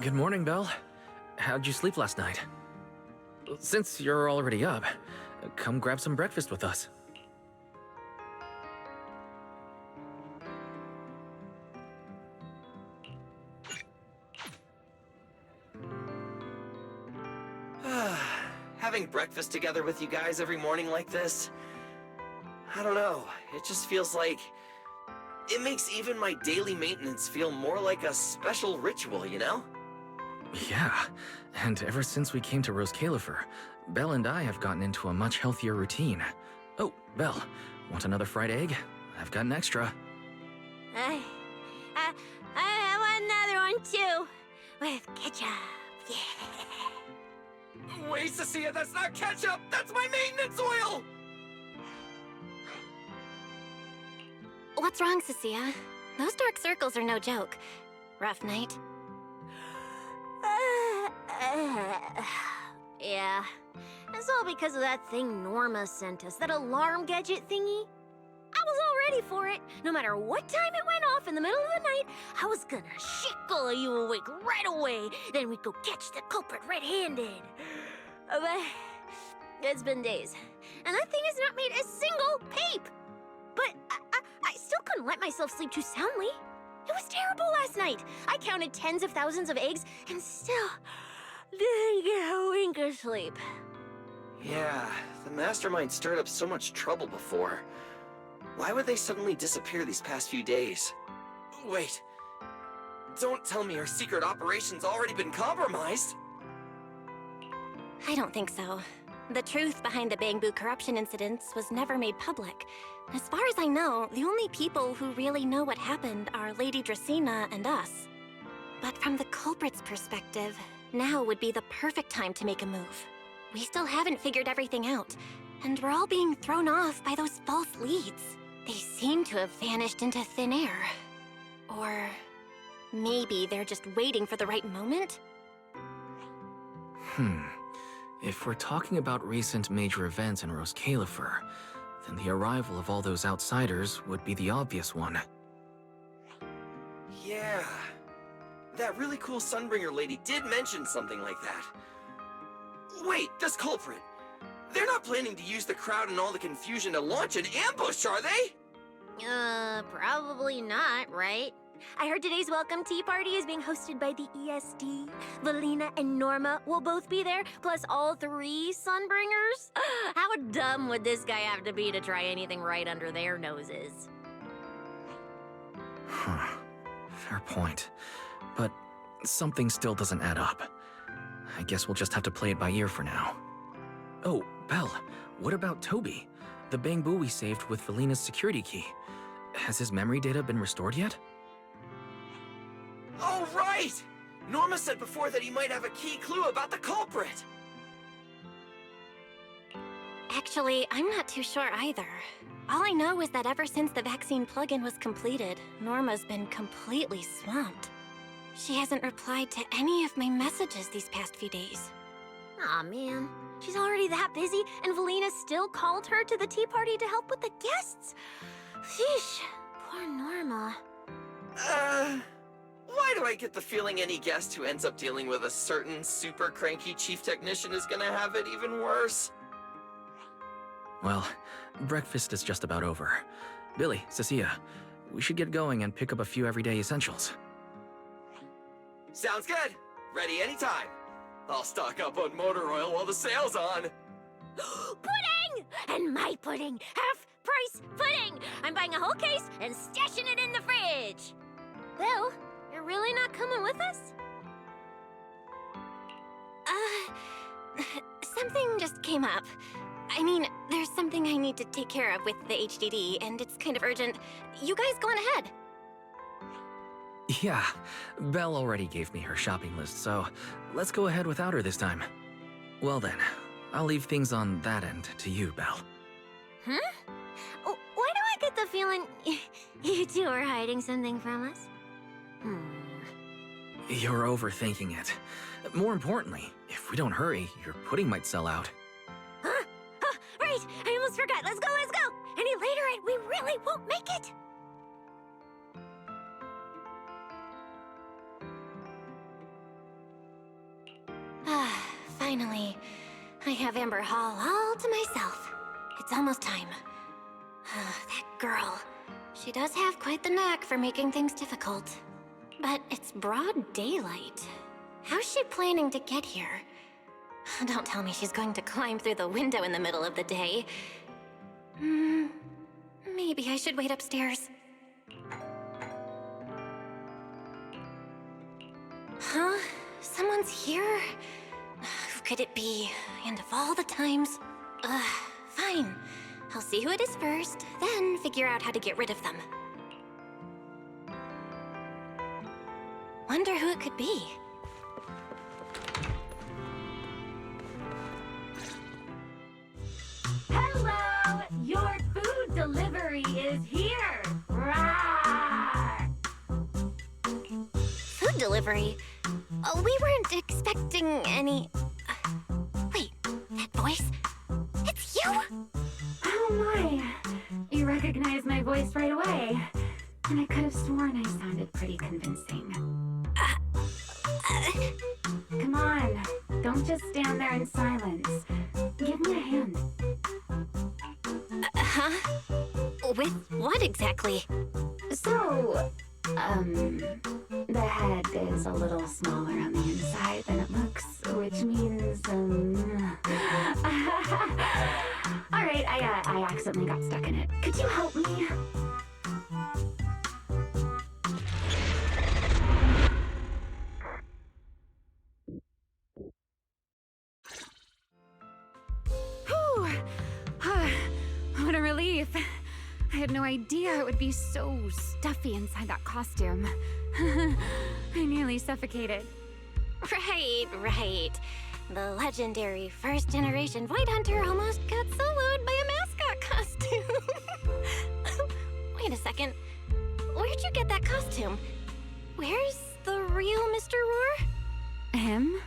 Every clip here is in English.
Good morning, Belle. How'd you sleep last night? Since you're already up, come grab some breakfast with us. Having breakfast together with you guys every morning like this, I don't know, it just feels like it makes even my daily maintenance feel more like a special ritual, you know? Yeah, and ever since we came to Rose Califer, Belle and I have gotten into a much healthier routine. Oh, Belle, want another fried egg? I've got an extra. I want another one too, with ketchup. Yeah. Wait, Cecilia, that's not ketchup! That's my maintenance oil! What's wrong, Cecilia? Those dark circles are no joke. Rough night? Yeah. It's all because of that thing Norma sent us, that alarm gadget thingy. I was all ready for it. No matter what time it went off in the middle of the night, I was gonna shake all of you awake right away. Then we'd go catch the culprit red-handed. But it's been days, and that thing has not made a single peep. But I still couldn't let myself sleep too soundly. It was terrible last night. I counted tens of thousands of eggs and still didn't get a wink of sleep. Yeah, the mastermind stirred up so much trouble before. Why would they suddenly disappear these past few days? Wait, don't tell me our secret operation's already been compromised? I don't think so. The truth behind the Bamboo corruption incidents was never made public. As far as I know, the only people who really know what happened are Lady Dracena and us. But from the culprit's perspective, now would be the perfect time to make a move. We still haven't figured everything out, and we're all being thrown off by those false leads. They seem to have vanished into thin air. Or maybe they're just waiting for the right moment? If we're talking about recent major events in Rose Califer, then the arrival of all those outsiders would be the obvious one. Yeah. That really cool Sunbringer lady did mention something like that. Wait, this culprit! They're not planning to use the crowd and all the confusion to launch an ambush, are they? Probably not, right? I heard today's welcome tea party is being hosted by the ESD. Valina and Norma will both be there, plus all 3 Sunbringers. How dumb would this guy have to be to try anything right under their noses? Fair point. But something still doesn't add up. I guess we'll just have to play it by ear for now. Oh, Belle, what about Toby? The Bamboo we saved with Valina's security key. Has his memory data been restored yet? Oh, right! Norma said before that he might have a key clue about the culprit! Actually, I'm not too sure either. All I know is that ever since the vaccine plugin was completed, Norma's been completely swamped. She hasn't replied to any of my messages these past few days. Aw, man. She's already that busy, and Valina still called her to the tea party to help with the guests. Sheesh, poor Norma. Why do I get the feeling any guest who ends up dealing with a certain super cranky chief technician is gonna have it even worse? Well, breakfast is just about over. Billy, Cecilia, we should get going and pick up a few everyday essentials. Sounds good. Ready anytime. I'll stock up on motor oil while the sale's on. Pudding! And my pudding! Half-price pudding! I'm buying a whole case and stashing it in the fridge! Bill, you're really not coming with us? Something just came up. I mean, there's something I need to take care of with the HDD, and it's kind of urgent. You guys go on ahead. Yeah, Belle already gave me her shopping list, so let's go ahead without her this time. Well then, I'll leave things on that end to you, Belle. Huh? Why do I get the feeling you two are hiding something from us? You're overthinking it. More importantly, if we don't hurry, your pudding might sell out. Huh? Right! I almost forgot. Let's go, let's go! Any later and we really won't make it! Finally, I have Amber Hall all to myself. It's almost time. That girl. She does have quite the knack for making things difficult. But it's broad daylight. How's she planning to get here? Don't tell me she's going to climb through the window in the middle of the day. Maybe I should wait upstairs. Huh? Someone's here? Who could it be? And of all the times... fine. I'll see who it is first, then figure out how to get rid of them. Wonder who it could be. Hello! Your food delivery is here! Rawr! Food delivery? Oh, we weren't expecting any... wait, that voice? It's you? Oh my! You recognized my voice right away. And I could have sworn I sounded pretty convincing. Come on, don't just stand there in silence. Give me a hand. Huh? With what exactly? So, the head is a little smaller on the inside than it looks, which means, Alright, I accidentally got stuck in it. Could you help me? Whew! What a relief. I had no idea it would be so stuffy inside that costume. I nearly suffocated. Right. The legendary first-generation Void Hunter almost got soloed by a mascot costume. Wait a second. Where'd you get that costume? Where's the real Mr. Roar? Him?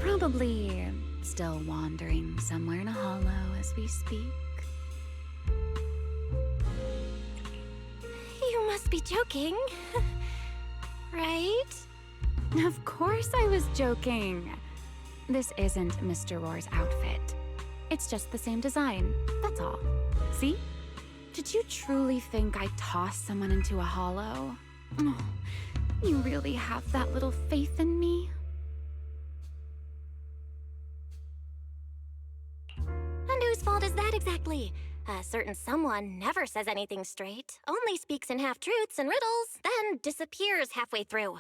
Probably still wandering somewhere in a hollow as we speak. You must be joking. Right? Of course I was joking. This isn't Mr. Roar's outfit. It's just the same design, that's all. See? Did you truly think I tossed someone into a hollow? Oh, you really have that little faith in me? And whose fault is that exactly? A certain someone never says anything straight, only speaks in half-truths and riddles, then disappears halfway through.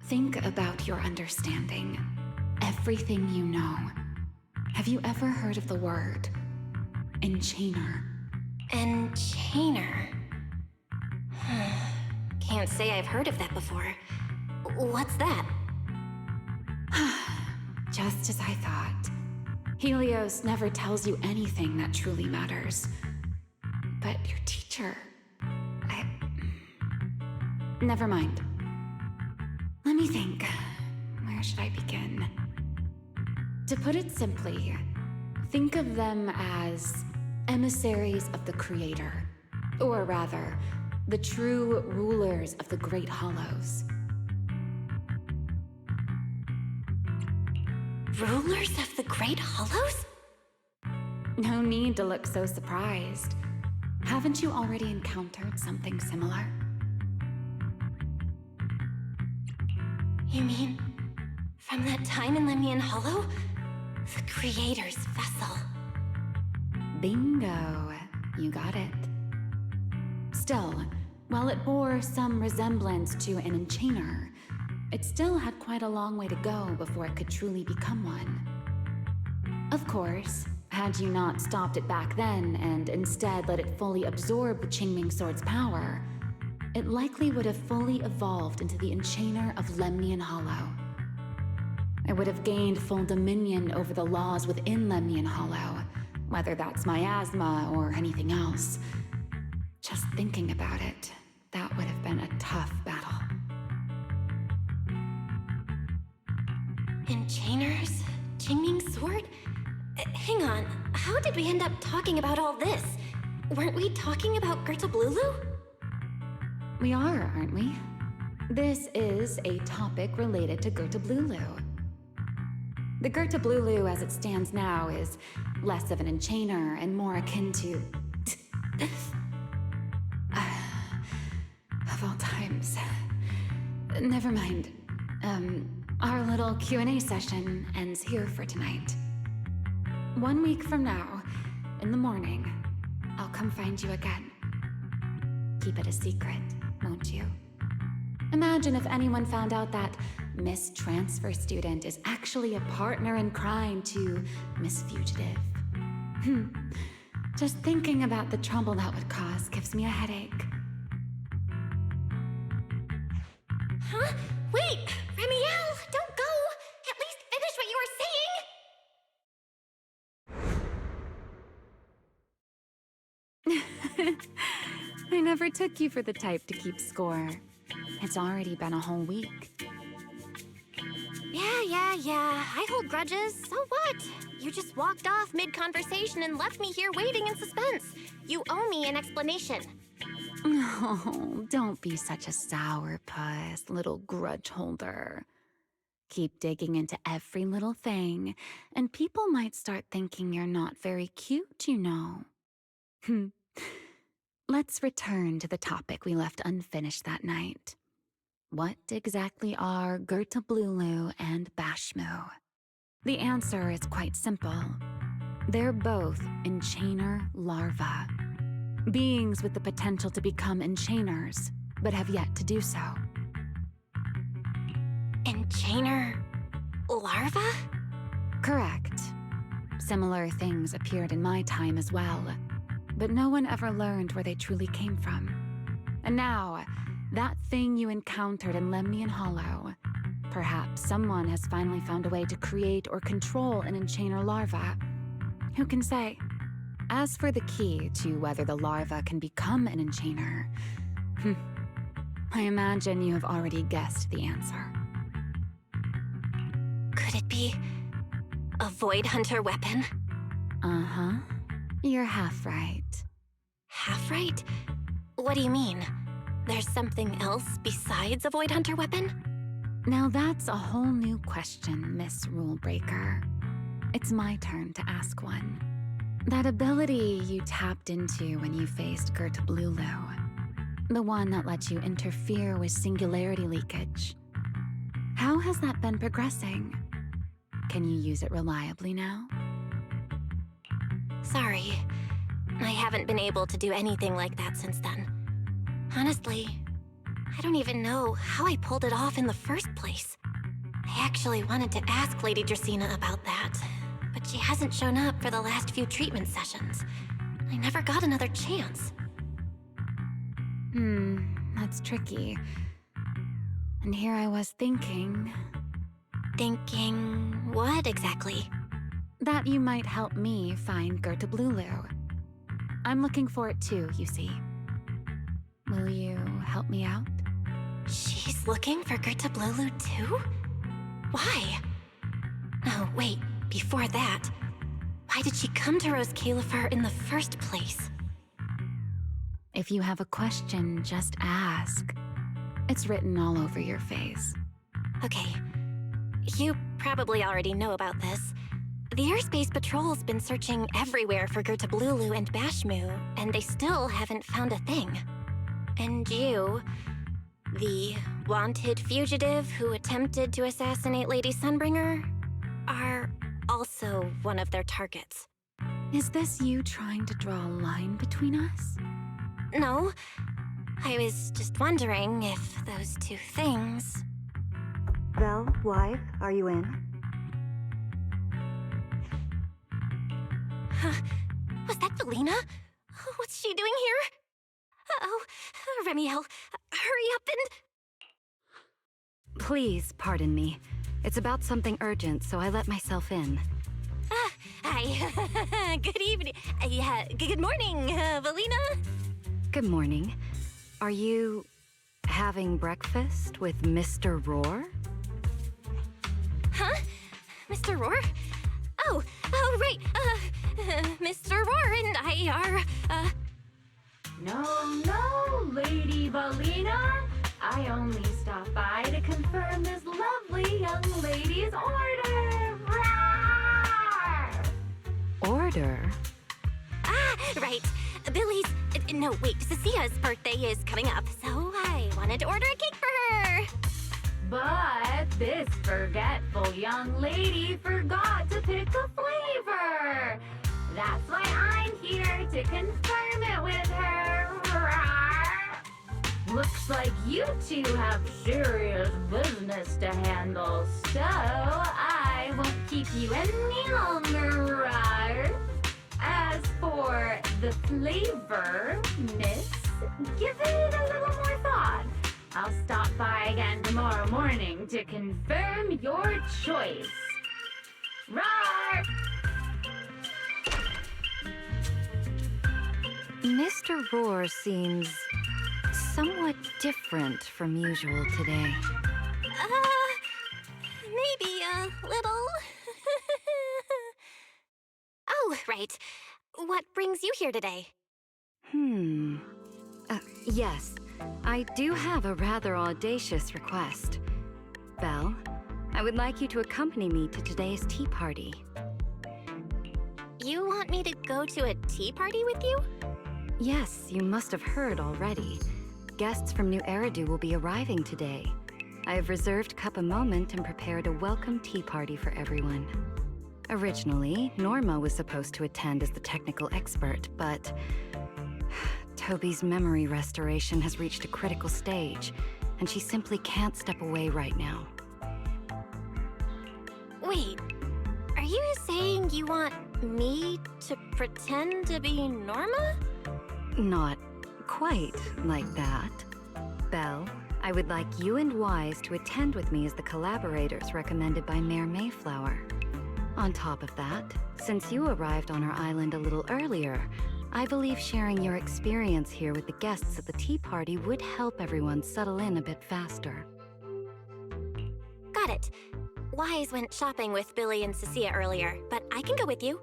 Think about your understanding. Everything you know. Have you ever heard of the word enchainer? Enchainer. Can't say I've heard of that before. What's that? Just as I thought. Helios never tells you anything that truly matters. But your teacher... Never mind. Let me think. Where should I begin? To put it simply, think of them as emissaries of the Creator. Or rather, the true rulers of the Great Hollows. Rulers of the Great Hollows? No need to look so surprised. Haven't you already encountered something similar? You mean, from that time in Lemnian Hollow? The Creator's vessel. Bingo. You got it. Still, while it bore some resemblance to an enchainer, it still had quite a long way to go before it could truly become one. Of course, had you not stopped it back then and instead let it fully absorb the Qingming Sword's power, it likely would have fully evolved into the Enchainer of Lemnian Hollow. It would have gained full dominion over the laws within Lemnian Hollow, whether that's miasma or anything else. Just thinking about it, that would have been a tough battle. Enchainers? Qingming Sword? Hang on, how did we end up talking about all this? Weren't we talking about Gertablulu? We are, aren't we? This is a topic related to Gertablulu. The Gertablulu as it stands now is less of an enchainer and more akin to... of all times. Never mind. Our little Q&A session ends here for tonight. 1 week from now, in the morning, I'll come find you again. Keep it a secret, won't you? Imagine if anyone found out that Miss Transfer Student is actually a partner in crime to Miss Fugitive. Just thinking about the trouble that would cause gives me a headache. Huh? Wait! Remiel, don't go! At least finish what you were saying! I never took you for the type to keep score. It's already been a whole week. Yeah. I hold grudges. So what? You just walked off mid-conversation and left me here waiting in suspense. You owe me an explanation. Oh, don't be such a sourpuss, little grudge holder. Keep digging into every little thing, and people might start thinking you're not very cute, you know. Let's return to the topic we left unfinished that night. What exactly are Gertablulu and Bashmu? The answer is quite simple. They're both enchainer larvae. Beings with the potential to become enchainers, but have yet to do so. Enchainer larva? Correct. Similar things appeared in my time as well, but no one ever learned where they truly came from. And now, that thing you encountered in Lemnian Hollow, perhaps someone has finally found a way to create or control an enchainer larva. Who can say? As for the key to whether the larva can become an enchainer, I imagine you have already guessed the answer. Could it be a Void Hunter weapon? Uh-huh. You're half right. Half right? What do you mean? There's something else besides a Void Hunter weapon? Now that's a whole new question, Miss Rulebreaker. It's my turn to ask one. That ability you tapped into when you faced Gertablulu, the one that lets you interfere with singularity leakage. How has that been progressing? Can you use it reliably now? Sorry. I haven't been able to do anything like that since then. Honestly, I don't even know how I pulled it off in the first place. I actually wanted to ask Lady Dracaena about that, but she hasn't shown up for the last few treatment sessions. I never got another chance. That's tricky. And here I was thinking... Thinking what exactly? that you might help me find Gertablulu. I'm looking for it too, you see. Will you help me out? She's looking for Gertablulu too? Why? Oh, wait, before that, why did she come to Rose Califer in the first place? If you have a question, just ask. It's written all over your face. Okay, you probably already know about this. The Airspace Patrol's been searching everywhere for Gertablulu and Bashmu, and they still haven't found a thing. And you, the wanted fugitive who attempted to assassinate Lady Sunbringer, are also one of their targets. Is this you trying to draw a line between us? No, I was just wondering if those two things... Vel, wife, are you in? Was that Valina? What's she doing here? Uh-oh, Remiel, hurry up and... Please, pardon me. It's about something urgent, so I let myself in. Hi. Good evening. Yeah, good morning, Valina. Good morning. Are you having breakfast with Mr. Roar? Huh? Mr. Roar? Oh, right. Mr. Roar and I are, No, Lady Valina. I only stopped by to confirm this lovely young lady's order. Rawr! Order? Ah, right. Billy's... no, wait, Cecia's birthday is coming up, so I wanted to order a cake for her. But this forgetful young lady forgot to pick a flavor. That's why I'm here to confirm it with her. Rawr! Looks like you two have serious business to handle, so I won't keep you any longer. Rawr! As for the flavor, miss, give it a little more thought. I'll stop by again tomorrow morning to confirm your choice. Roar! Mr. Roar seems somewhat different from usual today. Maybe a little. Oh, right. What brings you here today? Yes, I do have a rather audacious request. Belle, I would like you to accompany me to today's tea party. You want me to go to a tea party with you? Yes, you must have heard already. Guests from New Eridu will be arriving today. I have reserved Cup a Moment and prepared a welcome tea party for everyone. Originally, Norma was supposed to attend as the technical expert, but Toby's memory restoration has reached a critical stage, and she simply can't step away right now. Wait, are you saying you want me to pretend to be Norma? Not quite like that. Belle, I would like you and Wise to attend with me as the collaborators recommended by Mayor Mayflower. On top of that, since you arrived on our island a little earlier, I believe sharing your experience here with the guests at the tea party would help everyone settle in a bit faster. Got it. Wise went shopping with Billy and Cecilia earlier, but I can go with you.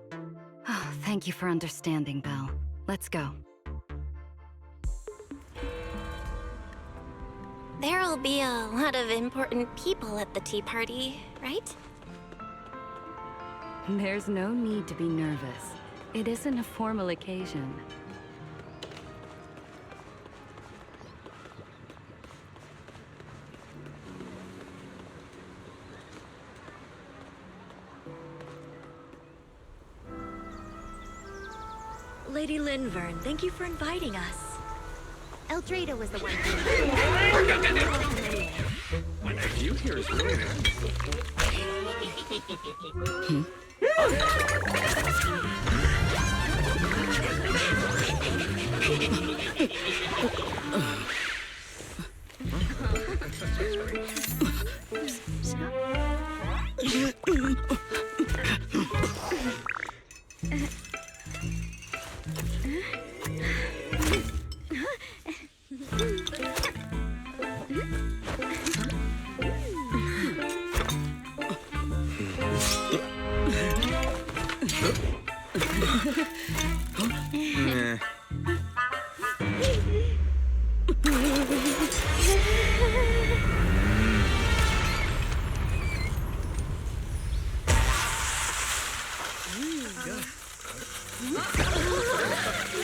Oh, thank you for understanding, Belle. Let's go. There'll be a lot of important people at the tea party, right? There's no need to be nervous. It isn't a formal occasion. Lady Linvern, thank you for inviting us. Eldrada was the one. What I do here is really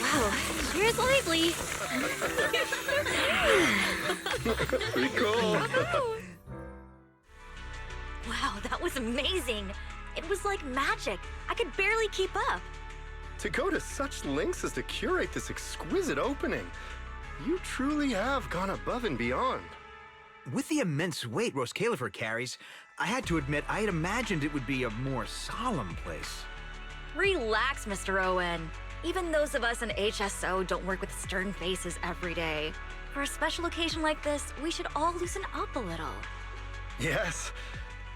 Wow, cheers lively. pretty cool. Wow, that was amazing. It was like magic. I could barely keep up. To go to such lengths as to curate this exquisite opening, you truly have gone above and beyond. With the immense weight Roscalifer carries, I had to admit I had imagined it would be a more solemn place. Relax, Mr. Owen. Even those of us in HSO don't work with stern faces every day. For a special occasion like this, we should all loosen up a little. Yes.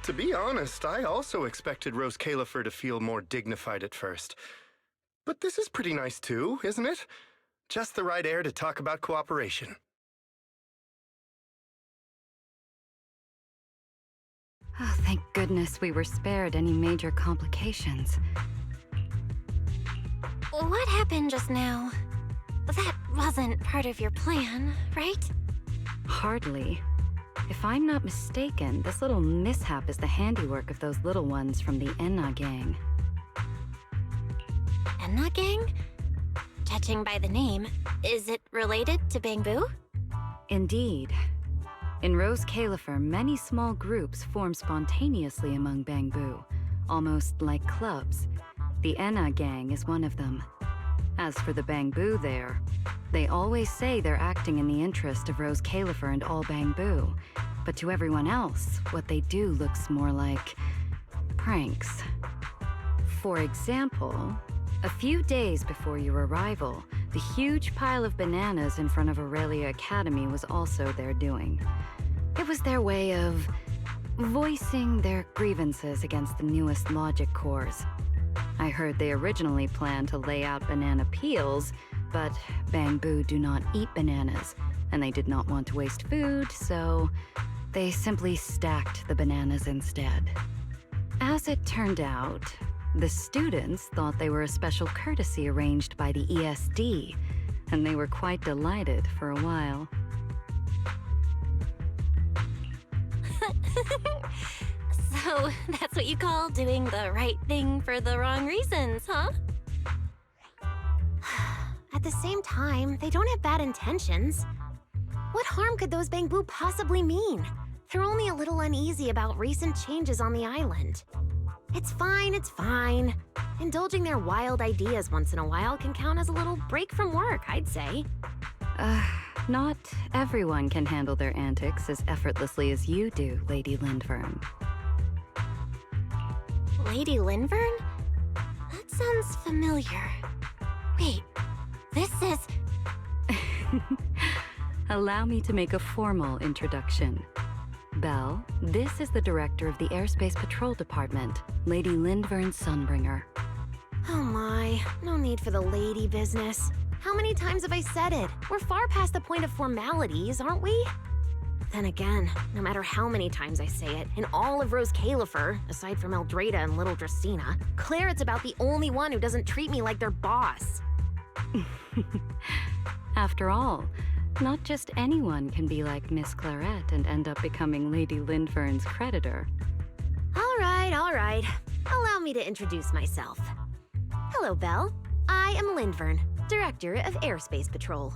To be honest, I also expected Roscalifer to feel more dignified at first. But this is pretty nice too, isn't it? Just the right air to talk about cooperation. Oh, thank goodness we were spared any major complications. What happened just now? That wasn't part of your plan, right? Hardly. If I'm not mistaken, this little mishap is the handiwork of those little ones from the Enna gang. Enna gang? Judging by the name, is it related to Bangbu? Indeed. In Rose Califer, many small groups form spontaneously among Bangbu, almost like clubs. The Enna gang is one of them. As for the Bangbu there, they always say they're acting in the interest of Rose Califer and all Bangbu, but to everyone else, what they do looks more like pranks. For example, a few days before your arrival, the huge pile of bananas in front of Aurelia Academy was also their doing. It was their way of voicing their grievances against the newest logic cores. I heard they originally planned to lay out banana peels, but Bangbu do not eat bananas, and they did not want to waste food, so they simply stacked the bananas instead. As it turned out, the students thought they were a special courtesy arranged by the ESD, and they were quite delighted for a while. So, that's what you call doing the right thing for the wrong reasons, huh? At the same time, they don't have bad intentions. What harm could those Bangbu possibly mean? They're only a little uneasy about recent changes on the island. It's fine, it's fine. Indulging their wild ideas once in a while can count as a little break from work, I'd say. Not everyone can handle their antics as effortlessly as you do, Lady Lindvern. Lady Lindvern? That sounds familiar. Wait, this is... Allow me to make a formal introduction. Belle, this is the director of the Airspace Patrol Department, Lady Lindvern Sunbringer. Oh my, no need for the lady business. How many times have I said it? We're far past the point of formalities, aren't we? Then again, no matter how many times I say it, in all of Rose Califer, aside from Eldrada and Little Dracena, Clarette's about the only one who doesn't treat me like their boss. After all, not just anyone can be like Miss Clarette and end up becoming Lady Lindvern's creditor. All right. Allow me to introduce myself. Hello, Belle. I am Lindvern, Director of Airspace Patrol.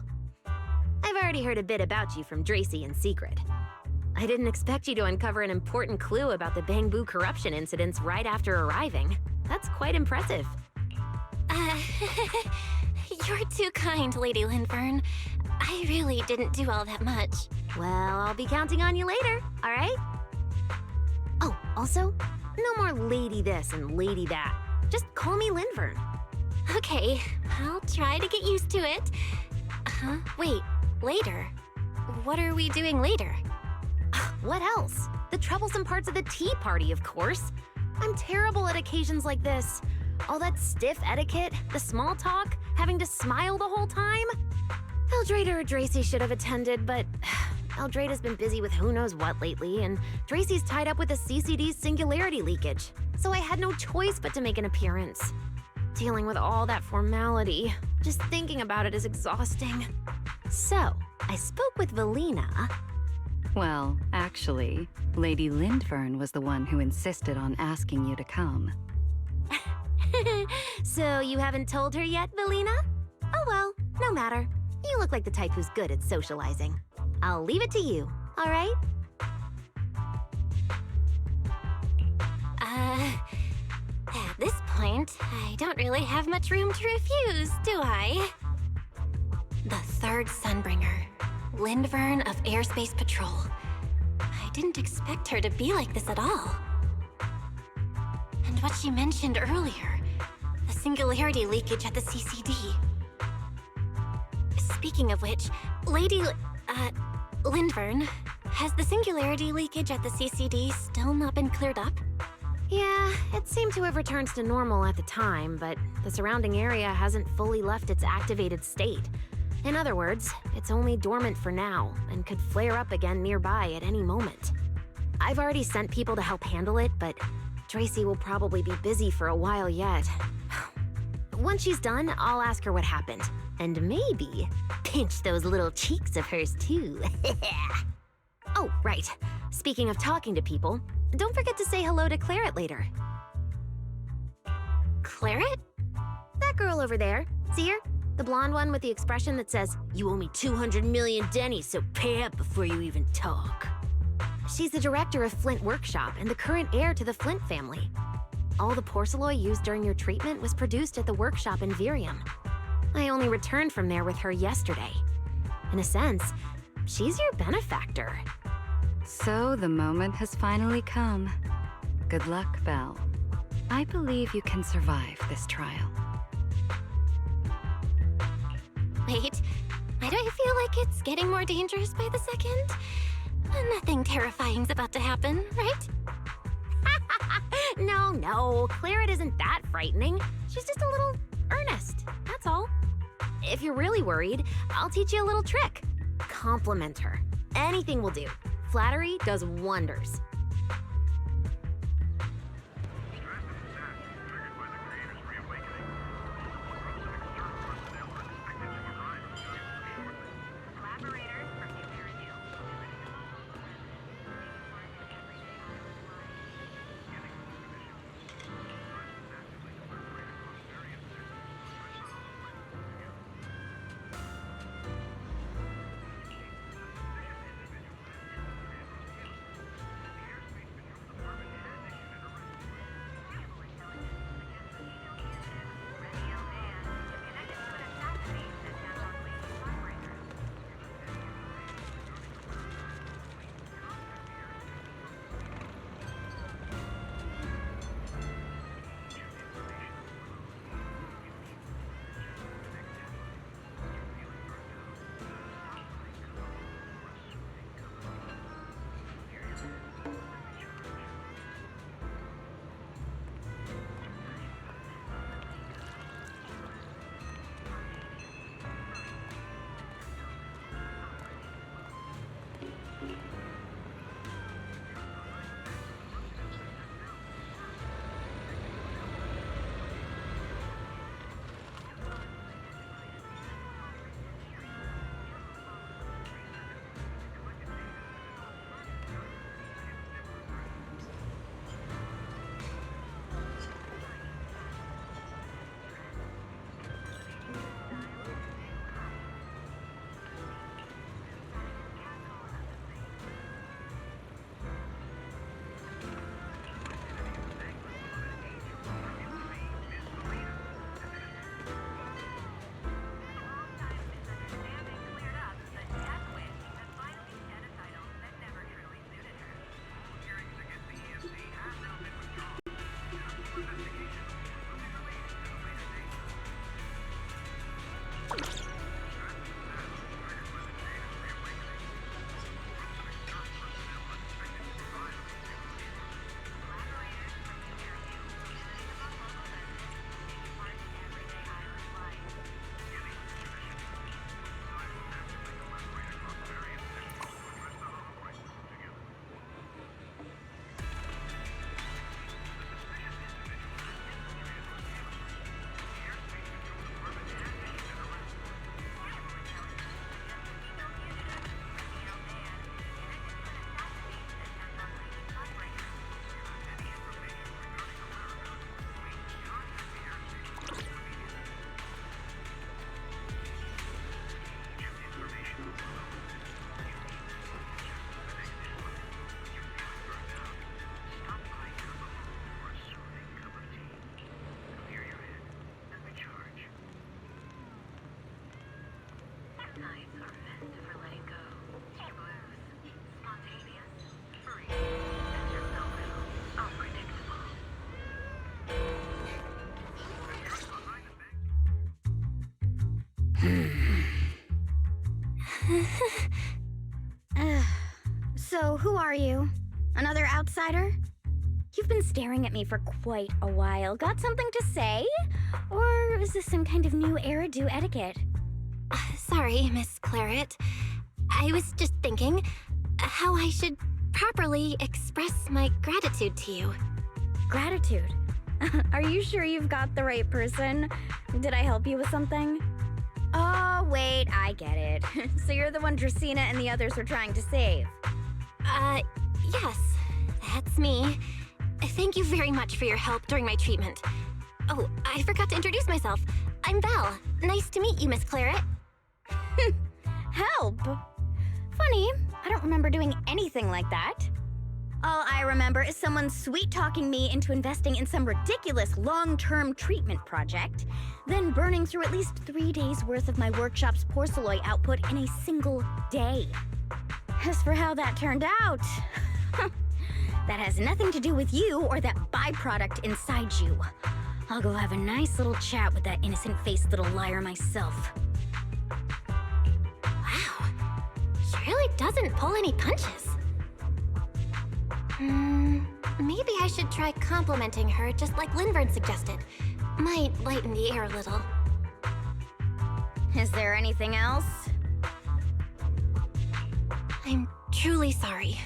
I've already heard a bit about you from Dracy in secret. I didn't expect you to uncover an important clue about the Bangbu corruption incidents right after arriving. That's quite impressive. You're too kind, Lady Lindvern. I really didn't do all that much. Well, I'll be counting on you later, all right? Oh, also, no more lady this and lady that. Just call me Lindvern. Okay, I'll try to get used to it. Wait, later? What are we doing later? What else? The troublesome parts of the tea party, of course. I'm terrible at occasions like this. All that stiff etiquette, the small talk, having to smile the whole time. Eldrada or Dracy should have attended, but Eldrada's been busy with who knows what lately, and Dracy's tied up with the CCD's singularity leakage, so I had no choice but to make an appearance. Dealing with all that formality, just thinking about it is exhausting. So, I spoke with Valina. Well, actually, Lady Lindvern was the one who insisted on asking you to come. So you haven't told her yet, Valina? Oh well, no matter. You look like the type who's good at socializing. I'll leave it to you, all right? At this point, I don't really have much room to refuse, do I? The third Sunbringer, Lindvern of Airspace Patrol. I didn't expect her to be like this at all. And what she mentioned earlier, the singularity leakage at the CCD. Speaking of which, Lady Lindvern, has the singularity leakage at the CCD still not been cleared up? Yeah, it seemed to have returned to normal at the time, but the surrounding area hasn't fully left its activated state. In other words, it's only dormant for now, and could flare up again nearby at any moment. I've already sent people to help handle it, but Dracy will probably be busy for a while yet. Once she's done, I'll ask her what happened, and maybe pinch those little cheeks of hers, too. Oh, right. Speaking of talking to people, don't forget to say hello to Claret later. Claret? That girl over there. See her? The blonde one with the expression that says, "You owe me 200 million dennies, so pay up before you even talk." She's the director of Flint Workshop and the current heir to the Flint family. All the porcelain used during your treatment was produced at the workshop in Virium. I only returned from there with her yesterday. In a sense, she's your benefactor. So the moment has finally come. Good luck, Belle. I believe you can survive this trial. Wait, why do I feel like it's getting more dangerous by the second? Nothing terrifying's about to happen, right? No, Claret isn't that frightening. She's just a little earnest, that's all. If you're really worried, I'll teach you a little trick. Compliment her. Anything will do. Flattery does wonders. So, who are you? Another outsider? You've been staring at me for quite a while. Got something to say? Or is this some kind of new Eridu etiquette? Sorry, Miss Claret. I was just thinking how I should properly express my gratitude to you. Gratitude? Are you sure you've got the right person? Did I help you with something? Oh, wait, I get it. So you're the one Dracena and the others are trying to save. Yes, that's me. Thank you very much for your help during my treatment. Oh, I forgot to introduce myself. I'm Belle. Nice to meet you, Miss Claret. Help? Funny, I don't remember doing anything like that. All I remember is someone sweet-talking me into investing in some ridiculous long-term treatment project, then burning through at least 3 days' worth of my workshop's porcelain output in a single day. As for how that turned out, that has nothing to do with you or that byproduct inside you. I'll go have a nice little chat with that innocent-faced little liar myself. Wow, she really doesn't pull any punches. Maybe I should try complimenting her just like Linvern suggested. Might lighten the air a little. Is there anything else? I'm truly sorry.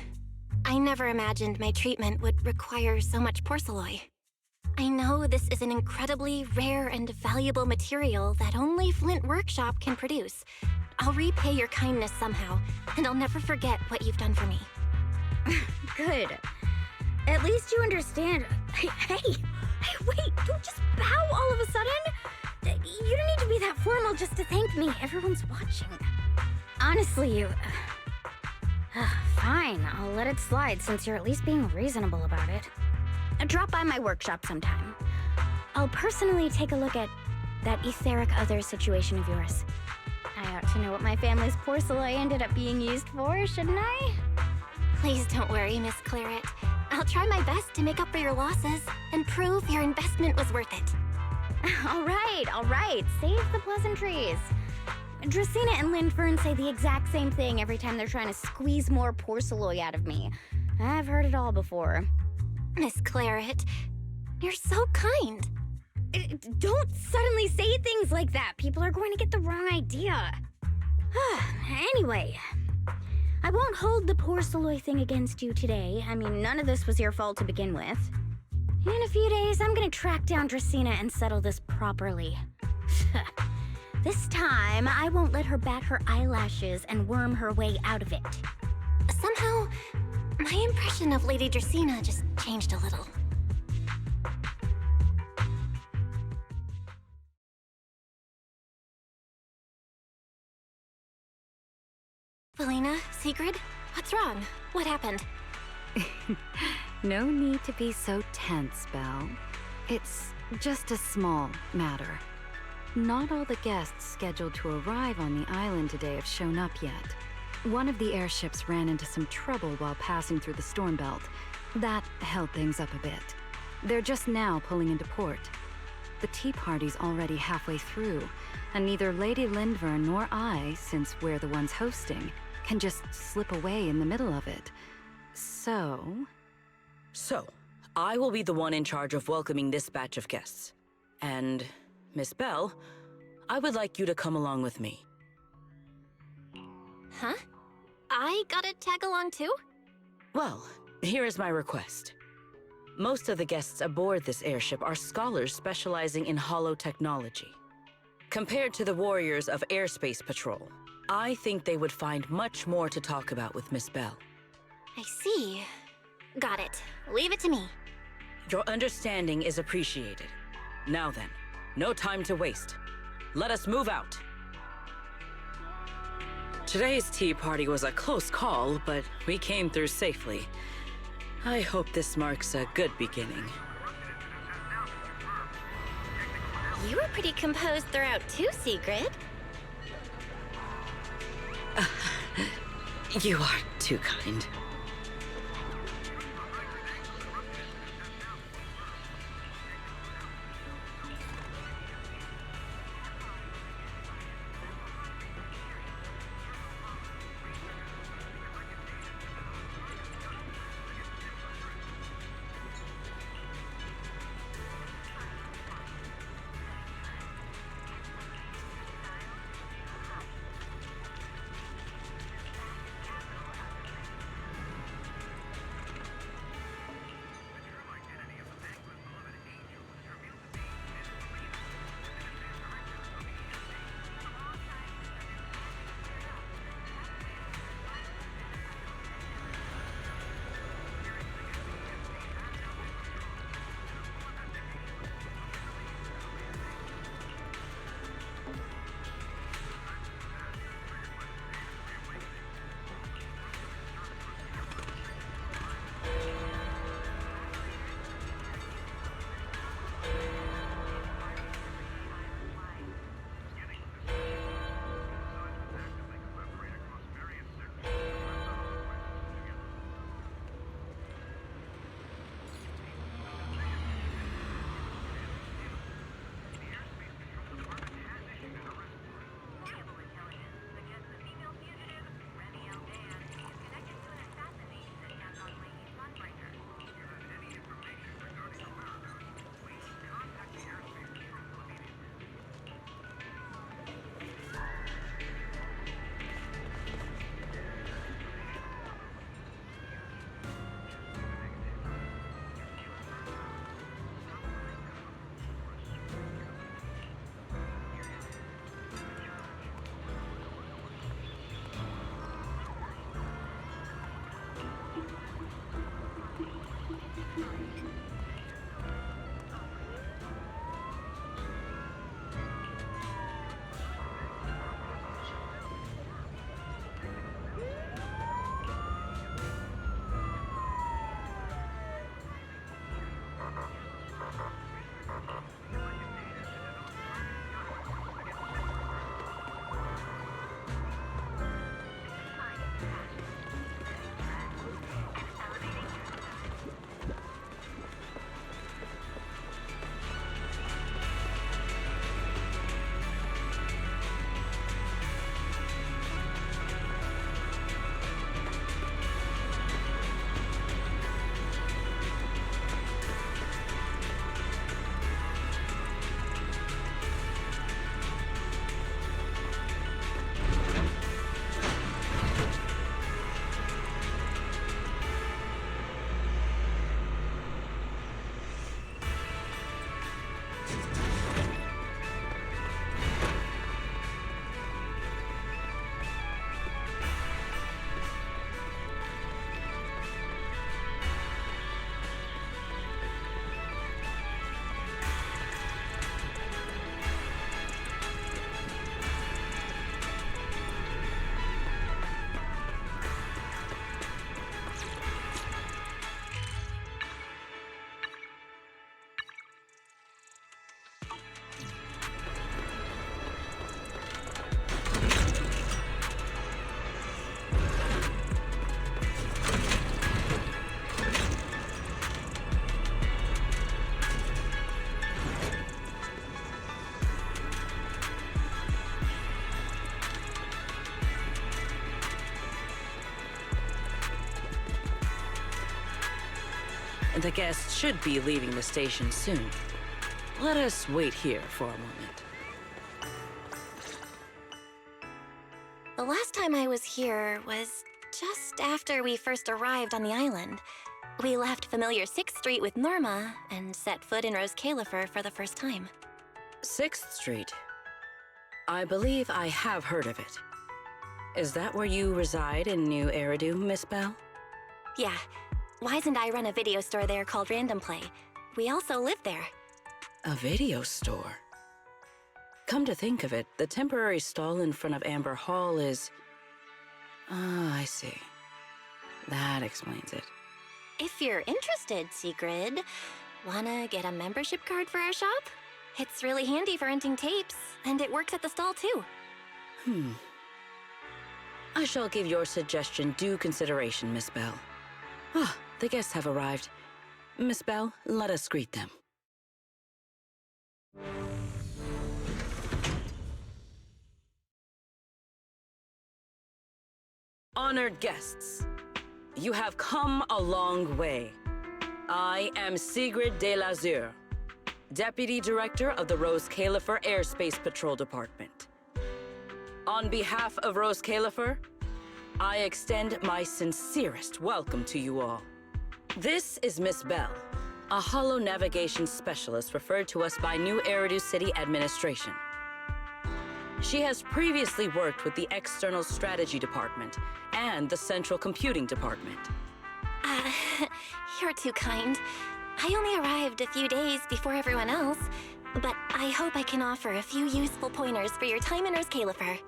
I never imagined my treatment would require so much porcelain. I know this is an incredibly rare and valuable material that only Flint Workshop can produce. I'll repay your kindness somehow, and I'll never forget what you've done for me. Good. At least you understand. Hey, wait, don't just bow all of a sudden. You don't need to be that formal just to thank me. Everyone's watching. Honestly, you... fine, I'll let it slide since you're at least being reasonable about it. Drop by my workshop sometime. I'll personally take a look at that etheric other situation of yours. I ought to know what my family's porcelain ended up being used for, shouldn't I? Please don't worry, Miss Claret. I'll try my best to make up for your losses and prove your investment was worth it. All right. Save the pleasantries. Dracena and Linfern say the exact same thing every time they're trying to squeeze more porcelain out of me. I've heard it all before. Miss Claret, you're so kind. Don't suddenly say things like that. People are going to get the wrong idea. Anyway, I won't hold the porcelain thing against you today. I mean, none of this was your fault to begin with. In a few days, I'm gonna track down Dracena and settle this properly. This time, I won't let her bat her eyelashes and worm her way out of it. Somehow, my impression of Lady Dracena just changed a little. Valina, Sigrid, what's wrong? What happened? No need to be so tense, Belle. It's just a small matter. Not all the guests scheduled to arrive on the island today have shown up yet. One of the airships ran into some trouble while passing through the storm belt. That held things up a bit. They're just now pulling into port. The tea party's already halfway through, and neither Lady Linvern nor I, since we're the ones hosting, can just slip away in the middle of it. So, I will be the one in charge of welcoming this batch of guests. And, Miss Belle, I would like you to come along with me. Huh? I gotta tag along too? Well, here is my request. Most of the guests aboard this airship are scholars specializing in holotechnology. Compared to the warriors of Airspace Patrol, I think they would find much more to talk about with Miss Belle. I see. Got it. Leave it to me. Your understanding is appreciated. Now then, no time to waste. Let us move out. Today's tea party was a close call, but we came through safely. I hope this marks a good beginning. You were pretty composed throughout too, Sigrid. You are too kind. The guests should be leaving the station soon. Let us wait here for a moment. The last time I was here was just after we first arrived on the island. We left familiar 6th Street with Norma and set foot in Rose Califer for the first time. 6th Street. I believe I have heard of it. Is that where you reside in New Eridu, Miss Bell? Yeah. Wise and I run a video store there called Random Play. We also live there. A video store? Come to think of it, the temporary stall in front of Amber Hall is... Ah, I see. That explains it. If you're interested, Sigrid, wanna get a membership card for our shop? It's really handy for renting tapes, and it works at the stall too. I shall give your suggestion due consideration, Miss Bell. Ah, the guests have arrived. Miss Bell, let us greet them. Honored guests, you have come a long way. I am Sigrid de Lazure, Deputy Director of the Rose Califer Airspace Patrol Department. On behalf of Rose Califer, I extend my sincerest welcome to you all. This is Miss Bell, a holo navigation specialist referred to us by New Eridu City Administration. She has previously worked with the External Strategy Department and the Central Computing Department. You're too kind. I only arrived a few days before everyone else, but I hope I can offer a few useful pointers for your time in Rose Califer.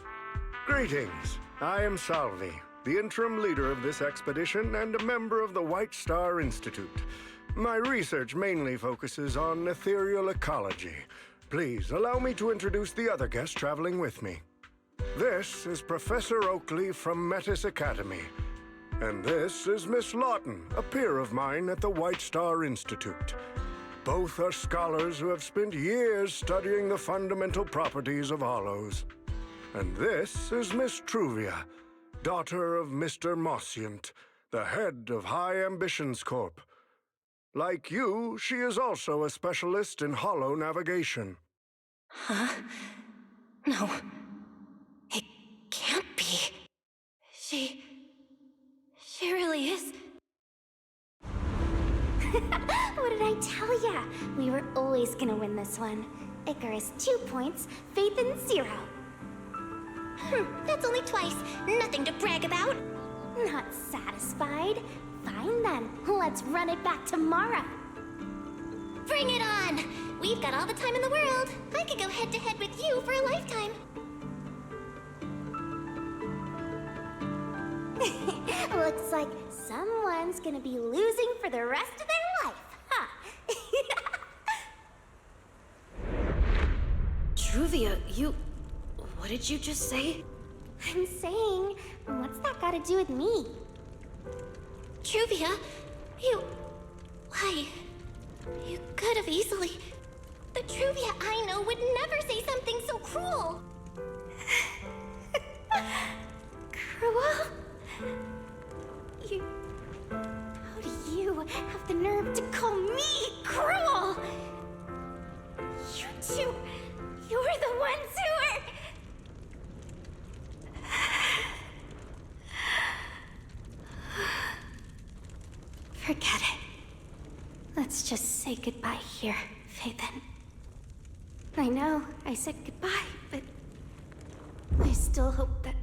Greetings. I am Salvi, the interim leader of this expedition and a member of the White Star Institute. My research mainly focuses on ethereal ecology. Please allow me to introduce the other guests traveling with me. This is Professor Oakley from Metis Academy. And this is Miss Lawton, a peer of mine at the White Star Institute. Both are scholars who have spent years studying the fundamental properties of hollows. And this is Miss Truvia, daughter of Mr. Mossient, the head of High Ambitions Corp. Like you, she is also a specialist in hollow navigation. Huh? No. It can't be. She really is. What did I tell ya? We were always gonna win this one. Icarus 2 points, Phaethon 0. That's only twice. Nothing to brag about. Not satisfied? Fine then, let's run it back tomorrow. Bring it on! We've got all the time in the world. I could go head-to-head with you for a lifetime. Looks like someone's gonna be losing for the rest of their life, huh? Truvia, you... What did you just say? I'm saying, what's that got to do with me? Truvia, you... Why? You could have easily... The Truvia I know would never say something so cruel. Cruel? How do you have the nerve to call me cruel? You two... You're the ones who are... Forget it. Let's just say goodbye here, Phaethon. I know I said goodbye, but I still hope that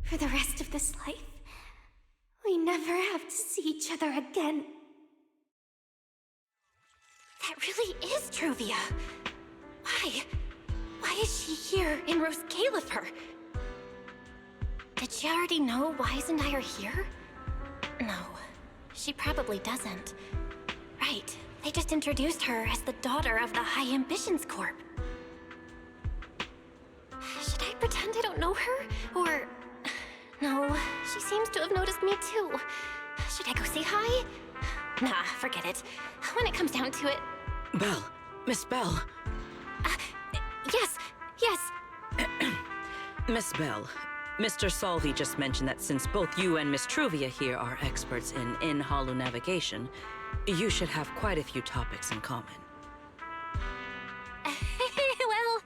for the rest of this life, we never have to see each other again. That really is Truvia. Why? Why is she here in Rose Califer? Did she already know Wise and I are here? No, she probably doesn't. Right, they just introduced her as the daughter of the High Ambitions Corp. Should I pretend I don't know her? Or... No, she seems to have noticed me too. Should I go say hi? Nah, forget it. When it comes down to it... Bell, Miss Bell. Yes. Miss Bell, Mr. Salvi just mentioned that since both you and Miss Truvia here are experts in holo navigation, you should have quite a few topics in common. Well,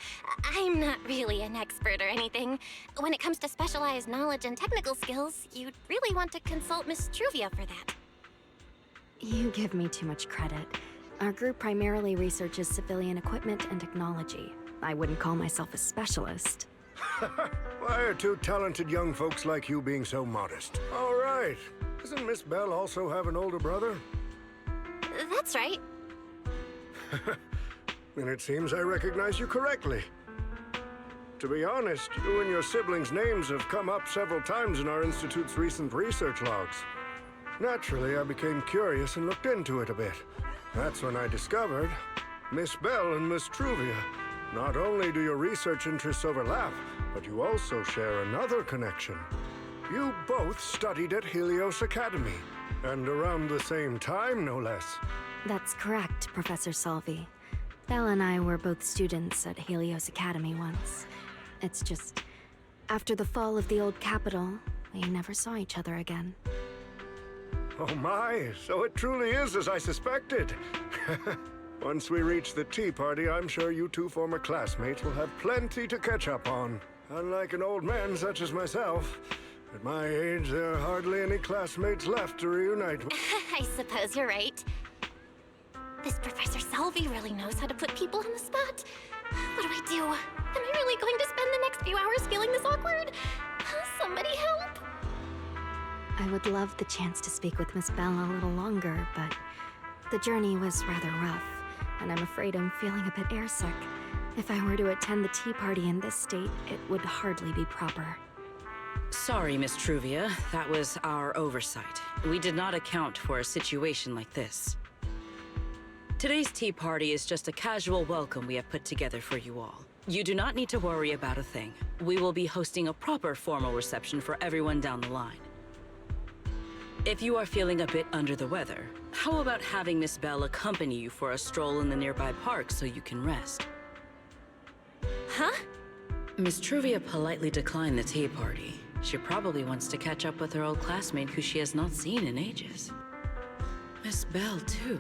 I'm not really an expert or anything. When it comes to specialized knowledge and technical skills, you'd really want to consult Miss Truvia for that. You give me too much credit. Our group primarily researches civilian equipment and technology. I wouldn't call myself a specialist. Why are two talented young folks like you being so modest? All right. Doesn't Miss Bell also have an older brother? That's right. Then it seems I recognize you correctly. To be honest, you and your siblings' names have come up several times in our Institute's recent research logs. Naturally, I became curious and looked into it a bit. That's when I discovered Miss Bell and Miss Truvia. Not only do your research interests overlap, but you also share another connection. You both studied at Helios Academy, and around the same time, no less. That's correct, Professor Salvi. Belle and I were both students at Helios Academy once. It's just, after the fall of the old capital, we never saw each other again. Oh my, so it truly is as I suspected. Once we reach the tea party, I'm sure you two former classmates will have plenty to catch up on. Unlike an old man such as myself, at my age, there are hardly any classmates left to reunite with. I suppose you're right. This Professor Salvi really knows how to put people on the spot. What do I do? Am I really going to spend the next few hours feeling this awkward? Somebody help! I would love the chance to speak with Miss Bell a little longer, but the journey was rather rough, and I'm afraid I'm feeling a bit airsick. If I were to attend the tea party in this state, it would hardly be proper. Sorry, Miss Truvia. That was our oversight. We did not account for a situation like this. Today's tea party is just a casual welcome we have put together for you all. You do not need to worry about a thing. We will be hosting a proper formal reception for everyone down the line. If you are feeling a bit under the weather, how about having Miss Bell accompany you for a stroll in the nearby park so you can rest? Huh? Miss Truvia politely declined the tea party. She probably wants to catch up with her old classmate who she has not seen in ages. Miss Bell, too.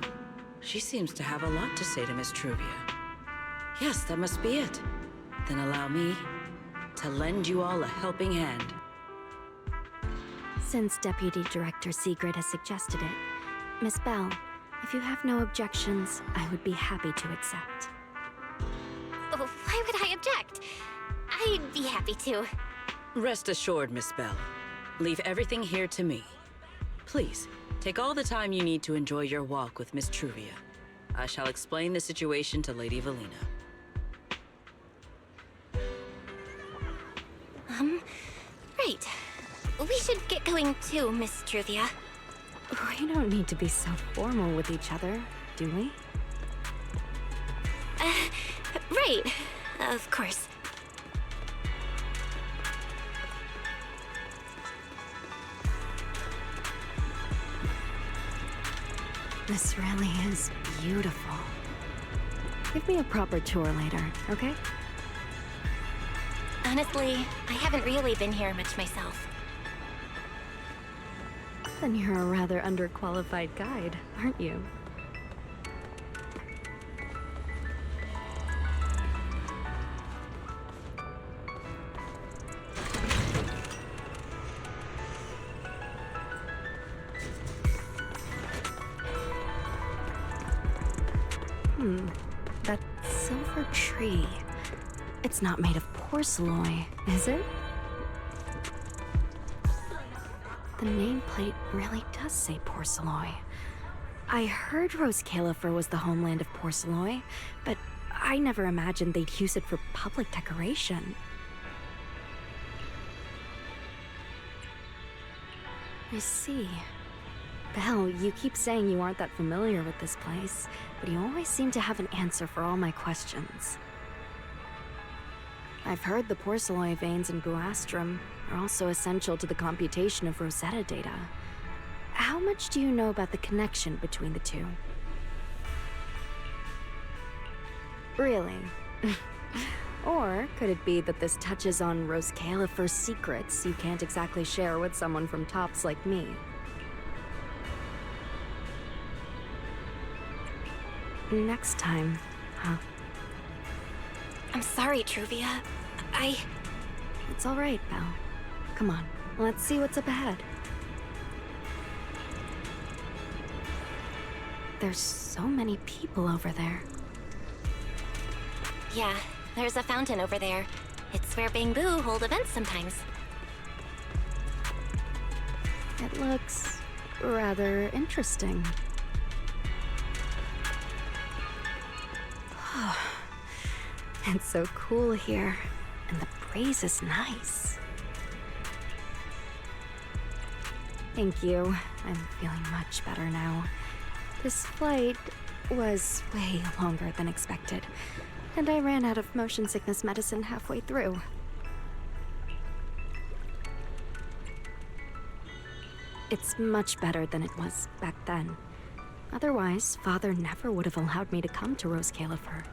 She seems to have a lot to say to Miss Truvia. Yes, that must be it. Then allow me to lend you all a helping hand. Since Deputy Director Sigrid has suggested it, Miss Bell, if you have no objections, I would be happy to accept. Oh, why would I object? I'd be happy to. Rest assured, Miss Bell. Leave everything here to me. Please, take all the time you need to enjoy your walk with Miss Truvia. I shall explain the situation to Lady Valina. Right. We should get going too, Miss Truvia. We don't need to be so formal with each other, do we? Right. Of course. This really is beautiful. Give me a proper tour later, okay? Honestly, I haven't really been here much myself. Then you're a rather underqualified guide, aren't you? That silver tree. It's not made of porcelain, is it? The nameplate really does say porcelain. I heard Rose Califer was the homeland of porcelain, but I never imagined they'd use it for public decoration. I see. Belle, you keep saying you aren't that familiar with this place, but you always seem to have an answer for all my questions. I've heard the porcelain veins in Buastrum are also essential to the computation of Rosetta data. How much do you know about the connection between the two? Really? Or could it be that this touches on Rose Califer's secrets you can't exactly share with someone from Tops like me? Next time, huh? I'm sorry, Truvia. It's all right, Belle. Come on, let's see what's up ahead. There's so many people over there. Yeah, there's a fountain over there. It's where Bang Boo hold events sometimes. It looks rather interesting. It's so cool here, and the breeze is nice. Thank you. I'm feeling much better now. This flight was way longer than expected, and I ran out of motion sickness medicine halfway through. It's much better than it was back then. Otherwise, Father never would have allowed me to come to Rose Califer.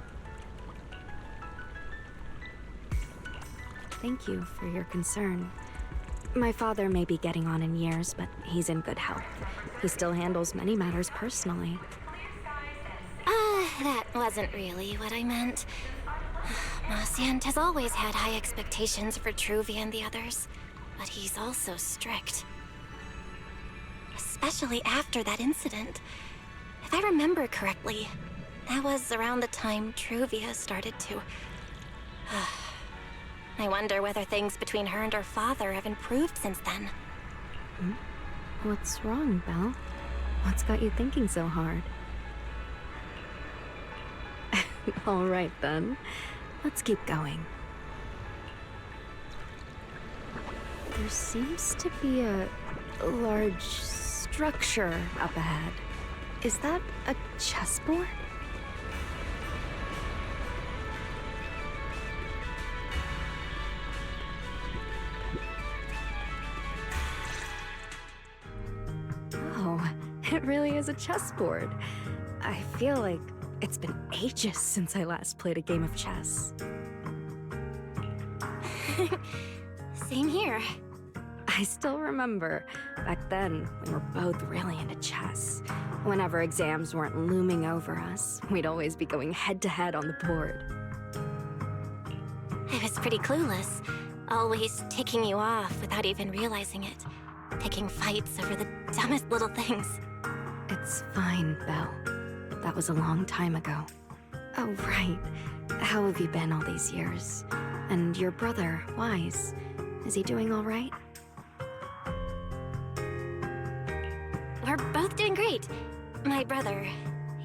Thank you for your concern. My father may be getting on in years, but he's in good health. He still handles many matters personally. That wasn't really what I meant. Marciant has always had high expectations for Truvia and the others, but he's also strict. Especially after that incident. If I remember correctly, that was around the time Truvia started to... I wonder whether things between her and her father have improved since then. What's wrong, Belle? What's got you thinking so hard? All right, then. Let's keep going. There seems to be a large structure up ahead. Is that a chessboard? It really is a chessboard. I feel like it's been ages since I last played a game of chess. Same here. I still remember, back then, we were both really into chess. Whenever exams weren't looming over us, we'd always be going head-to-head on the board. I was pretty clueless, always ticking you off without even realizing it. Picking fights over the dumbest little things. It's fine, Belle. That was a long time ago. Oh, right. How have you been all these years? And your brother, Wise, is he doing all right? We're both doing great. My brother,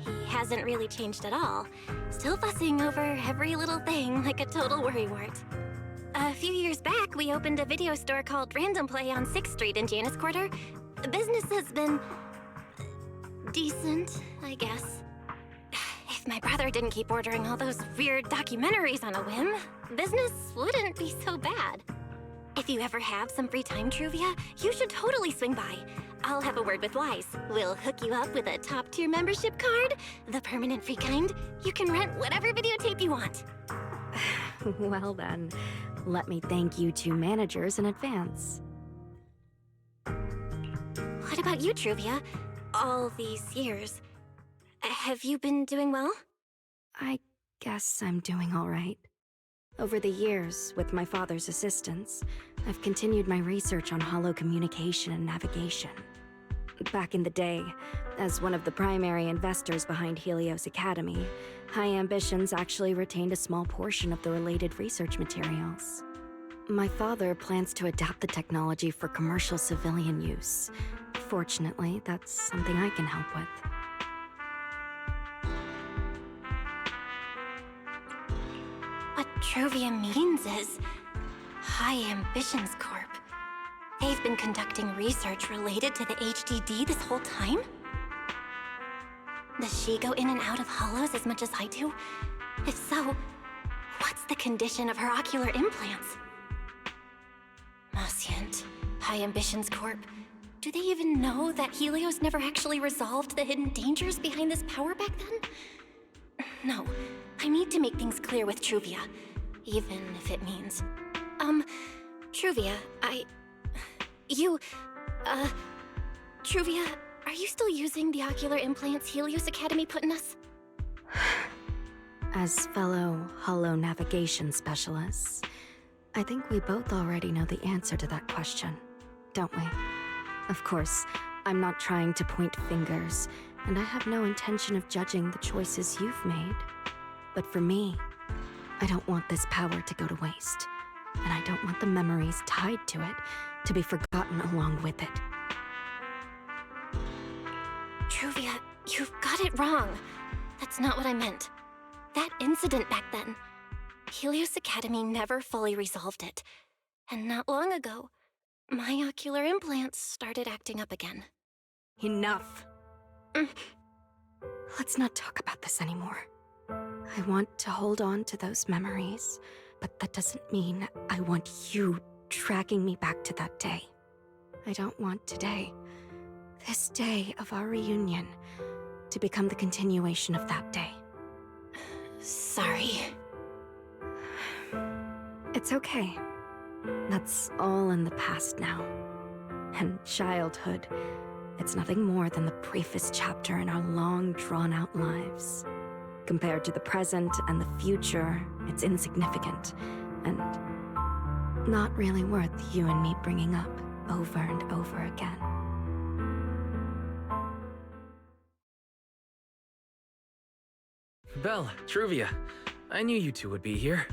he hasn't really changed at all. Still fussing over every little thing like a total worrywart. A few years back, we opened a video store called Random Play on 6th Street in Janus Quarter. Business has been... decent, I guess. If my brother didn't keep ordering all those weird documentaries on a whim, business wouldn't be so bad. If you ever have some free time, Truvia, you should totally swing by. I'll have a word with Wise. We'll hook you up with a top-tier membership card, the permanent free kind. You can rent whatever videotape you want. Well then, let me thank you two managers in advance. What about you, Truvia? All these years, have you been doing well? I guess I'm doing all right. Over the years, with my father's assistance, I've continued my research on holo communication and navigation. Back in the day, as one of the primary investors behind Helios Academy, High Ambitions actually retained a small portion of the related research materials. My father plans to adapt the technology for commercial civilian use. Fortunately, that's something I can help with. What Truvia means is High Ambitions Corp. They've been conducting research related to the HDD this whole time? Does she go in and out of hollows as much as I do? If so, what's the condition of her ocular implants? Marciant, High Ambitions Corp. Do they even know that Helios never actually resolved the hidden dangers behind this power back then? No, I need to make things clear with Truvia. even if it means... Truvia, Truvia, are you still using the ocular implants Helios Academy put in us? As fellow holo navigation specialists, I think we both already know the answer to that question, don't we? Of course, I'm not trying to point fingers, and I have no intention of judging the choices you've made. But for me, I don't want this power to go to waste, and I don't want the memories tied to it to be forgotten along with it. Truvia, you've got it wrong. That's not what I meant. That incident back then, Helios Academy never fully resolved it. And not long ago, my ocular implants started acting up again. Enough! Let's not talk about this anymore. I want to hold on to those memories, but that doesn't mean I want you dragging me back to that day. I don't want today, this day of our reunion, to become the continuation of that day. Sorry. It's okay. That's all in the past now. And childhood, it's nothing more than the briefest chapter in our long, drawn-out lives. Compared to the present and the future, it's insignificant, and not really worth you and me bringing up over and over again. Belle, Truvia, I knew you two would be here.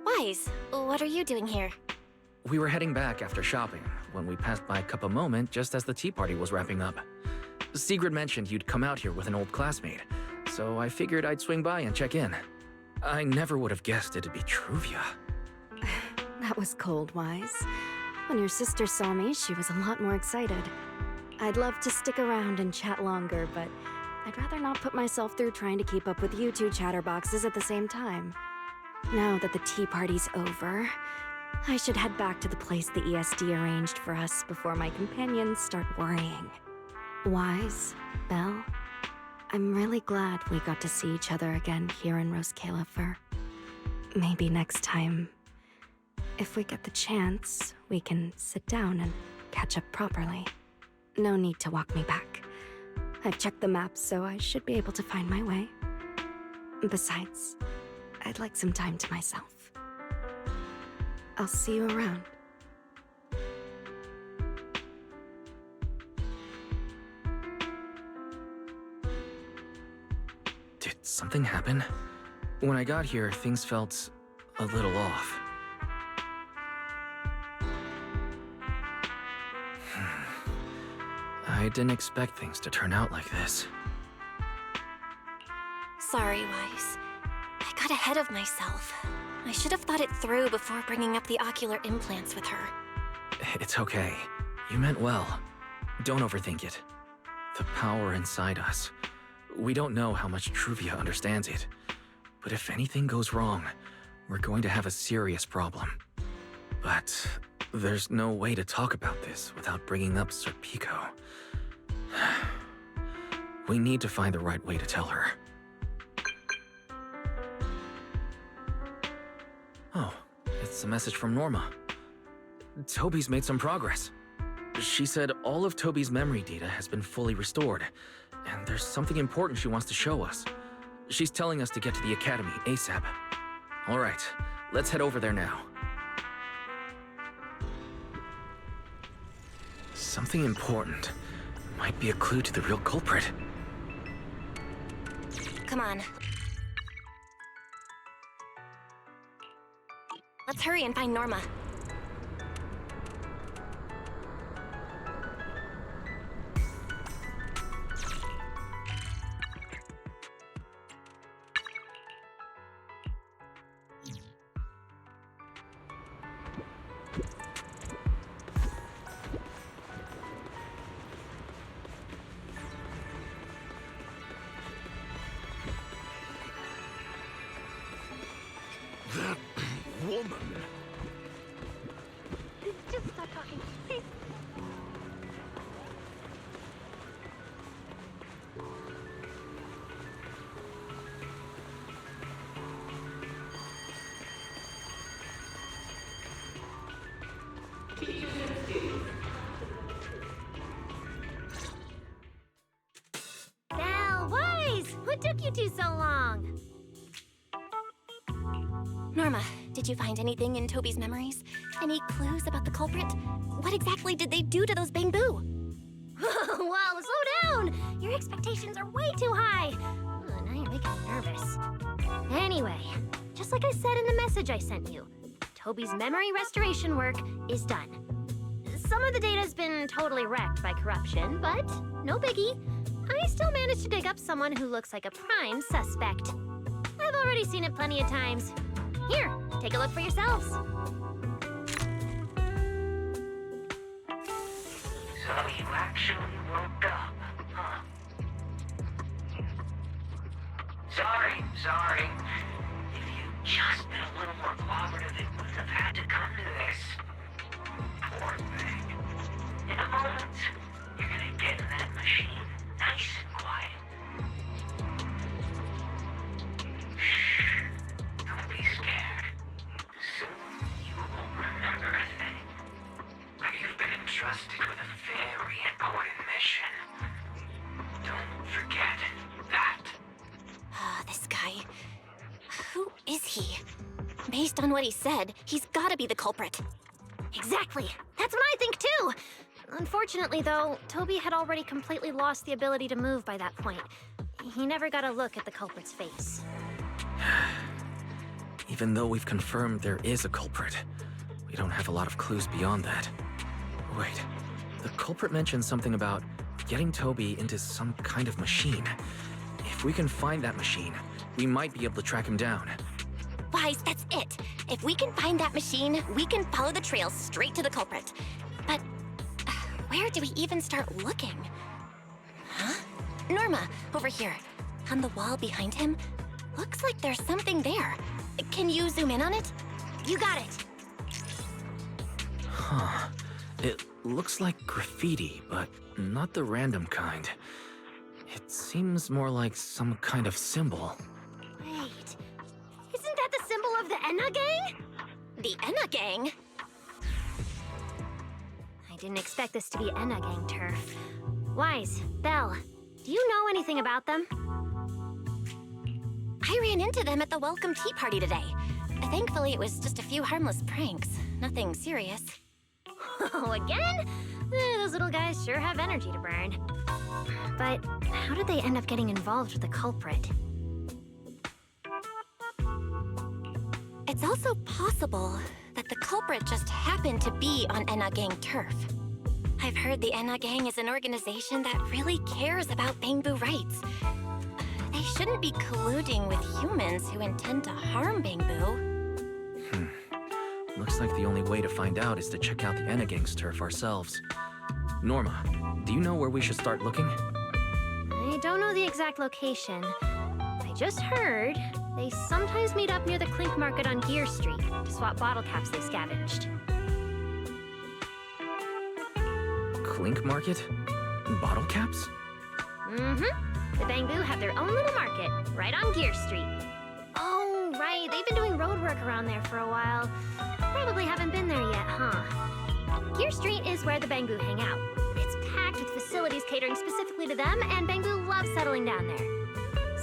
Wise, what are you doing here? We were heading back after shopping when we passed by Cup a Moment just as the tea party was wrapping up. Sigrid mentioned you'd come out here with an old classmate, so I figured I'd swing by and check in. I never would have guessed it'd be Truvia. That was cold, Wise. When your sister saw me, she was a lot more excited. I'd love to stick around and chat longer, but I'd rather not put myself through trying to keep up with you two chatterboxes at the same time. Now that the tea party's over, I should head back to the place the ESD arranged for us before my companions start worrying. Wise, Belle, I'm really glad we got to see each other again here in Roskilde. Maybe next time, if we get the chance, we can sit down and catch up properly. No need to walk me back. I've checked the map, so I should be able to find my way. Besides, I'd like some time to myself. I'll see you around. Did something happen? When I got here, things felt a little off. I didn't expect things to turn out like this. Sorry, Wise. I got ahead of myself. I should have thought it through before bringing up the ocular implants with her. It's okay. You meant well. Don't overthink it. The power inside us. We don't know how much Truvia understands it. But if anything goes wrong, we're going to have a serious problem. But there's no way to talk about this without bringing up Sir Pico. We need to find the right way to tell her. Oh, it's a message from Norma. Toby's made some progress. She said all of Toby's memory data has been fully restored, and there's something important she wants to show us. She's telling us to get to the academy ASAP. All right, let's head over there now. Something important. Might be a clue to the real culprit. Come on. Let's hurry and find Norma. That woman. took you two so long? Norma, did you find anything in Toby's memories? Any clues about the culprit? What exactly did they do to those Bangbu? Whoa, slow down! Your expectations are way too high. Now you're making me nervous. Anyway, just like I said in the message I sent you, Toby's memory restoration work is done. Some of the data's been totally wrecked by corruption, but no biggie. I still managed to dig up someone who looks like a prime suspect. I've already seen it plenty of times. Here, take a look for yourselves. So you actually woke up, huh? Sorry. If you'd just been a little more cooperative, it wouldn't have had to come to this. Poor thing. In a moment, you're gonna get in that machine, nice and quiet. Shh. Don't be scared. Soon you won't remember a thing. You've been entrusted with a very important mission. Don't forget that. This guy. Who is he? Based on what he said, he's gotta be the culprit. Exactly. That's what I think too. Unfortunately, though, Toby had already completely lost the ability to move by that point. He never got a look at the culprit's face. Even though we've confirmed there is a culprit, we don't have a lot of clues beyond that. Wait, the culprit mentioned something about getting Toby into some kind of machine. If we can find that machine, we might be able to track him down. Wise, that's it. If we can find that machine, we can follow the trail straight to the culprit. But where do we even start looking? Huh? Norma, over here. On the wall behind him, looks like there's something there. Can you zoom in on it? You got it. Huh. It looks like graffiti, but not the random kind. It seems more like some kind of symbol. Wait, isn't that the symbol of the Enna Gang? The Enna Gang? I didn't expect this to be Enna Gang turf. Wise, Belle, do you know anything about them? I ran into them at the welcome tea party today. Thankfully, it was just a few harmless pranks. Nothing serious. Oh, again? Those little guys sure have energy to burn. But how did they end up getting involved with the culprit? It's also possible that the culprit just happened to be on Enna Gang turf. I've heard the Enna Gang is an organization that really cares about Bangbu rights. They shouldn't be colluding with humans who intend to harm Bangbu. Looks like the only way to find out is to check out the Enna Gang's turf ourselves. Norma, do you know where we should start looking? I don't know the exact location. I just heard they sometimes meet up near the Clink Market on Gear Street to swap bottle caps they scavenged. Clink Market? Bottle caps? Mm-hmm. The Bangbu have their own little market, right on Gear Street. Oh, right, they've been doing road work around there for a while. Probably haven't been there yet, huh? Gear Street is where the Bangbu hang out. It's packed with facilities catering specifically to them, and Bangbu loves settling down there.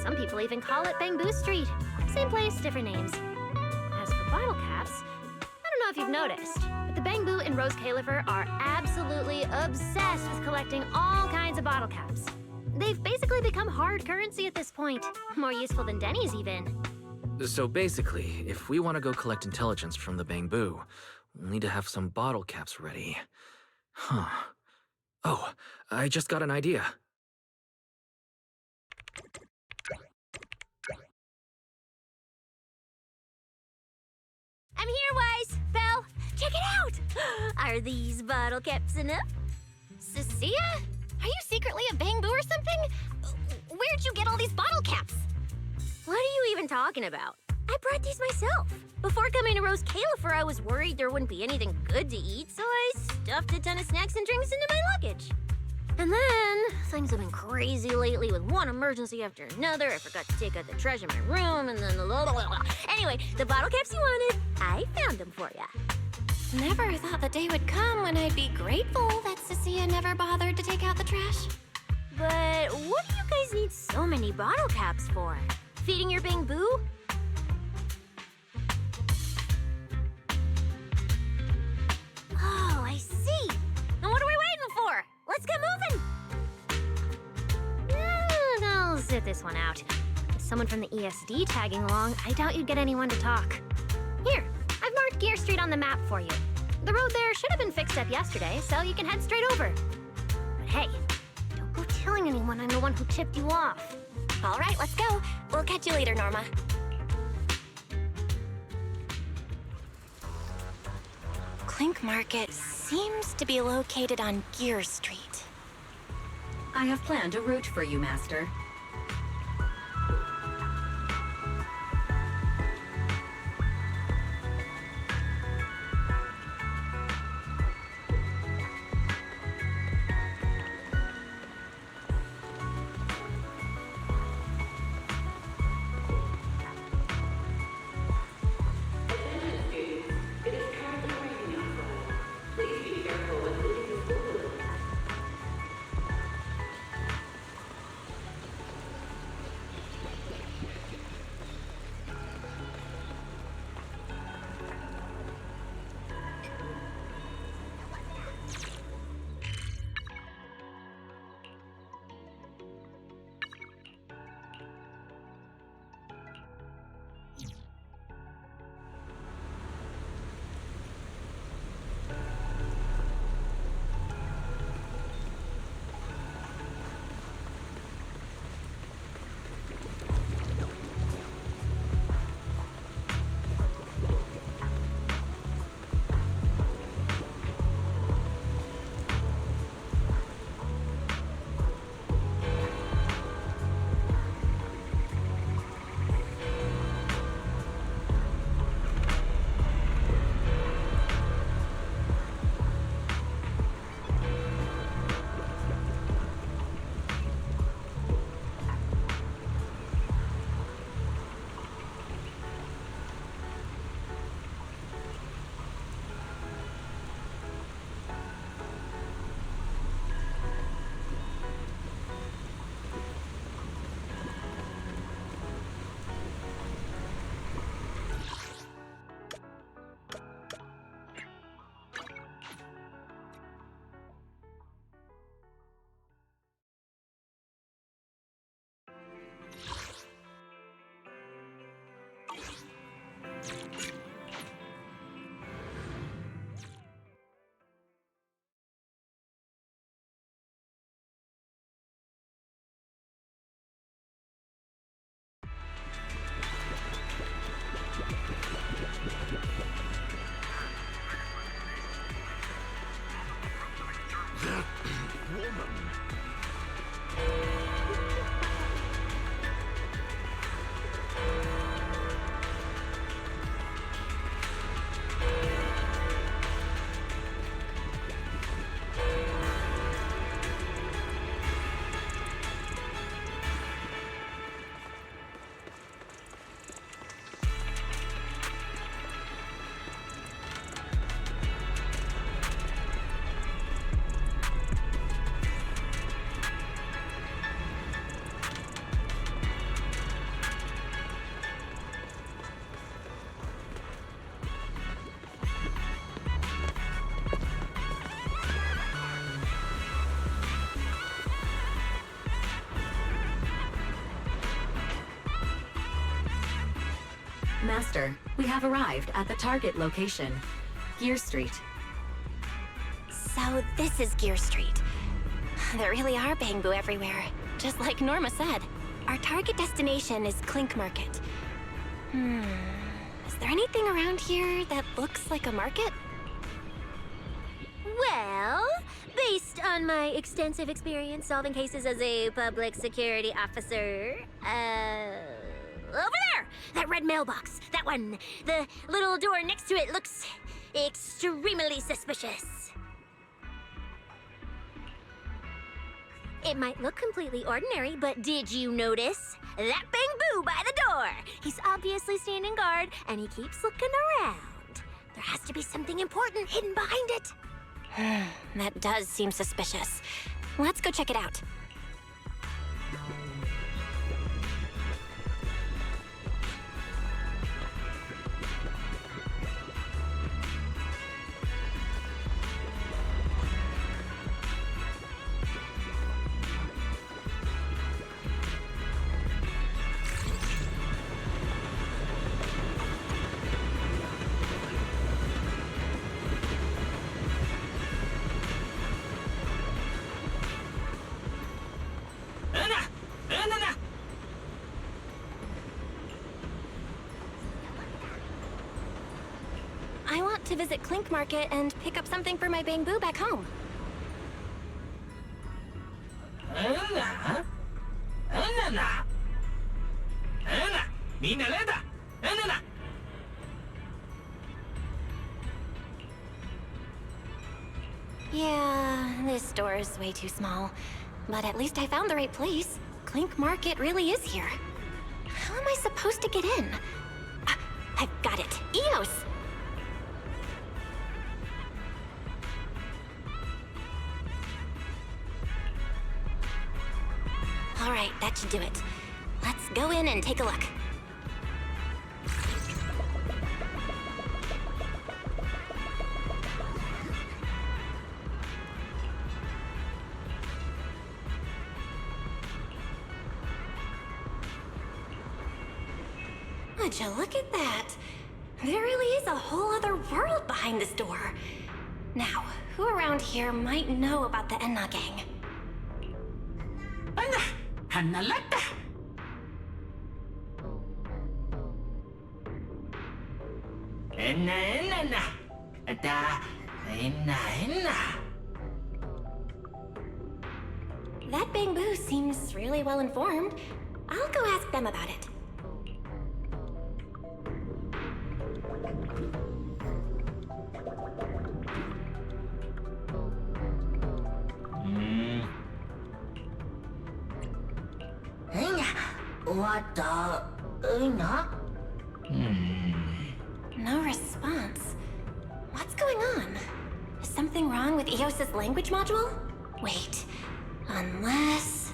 Some people even call it Bangbu Street. Same place, different names. As for bottle caps, I don't know if you've noticed, but the Bangbu and Rose Califer are absolutely obsessed with collecting all kinds of bottle caps. They've basically become hard currency at this point. More useful than Denny's, even. So basically, if we want to go collect intelligence from the Bangbu, we'll need to have some bottle caps ready. Huh. Oh, I just got an idea. I'm here, Wise! Belle, check it out! Are these bottle caps enough? Cecilia? Are you secretly a Bangbu or something? Where'd you get all these bottle caps? What are you even talking about? I brought these myself. Before coming to Rose Califer, I was worried there wouldn't be anything good to eat, so I stuffed a ton of snacks and drinks into my luggage. And then, things have been crazy lately with one emergency after another. I forgot to take out the trash in my room, and then Anyway, the bottle caps you wanted, I found them for ya. Never thought the day would come when I'd be grateful that Cecilia never bothered to take out the trash. But what do you guys need so many bottle caps for? Feeding your Bang Boo? Oh, I see. Then what are we waiting for? Let's get moving! I'll sit this one out. With someone from the ESD tagging along, I doubt you'd get anyone to talk. Here, I've marked Gear Street on the map for you. The road there should have been fixed up yesterday, so you can head straight over. But hey, don't go telling anyone I'm the one who tipped you off. All right, let's go. We'll catch you later, Norma. Clink Market seems to be located on Gear Street. I have planned a route for you, Master. Master, we have arrived at the target location, Gear Street. So this is Gear Street. There really are Bang Boo everywhere, just like Norma said. Our target destination is Clink Market. Is there anything around here that looks like a market? Well, based on my extensive experience solving cases as a public security officer, over there! That red mailbox! That one! The little door next to it looks extremely suspicious. It might look completely ordinary, but did you notice? That Bang Boo by the door! He's obviously standing guard, and he keeps looking around. There has to be something important hidden behind it. That does seem suspicious. Let's go check it out. visit Clink Market and pick up something for my bamboo back home. Yeah, this store is way too small. But at least I found the right place. Clink Market really is here. How am I supposed to get in? Ah, I've got it. Eos! Alright, that should do it. Let's go in and take a look. Would you look at that? There really is a whole other world behind this door. Now, who around here might know about the Enna gang? That bamboo seems really well informed. I'll go ask them about it. No response. What's going on? Is something wrong with Eos's language module? Wait, unless...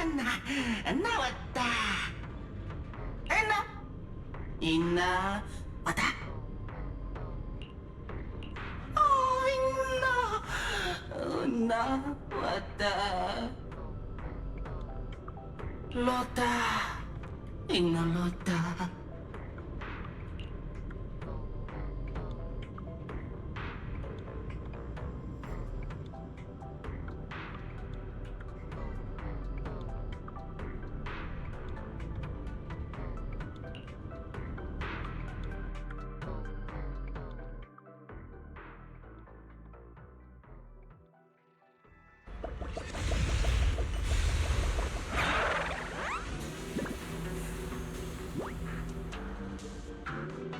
나왔다. 있나? 왔다. 있나? 왔다. 로다. 있나 로다.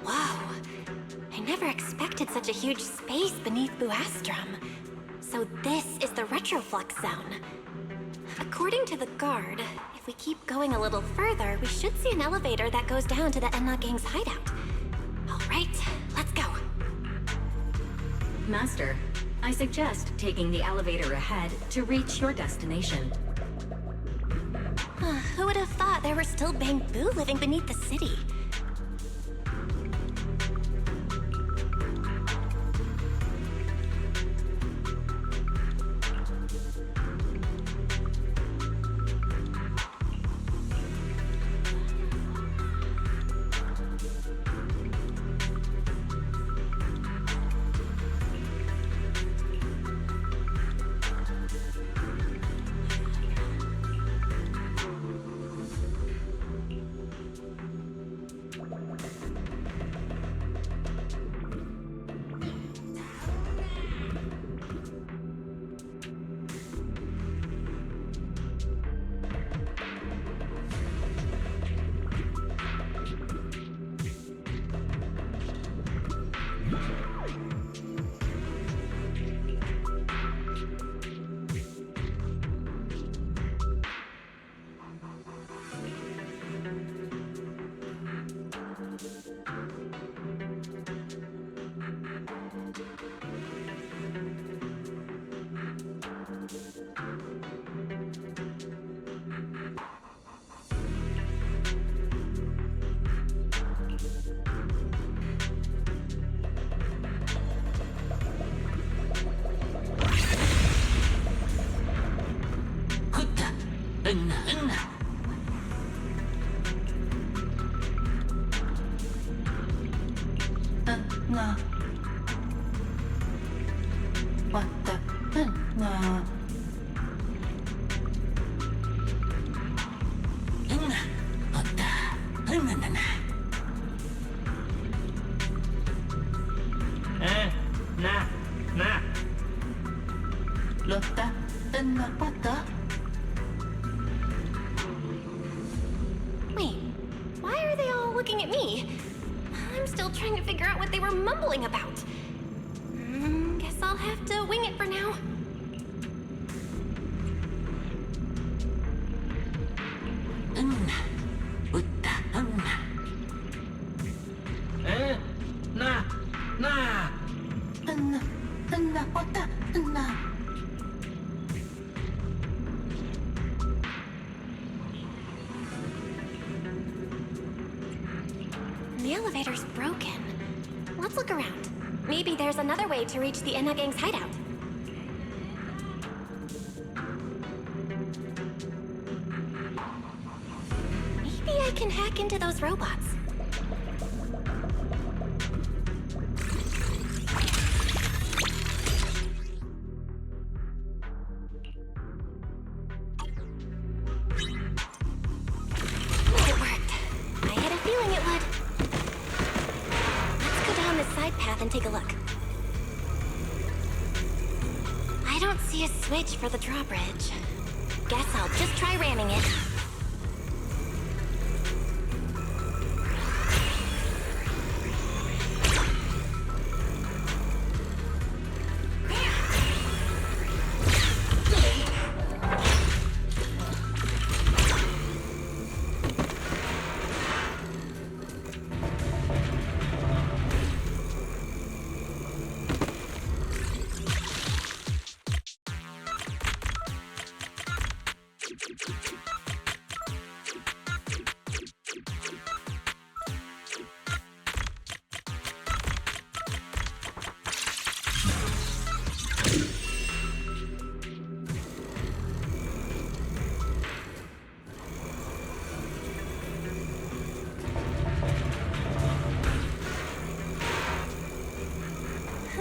Whoa! I never expected such a huge space beneath Buastrum. So this is the Retroflux zone. According to the guard, if we keep going a little further, we should see an elevator that goes down to the Enna Gang's hideout. All right, let's go. Master, I suggest taking the elevator ahead to reach your destination. Who would have thought there were still Bamboo living beneath the city? 나 왔다. 나 왔다. 나 렀다. 나 왔다. Wait, why are they all looking at me? I'm still trying to figure out what they were mumbling about. Guess I'll have to wing it for now. 나 왔다. 나 The elevator's broken. Let's look around. Maybe there's another way to reach the Enna Gang's hideout. Maybe I can hack into those robots. It worked. I had a feeling it would. Let's go down this side path and take a look. I don't see a switch for the drawbridge. Guess I'll just try ramming it.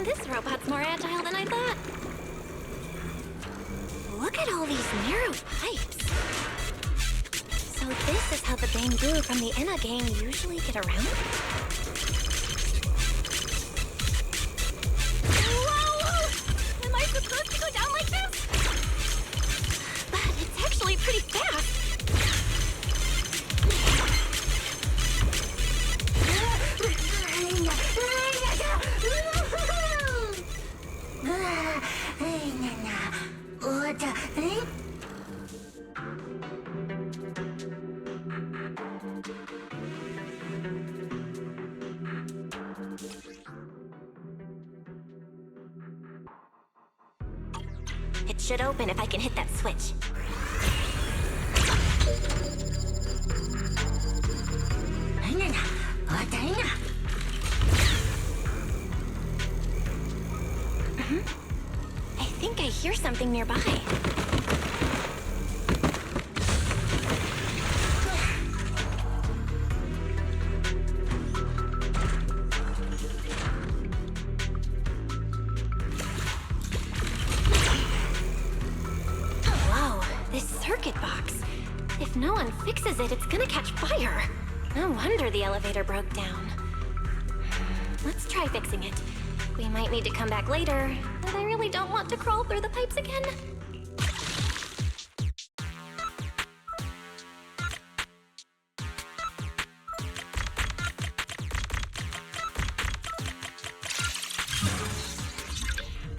This robot's more agile than I thought. Look at all these narrow pipes. So this is how the Bangbu from the Enna gang usually get around? Whoa! Am I supposed to go down like this? But it's actually pretty fast. It should open if I can hit that switch. I think I hear something nearby. Whoa, this circuit box. If no one fixes it, it's gonna catch fire. No wonder the elevator broke down. Let's try fixing it. We might need to come back later, but I really don't want to crawl through the pipes again.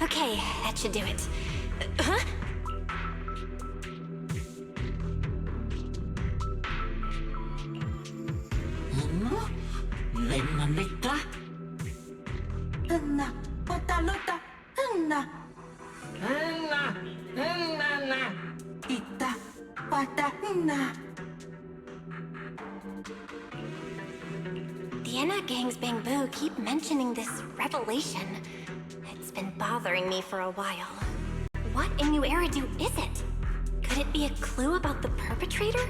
Okay, that should do it. Huh? The Enna gang's Bangbu keep mentioning this revelation. It's been bothering me for a while. What in New Eridu is it? Could it be a clue about the perpetrator?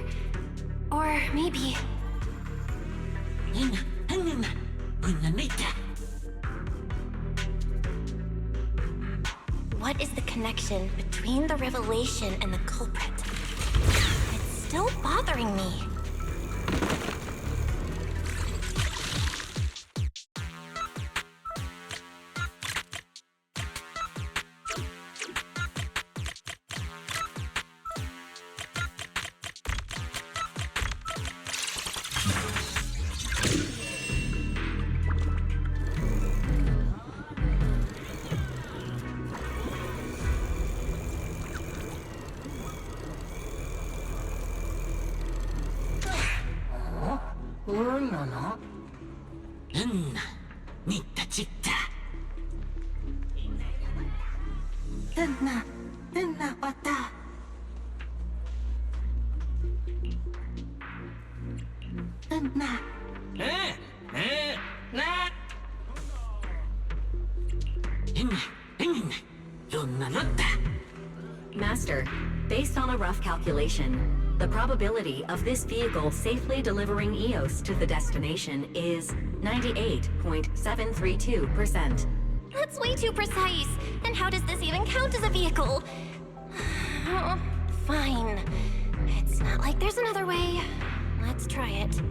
Or maybe... What is the connection between the revelation and the culprit? It's still bothering me. Master, based on a rough calculation, the probability of this vehicle safely delivering EOS to the destination is 98.732%. That's way too precise. And how does this even count as a vehicle? Oh, fine. It's not like there's another way. Let's try it.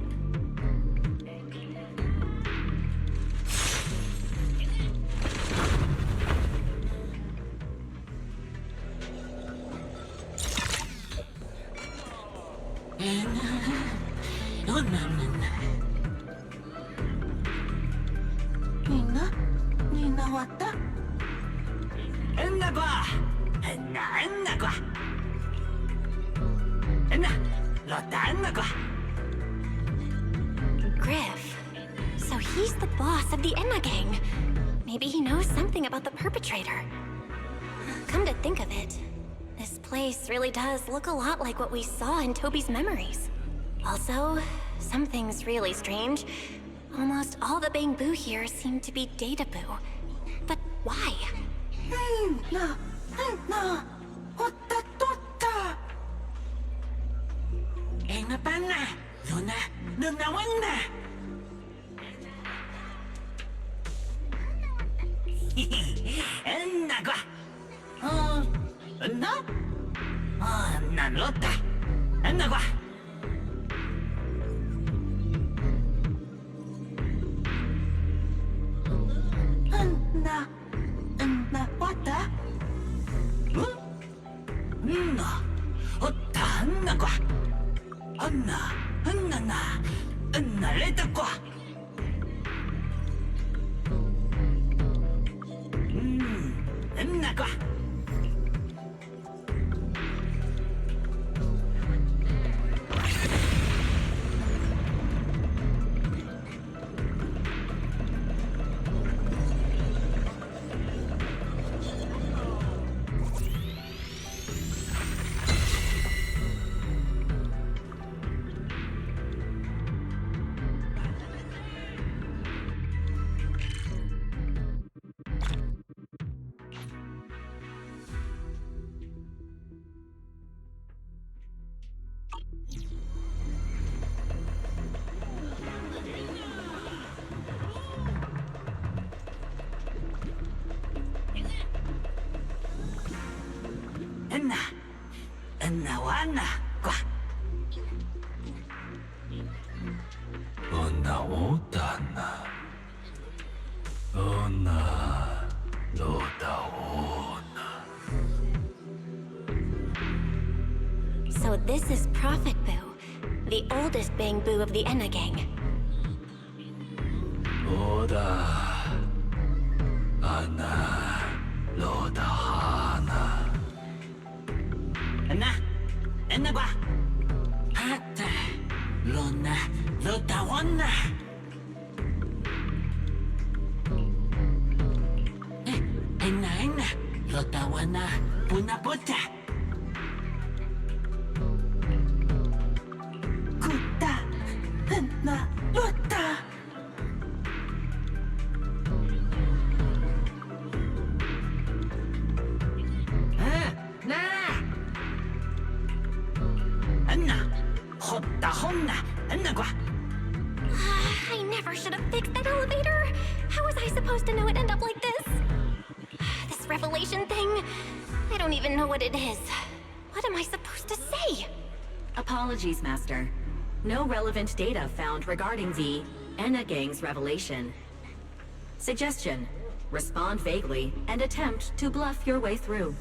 Griff. So he's the boss of the Enna gang. Maybe he knows something about the perpetrator. Come to think of it, this place really does look a lot like what we saw in Toby's memories. Also, something's really strange. Almost all the Bangbu here seem to be Databoo. But why? Nagua. No? Nanlota. Nagua. What the? No. Otta nagua. Leta qua. Nagua. Nawana qua. Ona otana. Ona loda ona. So this is Prophet Boo, the oldest Bang Boo of the Enna gang. Oda. Ana. Loda hana. Enna qua. Hata. Lona. Loda wana. Enna. Loda wana. Puna puta. Kuta. Enna. Loda. I never should have fixed that elevator. How was I supposed to know it'd end up like this? This revelation thing, I don't even know what it is. What am I supposed to say? Apologies, Master. No relevant data found regarding the Enna Gang's revelation. Suggestion: respond vaguely and attempt to bluff your way through.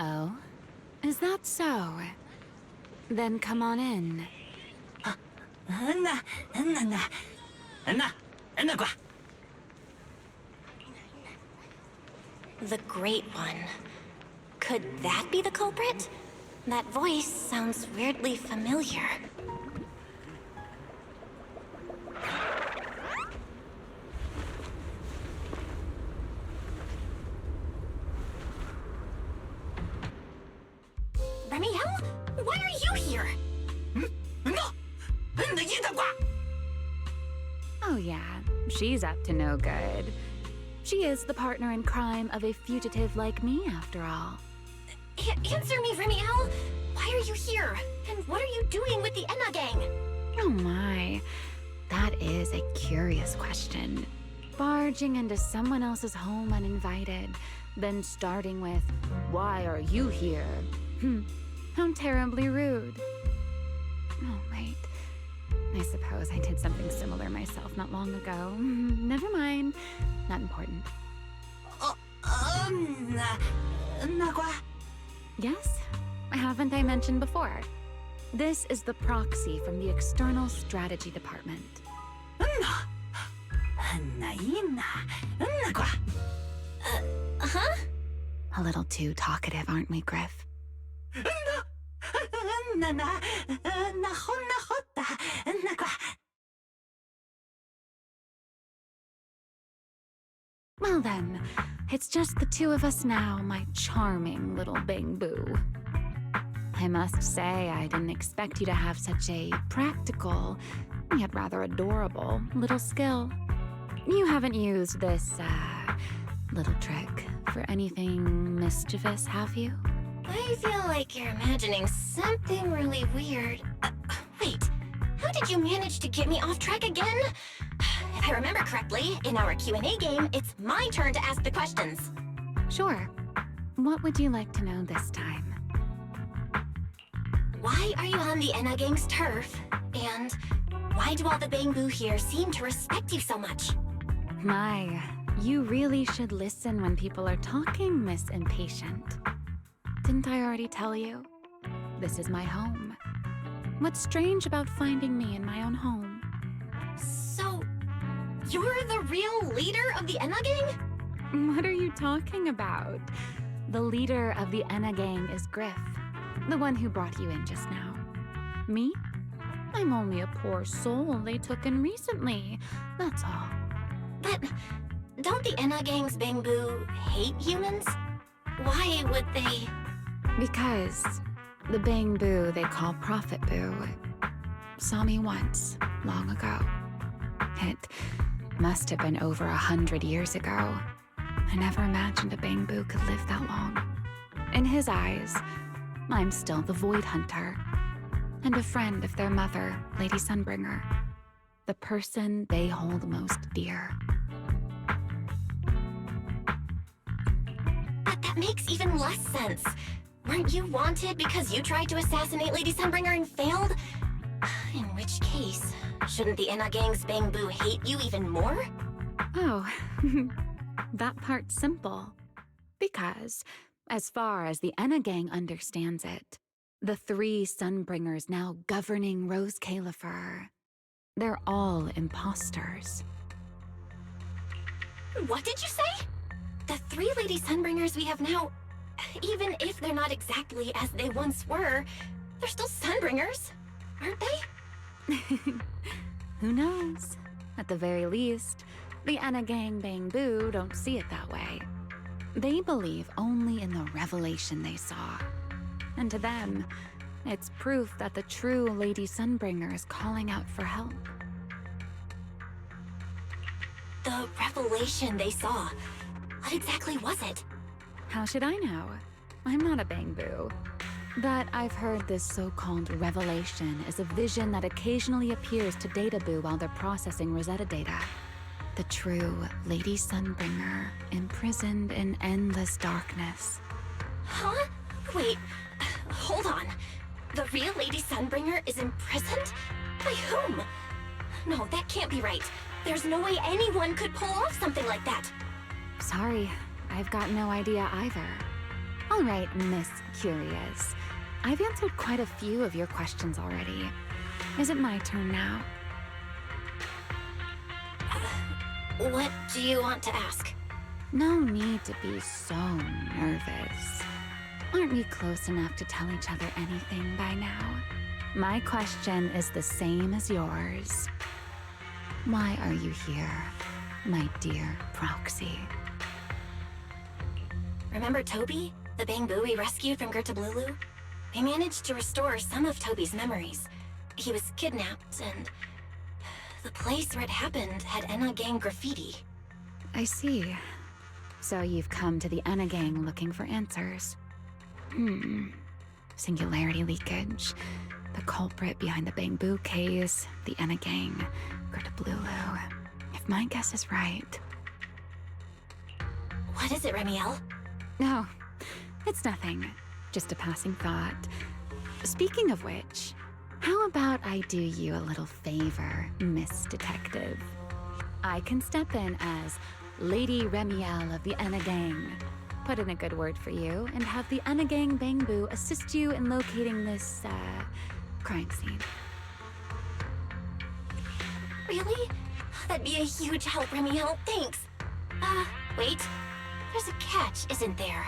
Oh? Is that so? Then come on in. The Great One. Could that be the culprit? That voice sounds weirdly familiar. Remie, why are you here? No! Oh yeah, she's up to no good. She is the partner in crime of a fugitive like me, after all. Answer me, Remie. Why are you here? And what are you doing with the Enna gang? Oh my, that is a curious question. Barging into someone else's home uninvited, then starting with, "Why are you here?" How terribly rude. Oh, wait. I suppose I did something similar myself not long ago. Never mind. Not important. Yes? Haven't I mentioned before? This is the proxy from the External Strategy Department. Huh? A little too talkative, aren't we, Griff? Well then, it's just the two of us now, my charming little Bang Boo. I must say, I didn't expect you to have such a practical, yet rather adorable, little skill. You haven't used this, little trick for anything mischievous, have you? I feel like you're imagining something really weird. Wait, how did you manage to get me off track again? If I remember correctly, in our Q&A game, it's my turn to ask the questions. Sure. What would you like to know this time? Why are you on the Enna gang's turf? And why do all the Bang Boo here seem to respect you so much? My, you really should listen when people are talking, Miss Impatient. Didn't I already tell you? This is my home. What's strange about finding me in my own home? So, you're the real leader of the Enna gang? What are you talking about? The leader of the Enna gang is Griff, the one who brought you in just now. Me? I'm only a poor soul they took in recently, that's all. But don't the Enna gang's Bang Boo hate humans? Why would they? Because the Bang Boo they call Prophet Boo saw me once, long ago. It must have been over 100 years ago. I never imagined a Bang Boo could live that long. In his eyes, I'm still the Void Hunter, and a friend of their mother, Lady Sunbringer, the person they hold most dear. But that makes even less sense. Weren't you wanted because you tried to assassinate Lady Sunbringer and failed? In which case, shouldn't the Enna gang's Bang Boo hate you even more? Oh, that part's simple. Because, as far as the Enna gang understands it, the three Sunbringers now governing Rose Califer, they're all imposters. What did you say? The three Lady Sunbringers we have now, even if they're not exactly as they once were, they're still Sunbringers, aren't they? Who knows? At the very least, the Enna gang Bang Boo don't see it that way. They believe only in the revelation they saw. And to them, it's proof that the true Lady Sunbringer is calling out for help. The revelation they saw. What exactly was it? How should I know? I'm not a Bang Boo. But I've heard this so-called revelation is a vision that occasionally appears to Data Boo while they're processing Rosetta data. The true Lady Sunbringer, imprisoned in endless darkness. Huh? Wait, hold on. The real Lady Sunbringer is imprisoned? By whom? No, that can't be right. There's no way anyone could pull off something like that. Sorry, I've got no idea either. All right, Miss Curious. I've answered quite a few of your questions already. Is it my turn now? What do you want to ask? No need to be so nervous. Aren't we close enough to tell each other anything by now? My question is the same as yours. Why are you here, my dear Proxy? Remember Toby? The Bang Boo we rescued from Gertablulu? We managed to restore some of Toby's memories. He was kidnapped, and The place where it happened had Enna gang graffiti. I see. So you've come to the Enna gang looking for answers. Singularity leakage, the culprit behind the Bamboo case, the Enna gang, Gerda Blulu. If my guess is right. What is it, Remiel? No, it's nothing. Just a passing thought. Speaking of which, how about I do you a little favor, Miss Detective? I can step in as Lady Remiel of the Enna gang. Put in a good word for you, and have the Enna gang Bamboo assist you in locating this, crime scene. Really? That'd be a huge help, Remiel. Thanks. Wait. There's a catch, isn't there?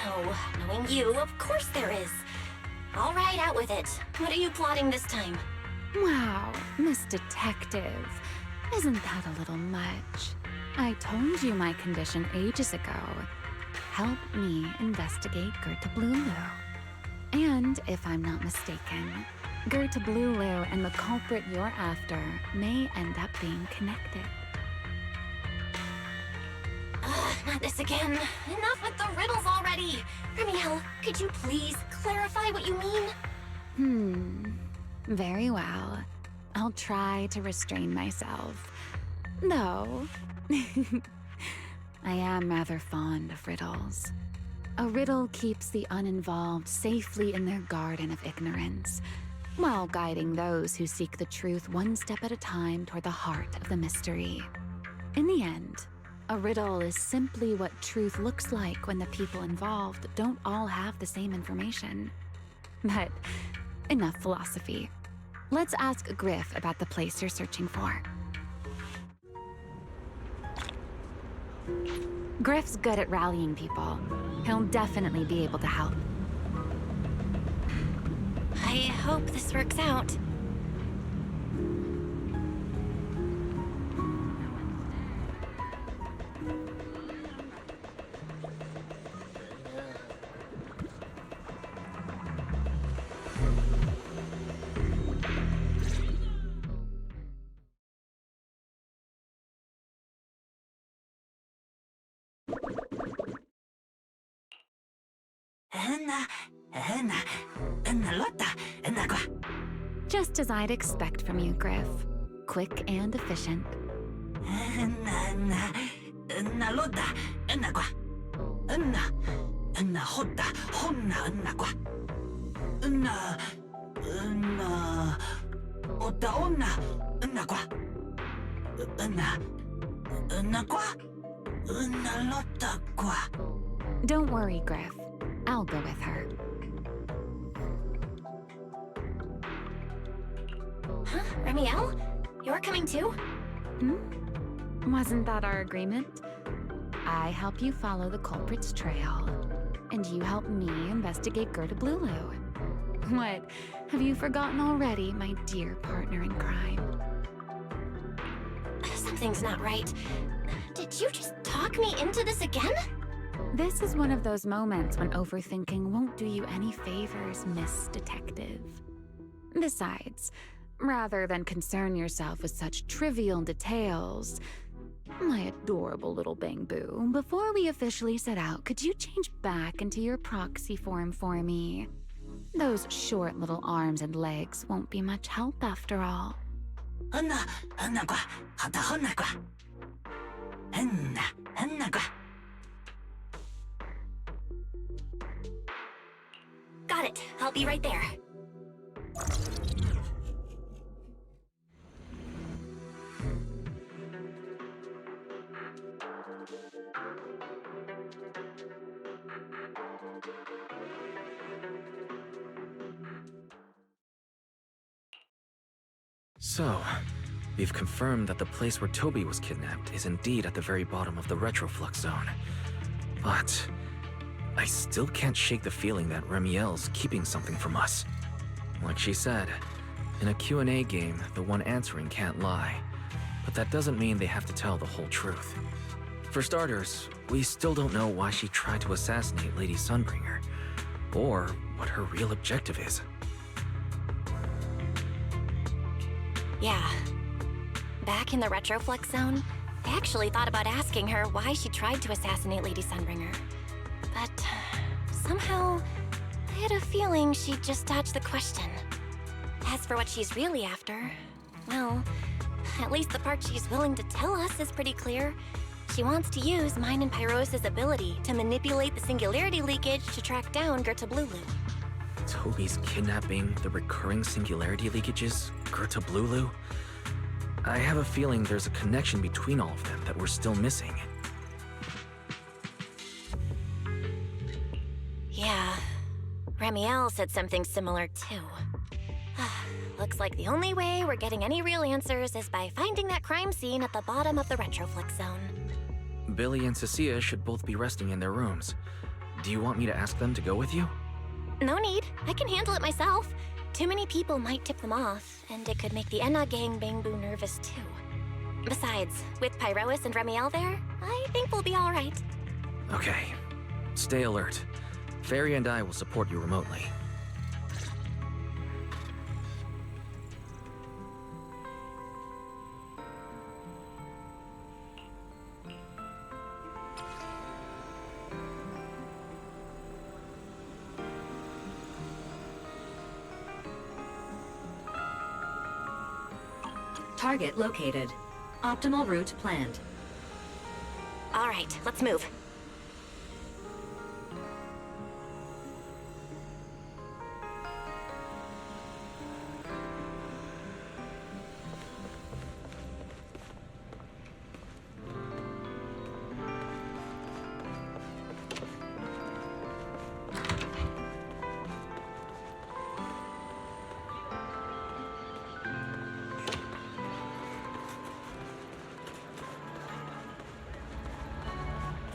No, knowing you, of course there is. All right, out with it. What are you plotting this time? Wow, Miss Detective. Isn't that a little much? I told you my condition ages ago. Help me investigate Gerda Blulu. And if I'm not mistaken, Gerda Blulu and the culprit you're after may end up being connected. Not this again. Enough with the riddles already. Remiel, could you please clarify what you mean? Very well. I'll try to restrain myself. Though, I am rather fond of riddles. A riddle keeps the uninvolved safely in their garden of ignorance, while guiding those who seek the truth one step at a time toward the heart of the mystery. In the end, a riddle is simply what truth looks like when the people involved don't all have the same information. But enough philosophy. Let's ask Griff about the place you're searching for. Griff's good at rallying people. He'll definitely be able to help. I hope this works out. Just as I'd expect from you, Griff. Quick and efficient. Don't worry, Griff. I'll go with her. Huh? Remiel? You're coming too? Wasn't that our agreement? I help you follow the culprit's trail, and you help me investigate Gerda Blulu. What? Have you forgotten already, my dear partner in crime? Something's not right. Did you just talk me into this again? This is one of those moments when overthinking won't do you any favors, Miss Detective. Besides, rather than concern yourself with such trivial details, my adorable little Bamboo, before we officially set out, could you change back into your proxy form for me? Those short little arms and legs won't be much help after all. Got it. I'll be right there. So, we've confirmed that the place where Toby was kidnapped is indeed at the very bottom of the retroflux zone. But I still can't shake the feeling that Remiel's keeping something from us. Like she said, in a Q&A game, the one answering can't lie. But that doesn't mean they have to tell the whole truth. For starters, we still don't know why she tried to assassinate Lady Sunbringer, or what her real objective is. Yeah, Back in the Retroflex zone, I actually thought about asking her why she tried to assassinate Lady Sunbringer. But somehow, I had a feeling she'd just dodge the question. As for what she's really after, well, at least the part she's willing to tell us is pretty clear. She wants to use mine and Pyros' ability to manipulate the singularity leakage to track down Gerta Blulu. Toby's kidnapping, the recurring singularity leakages, Gerta Blulu. I have a feeling there's a connection between all of them that we're still missing. Yeah, Remiel said something similar too. Looks like the only way we're getting any real answers is by finding that crime scene at the bottom of the Retroflex zone. Billy and Cecilia should both be resting in their rooms. Do you want me to ask them to go with you? No need. I can handle it myself. Too many people might tip them off, and it could make the Enna gang Bangboo nervous too. Besides, with Pyrois and Remiel there, I think we'll be all right. Okay. Stay alert. Fairy and I will support you remotely. Target located. Optimal route planned. All right, let's move.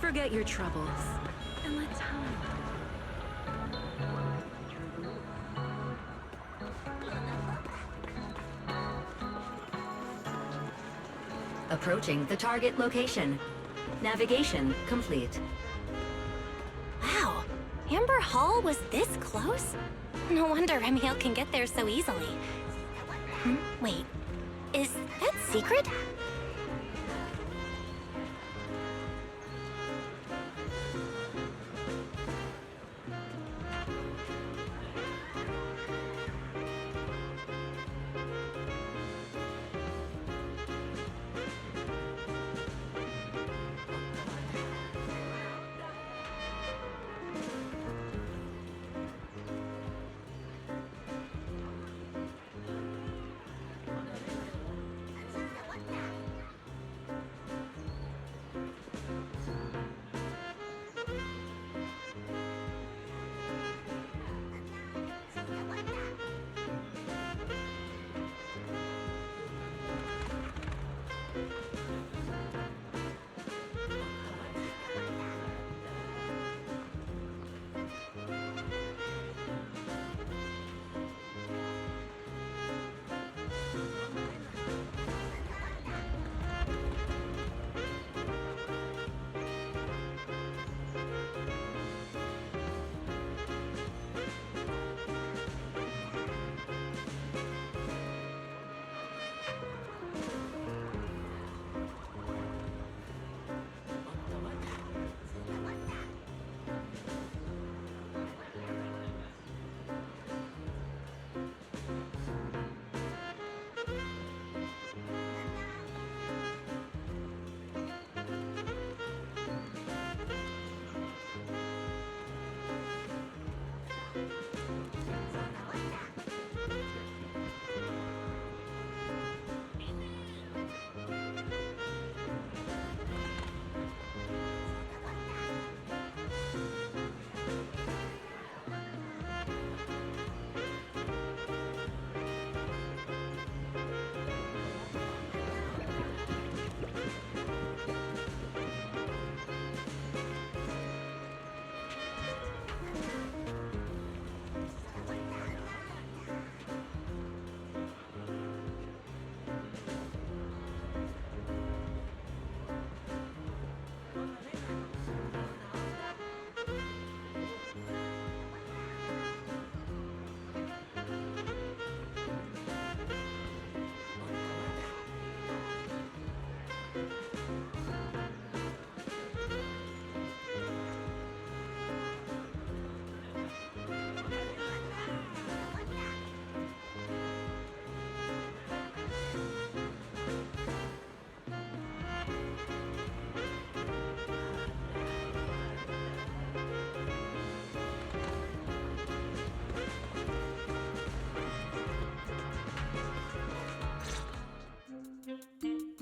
Forget your troubles, and let's home. Approaching the target location. Navigation complete. Wow, Amber Hall was this close? No wonder Remiel can get there so easily. Wait, is that secret?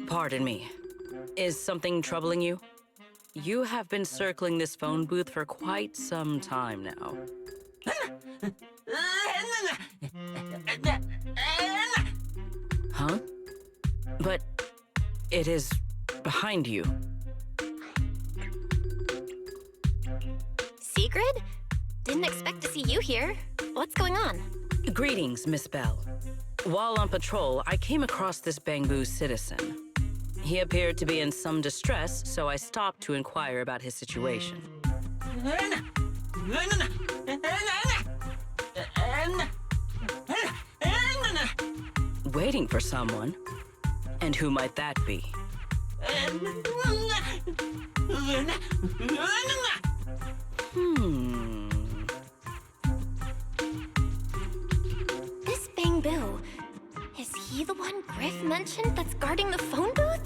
Pardon me. Is something troubling you? You have been circling this phone booth for quite some time now. Huh? But it is behind you. Sigrid? Didn't expect to see you here. What's going on? Greetings, Miss Bell. While on patrol, I came across this Bangbu citizen. He appeared to be in some distress, so I stopped to inquire about his situation. Waiting for someone? And who might that be? This Bangbu. Is he the one Griff mentioned that's guarding the phone booth?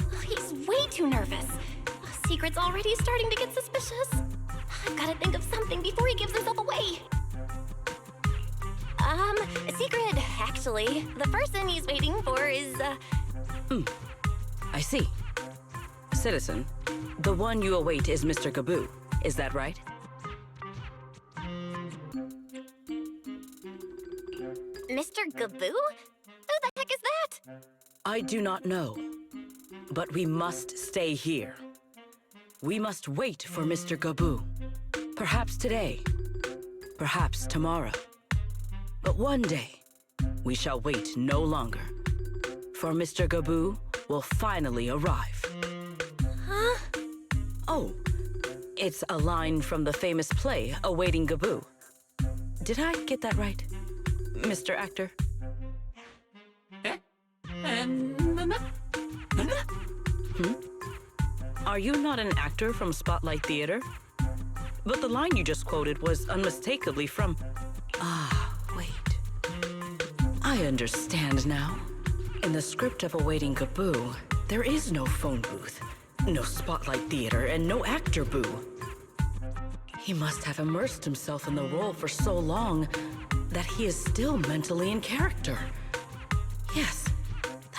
Oh, he's way too nervous. Oh, Secret's already starting to get suspicious. I've got to think of something before he gives himself away. Secret, actually. The person he's waiting for is, I see. Citizen, the one you await is Mr. Gaboo. Is that right? Mr. Gaboo? Who the heck is that? I do not know. But we must stay here. We must wait for Mr. Gaboo. Perhaps today. Perhaps tomorrow. But one day, we shall wait no longer. For Mr. Gaboo will finally arrive. Huh? Oh, it's a line from the famous play, Awaiting Gaboo. Did I get that right, Mr. Actor? Are you not an actor from Spotlight Theater? But the line you just quoted was unmistakably from... Ah, wait. I understand now. In the script of Awaiting Gaboo, there is no phone booth, no Spotlight Theater, and no actor boo. He must have immersed himself in the role for so long that he is still mentally in character. Yes,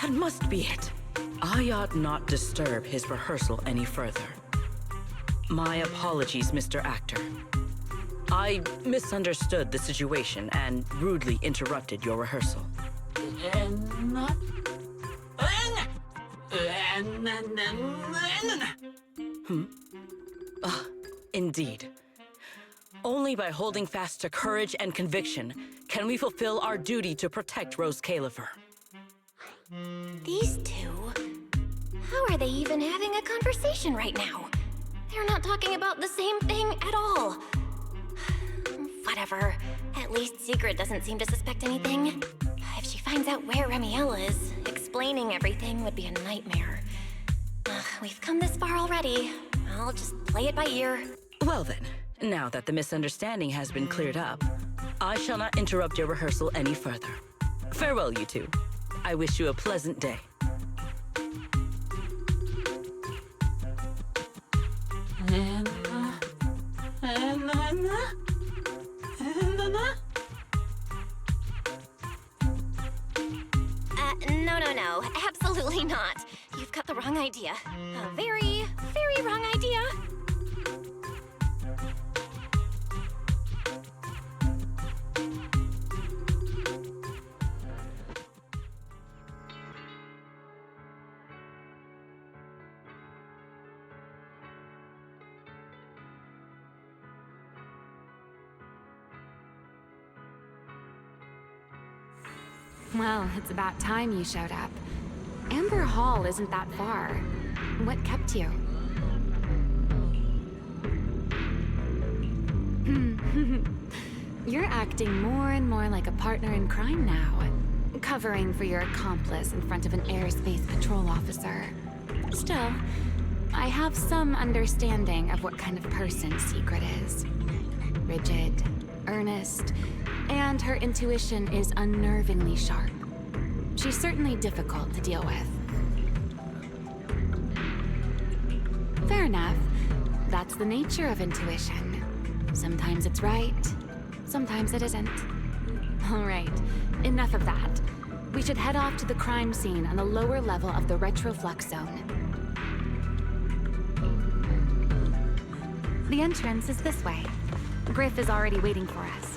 that must be it. I ought not disturb his rehearsal any further. My apologies, Mr. Actor. I misunderstood the situation and rudely interrupted your rehearsal. Indeed. Only by holding fast to courage and conviction can we fulfill our duty to protect Rose Califer. These two? How are they even having a conversation right now? They're not talking about the same thing at all. Whatever. At least Secret doesn't seem to suspect anything. If she finds out where Remiel is, explaining everything would be a nightmare. We've come this far already. I'll just play it by ear. Well then, now that the misunderstanding has been cleared up, I shall not interrupt your rehearsal any further. Farewell, you two. I wish you a pleasant day. No. Absolutely not. You've got the wrong idea. A very, very wrong idea. Well, it's about time you showed up. Amber Hall isn't that far. What kept you? You're acting more and more like a partner in crime now, covering for your accomplice in front of an airspace patrol officer. Still, I have some understanding of what kind of person Secret is. Rigid, earnest, and her intuition is unnervingly sharp. She's certainly difficult to deal with. Fair enough. That's the nature of intuition. Sometimes it's right, sometimes it isn't. All right, enough of that. We should head off to the crime scene on the lower level of the retroflux zone. The entrance is this way. Griff is already waiting for us.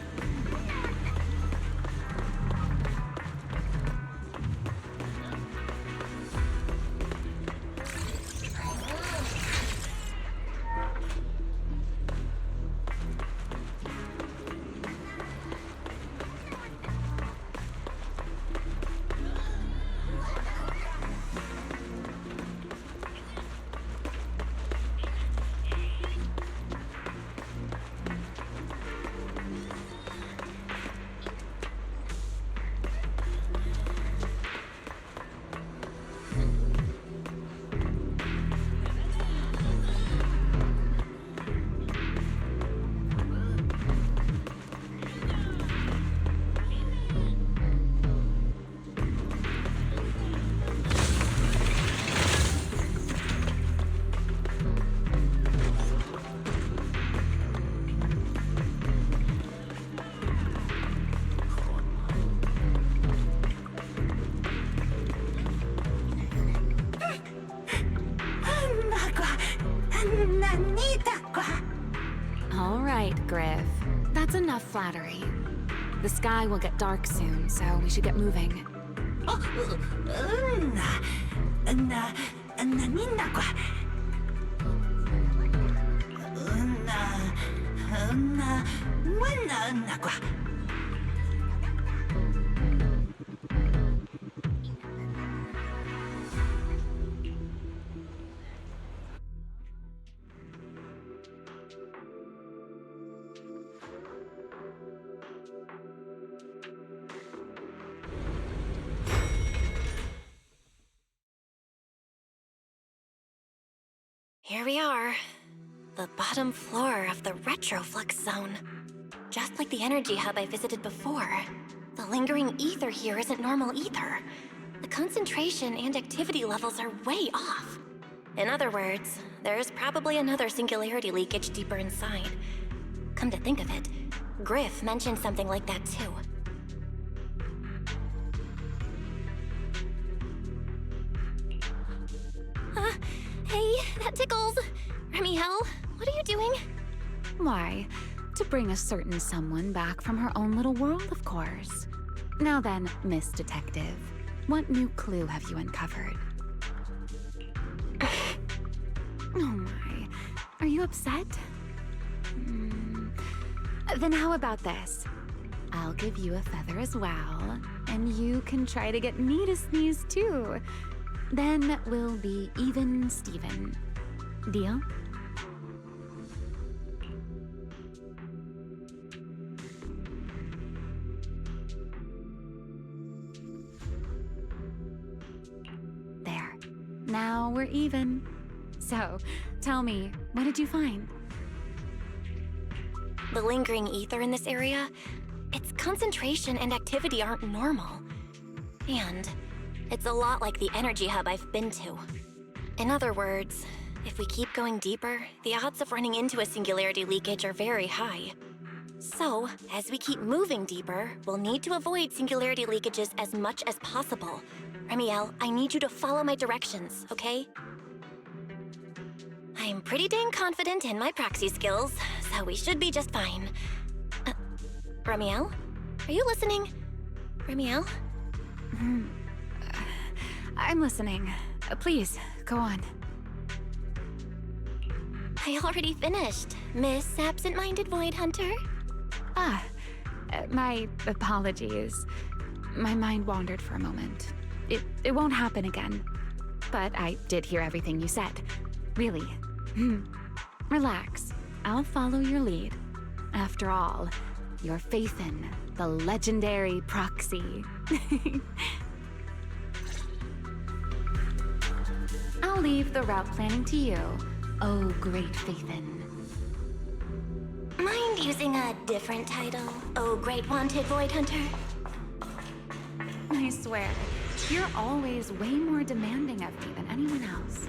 All right, Griff. That's enough flattery. The sky will get dark soon, so we should get moving. Here we are. The bottom floor of the retroflux zone. Just like the energy hub I visited before. The lingering ether here isn't normal either. The concentration and activity levels are way off. In other words, there's probably another singularity leakage deeper inside. Come to think of it, Griff mentioned something like that too. Hey, that tickles. Remie, what are you doing? Why, to bring a certain someone back from her own little world, of course. Now then, Miss Detective, what new clue have you uncovered? Oh my, are you upset? Then how about this? I'll give you a feather as well, and you can try to get me to sneeze too. Then we'll be even Steven. Deal? There. Now we're even. So, tell me, what did you find? The lingering ether in this area, its concentration and activity aren't normal. And it's a lot like the energy hub I've been to. In other words, if we keep going deeper, the odds of running into a singularity leakage are very high. So, as we keep moving deeper, we'll need to avoid singularity leakages as much as possible. Remiel, I need you to follow my directions, okay? I'm pretty dang confident in my proxy skills, so we should be just fine. Remiel? Are you listening? Remiel? I'm listening. Please, go on. I already finished, Miss Absent-Minded Void Hunter. My apologies. My mind wandered for a moment. It won't happen again. But I did hear everything you said. Really. Relax. I'll follow your lead. After all, your faith in the legendary proxy. I'll leave the route planning to you, oh great Faithin. Mind using a different title, oh great wanted Void Hunter? I swear, you're always way more demanding of me than anyone else.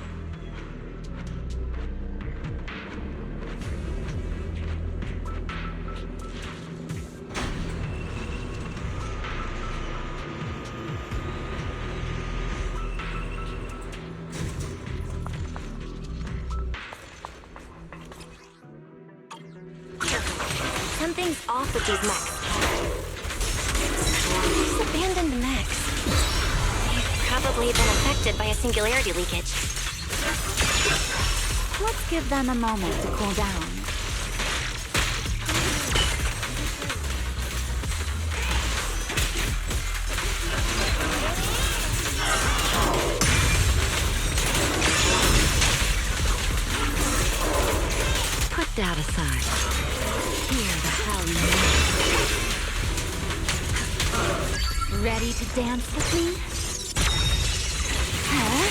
Something's off with these mechs. These abandoned mechs. They've probably been affected by a singularity leakage. Let's give them a moment to cool down. Put that aside. Here the hell you. Ready to dance with me? Huh?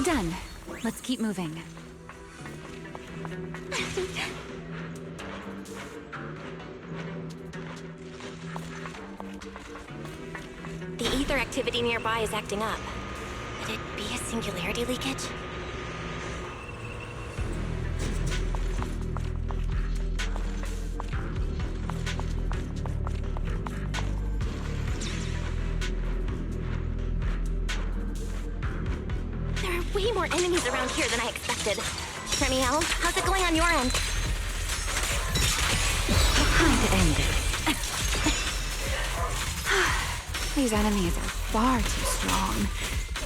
Done. Let's keep moving. The ether activity nearby is acting up. Could it be a singularity leakage? There are way more enemies around here than I expected. Remiel, how's it going on your end? Time to end it. These enemies are far too strong.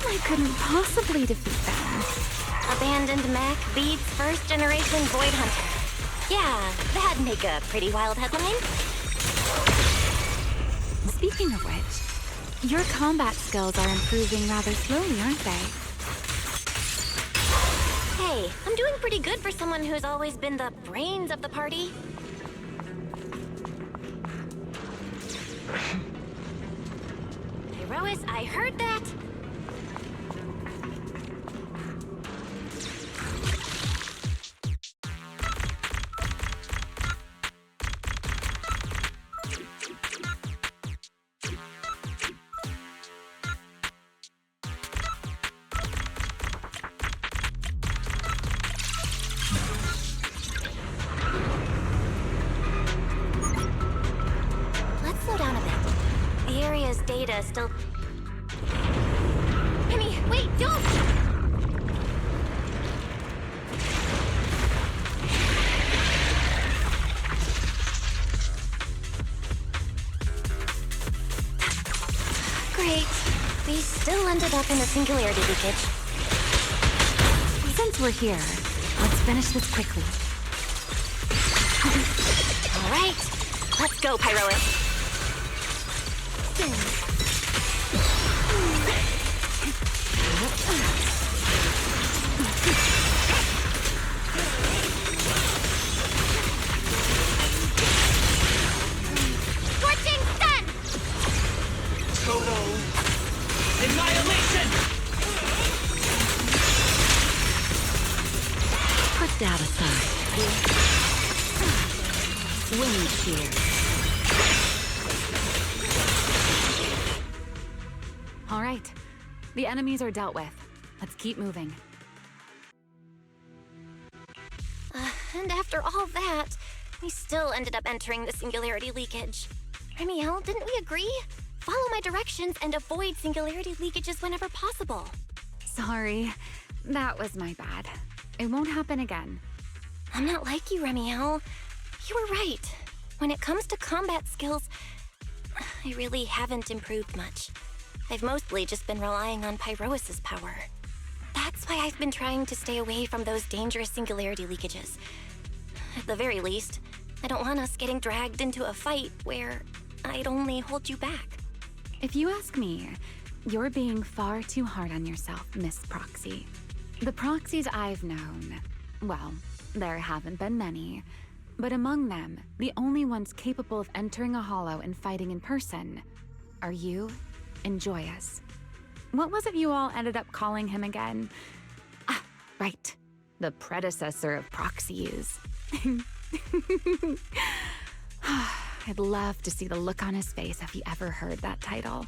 I couldn't possibly defeat them. Abandoned mech beats first generation Void Hunter. Yeah, that'd make a pretty wild headline. Speaking of which, your combat skills are improving rather slowly, aren't they? Hey, I'm doing pretty good for someone who's always been the brains of the party. Pyrois, I heard that. Let's slow down a bit. The area's data still... Remie, wait, don't! Great. We still ended up in a singularity leakage. Since we're here, let's finish this quickly. All right. Let's go, Pyrois. Scorching sun! Total annihilation! Put that aside. Wind shear. All right. The enemies are dealt with. Let's keep moving. And after all that, we still ended up entering the singularity leakage. Remiel, didn't we agree? Follow my directions and avoid singularity leakages whenever possible. Sorry. That was my bad. It won't happen again. I'm not like you, Remiel. You were right. When it comes to combat skills, I really haven't improved much. I've mostly just been relying on Pyrois' power. That's why I've been trying to stay away from those dangerous singularity leakages. At the very least, I don't want us getting dragged into a fight where I'd only hold you back. If you ask me, you're being far too hard on yourself, Miss Proxy. The proxies I've known, well, there haven't been many, but among them, the only ones capable of entering a hollow and fighting in person are you and Joyous. What was it you all ended up calling him again? Ah, right. The predecessor of proxies. I'd love to see the look on his face if he ever heard that title.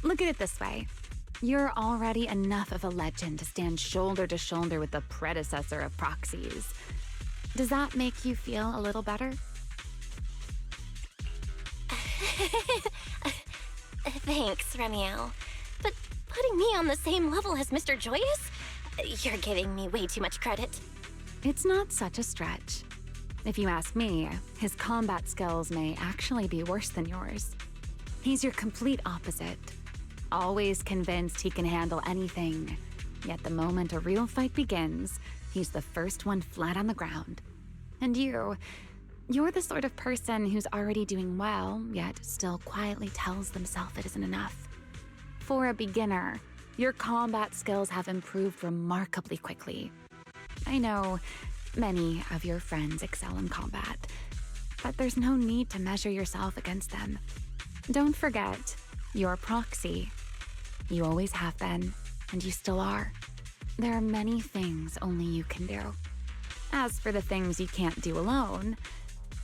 Look at it this way. You're already enough of a legend to stand shoulder to shoulder with the predecessor of proxies. Does that make you feel a little better? Thanks, Remiel. But putting me on the same level as Mr. Joyous? You're giving me way too much credit. It's not such a stretch. If you ask me, his combat skills may actually be worse than yours. He's your complete opposite. Always convinced he can handle anything. Yet the moment a real fight begins, he's the first one flat on the ground. And you're the sort of person who's already doing well, yet still quietly tells themselves it isn't enough. For a beginner, your combat skills have improved remarkably quickly. I know many of your friends excel in combat, but there's no need to measure yourself against them. Don't forget, you're proxy. You always have been, and you still are. There are many things only you can do. As for the things you can't do alone,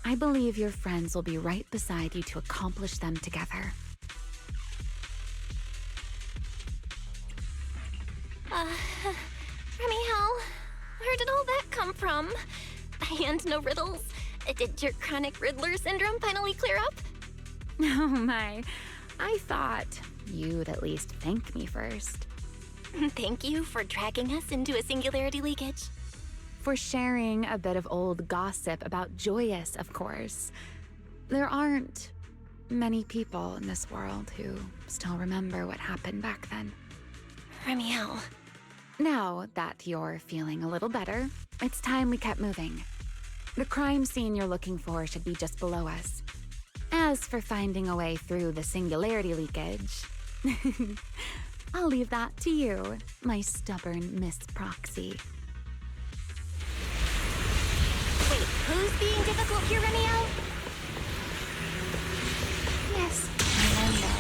I believe your friends will be right beside you to accomplish them together. Remiel, where did all that come from? And no riddles. Did your chronic Riddler syndrome finally clear up? Oh my, I thought you'd at least thank me first. Thank you for dragging us into a singularity leakage. For sharing a bit of old gossip about Joyous, of course. There aren't many people in this world who still remember what happened back then. Remiel. Now that you're feeling a little better, it's time we kept moving. The crime scene you're looking for should be just below us. As for finding a way through the singularity leakage, I'll leave that to you, my stubborn Miss Proxy. Wait, who's being difficult here, Remiel? Yes, remember.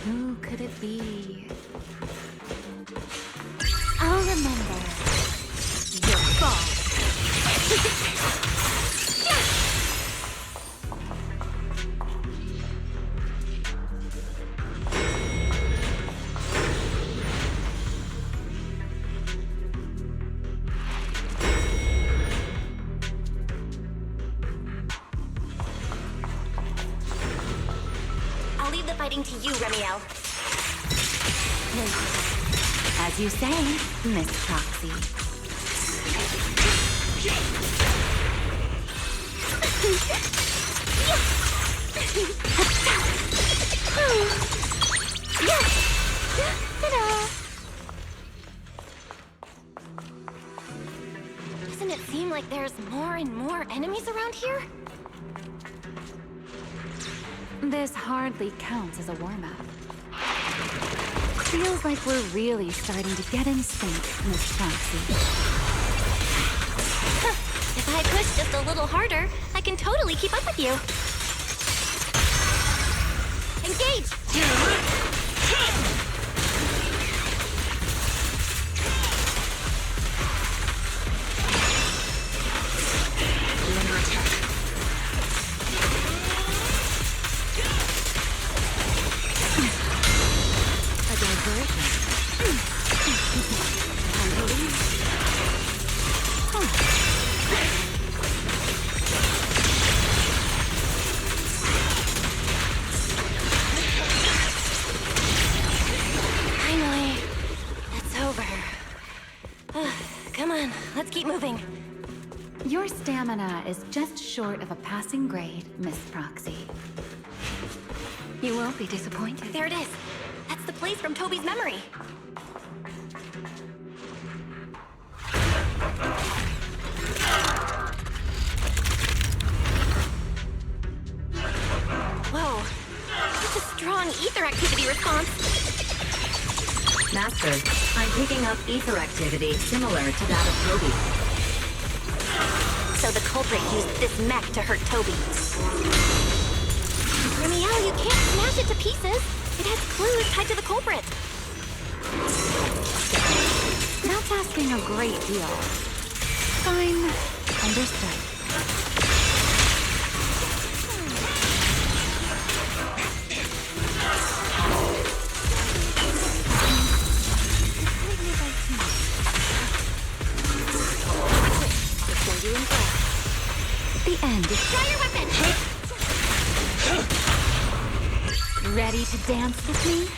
Who could it be? I'll remember. Your fault. I'll leave the fighting to you, Remiel. As you say, Miss Proxy. Doesn't it seem like there's more and more enemies around here? This hardly counts as a warm-up. Feels like we're really starting to get in sync, Miss Proxy. If I push just a little harder, I can totally keep up with you. Engage! You're under attack. A diversion. I believe. Finally, it's over. Come on, let's keep moving. Your stamina is just short of a passing grade, Miss Proxy. You won't be disappointed. There it is. That's the place from Toby's memory. Whoa. Such a strong ether activity response. Master, I'm picking up ether activity similar to that of Toby. So the culprit used this mech to hurt Toby. Remiel, you can't smash it to pieces. It has clues tied to the culprit. That's asking a great deal. Fine. Understood. The end. Try your weapon! Ready to dance with me?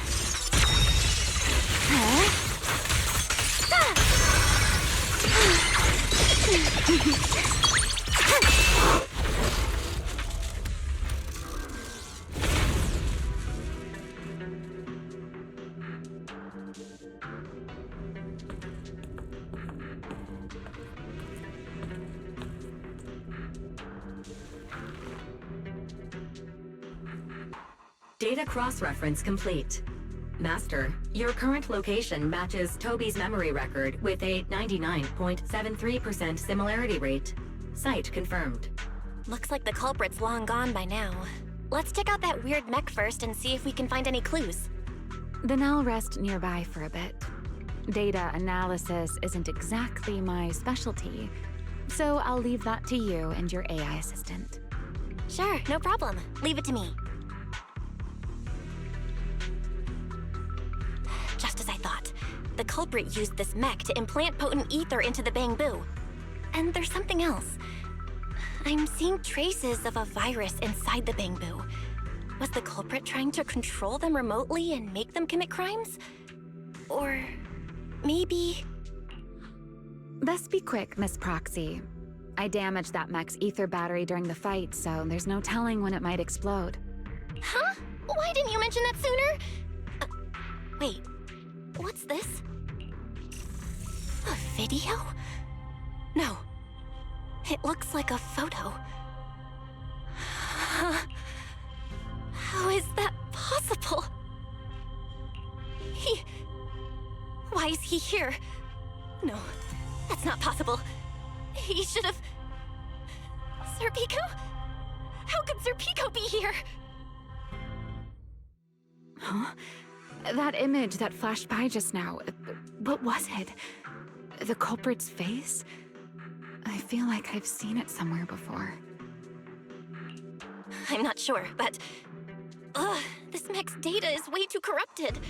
Data cross-reference complete. Master, your current location matches Toby's memory record with a 99.73% similarity rate. Site confirmed. Looks like the culprit's long gone by now. Let's check out that weird mech first and see if we can find any clues. Then I'll rest nearby for a bit. Data analysis isn't exactly my specialty, so I'll leave that to you and your AI assistant. Sure, no problem. Leave it to me. Just as I thought. The culprit used this mech to implant potent ether into the Bamboo. And there's something else. I'm seeing traces of a virus inside the Bamboo. Was the culprit trying to control them remotely and make them commit crimes? Or maybe... Best be quick, Miss Proxy. I damaged that mech's ether battery during the fight, so there's no telling when it might explode. Huh? Why didn't you mention that sooner? Wait, what's this? A video? No. It looks like a photo. How is that possible? Why is he here? No, that's not possible. He should have... Serpico? How could Serpico be here? Huh? That image that flashed by just now, what was it? The culprit's face? I feel like I've seen it somewhere before. I'm not sure, but... this mech's data is way too corrupted.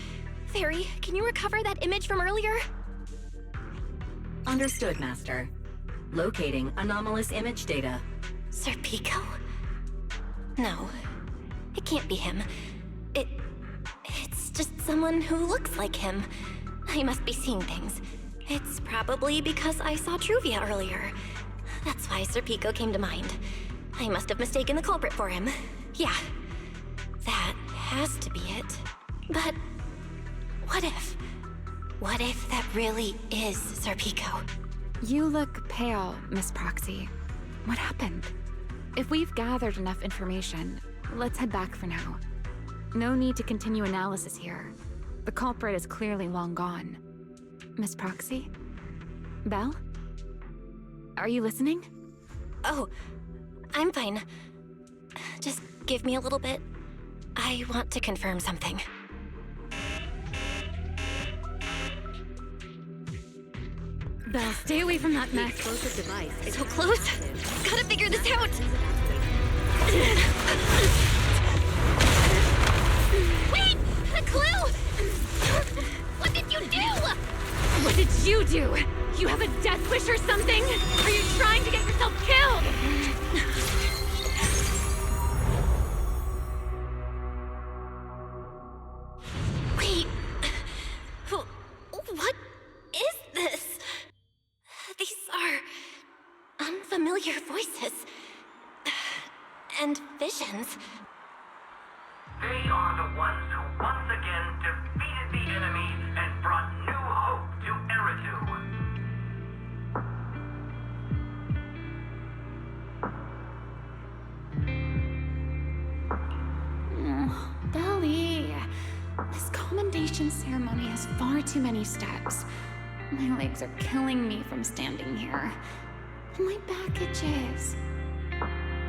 Fairy, can you recover that image from earlier? Understood, Master. Locating anomalous image data. Serpico? No, it can't be him. It's just someone who looks like him. I must be seeing things. It's probably because I saw Truvia earlier. That's why Serpico came to mind. I must have mistaken the culprit for him. Yeah, that has to be it. But what if? What if that really is Serpico? You look pale, Miss Proxy. What happened? If we've gathered enough information, let's head back for now. No need to continue analysis here. The culprit is clearly long gone. Miss Proxy? Belle? Are you listening? Oh, I'm fine. Just give me a little bit. I want to confirm something. Belle, stay away from that mech. Explosive device. So close! Gotta figure this out! Wait! A clue! What did you do? What did you do? You have a death wish or something? Are you trying to get yourself killed? Wait. What is this? These are unfamiliar voices. And visions. They are the ones who once again defeated the enemy and brought new hope to Eridu. Belly, this commendation ceremony has far too many steps. My legs are killing me from standing here. And my back itches.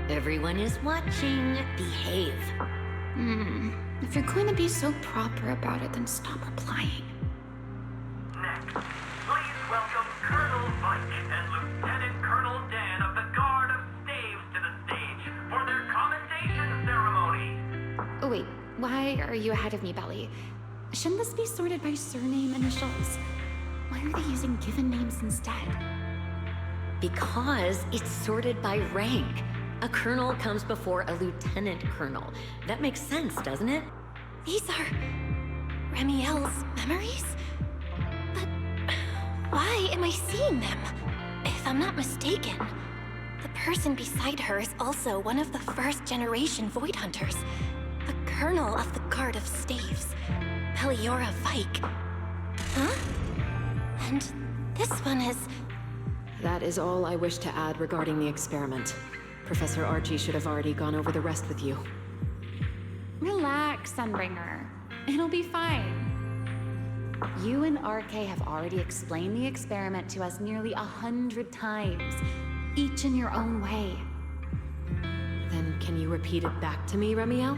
Everyone is watching. Behave. If you're going to be so proper about it, then stop replying. Next, please welcome Colonel Vike and Lieutenant Colonel Dan of the Guard of Staves to the stage for their commendation ceremony. Oh wait, why are you ahead of me, Belly? Shouldn't this be sorted by surname initials? Why are they using given names instead? Because it's sorted by rank. A colonel comes before a lieutenant colonel. That makes sense, doesn't it? These are Remiel's memories? But why am I seeing them? If I'm not mistaken, the person beside her is also one of the first-generation Void Hunters, a colonel of the Guard of Staves, Peliora Vike. Huh? And this one is... That is all I wish to add regarding the experiment. Professor Archie should have already gone over the rest with you. Relax, Sunbringer. It'll be fine. You and RK have already explained the experiment to us nearly 100 times, each in your own way. Then can you repeat it back to me, Remiel?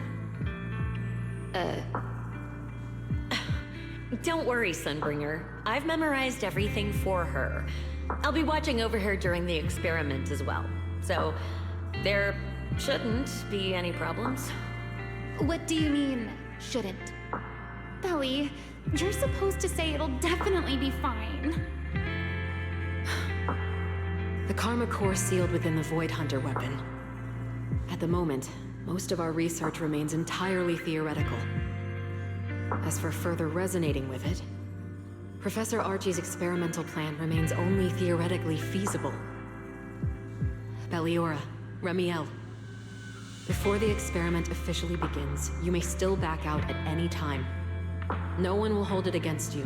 Don't worry, Sunbringer. I've memorized everything for her. I'll be watching over her during the experiment as well. So, there shouldn't be any problems. What do you mean, shouldn't? Belly, you're supposed to say it'll definitely be fine. The Karma Core sealed within the Void Hunter weapon. At the moment, most of our research remains entirely theoretical. As for further resonating with it, Professor Archie's experimental plan remains only theoretically feasible. Peliora, Remiel. Before the experiment officially begins, you may still back out at any time. No one will hold it against you.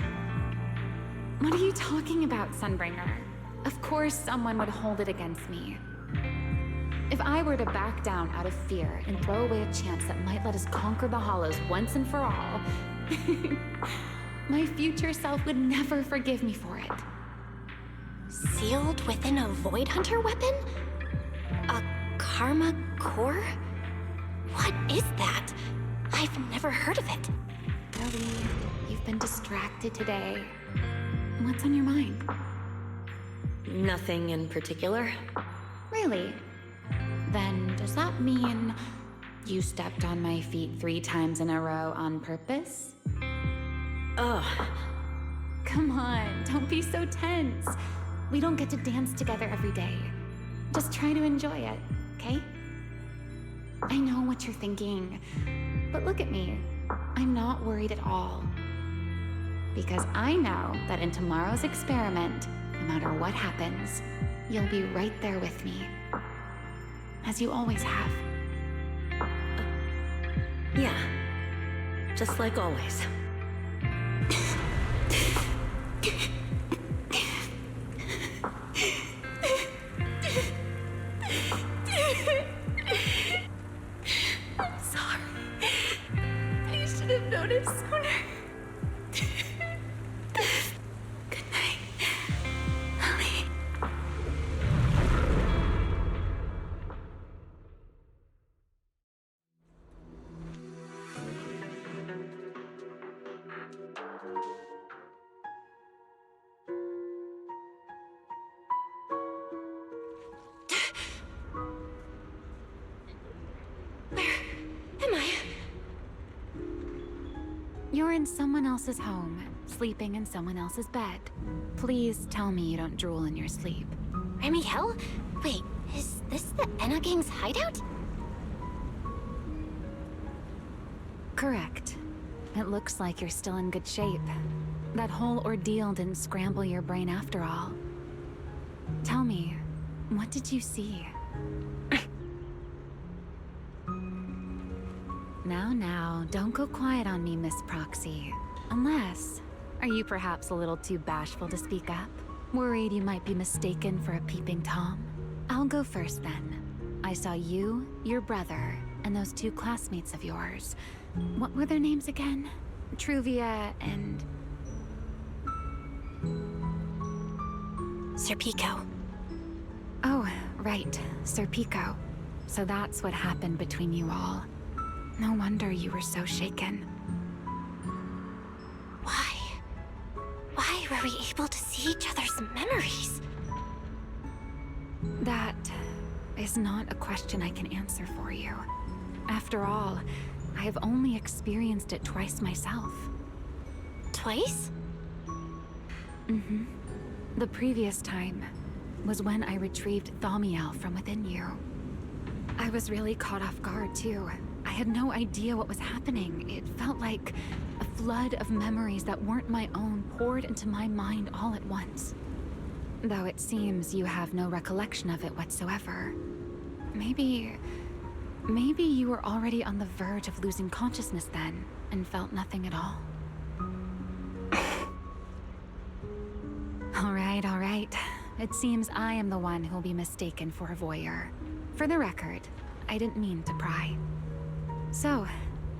What are you talking about, Sunbringer? Of course someone would hold it against me. If I were to back down out of fear and throw away a chance that might let us conquer the Hollows once and for all, my future self would never forgive me for it. Sealed within a Void Hunter weapon? A Karma Core? What is that? I've never heard of it. Ellie, you've been distracted today. What's on your mind? Nothing in particular. Really? Then does that mean you stepped on my feet 3 times in a row on purpose? Ugh. Come on, don't be so tense. We don't get to dance together every day. Just try to enjoy it, okay? I know what you're thinking, but look at me. I'm not worried at all. Because I know that in tomorrow's experiment, no matter what happens, you'll be right there with me. As you always have. Yeah. Just like always. I'm sorry. I should have noticed sooner. Good night, Ellie. Am I? You're in someone else's home, sleeping in someone else's bed. Please tell me you don't drool in your sleep. Remiel? Wait, is this the Enna Gang's hideout? Correct. It looks like you're still in good shape. That whole ordeal didn't scramble your brain after all. Tell me, what did you see? Now, don't go quiet on me, Miss Proxy. Unless, are you perhaps a little too bashful to speak up? Worried you might be mistaken for a peeping Tom? I'll go first then. I saw you, your brother, and those 2 classmates of yours. What were their names again? Truvia and... Sir Pico. Oh, right, Sir Pico. So that's what happened between you all. No wonder you were so shaken. Why? Why were we able to see each other's memories? That is not a question I can answer for you. After all, I have only experienced it twice myself. Twice? Mm-hmm. The previous time was when I retrieved Thaumiel from within you. I was really caught off guard, too. I had no idea what was happening. It felt like a flood of memories that weren't my own poured into my mind all at once. Though it seems you have no recollection of it whatsoever. Maybe you were already on the verge of losing consciousness then, and felt nothing at all. All right. It seems I am the one who'll be mistaken for a voyeur. For the record, I didn't mean to pry. So,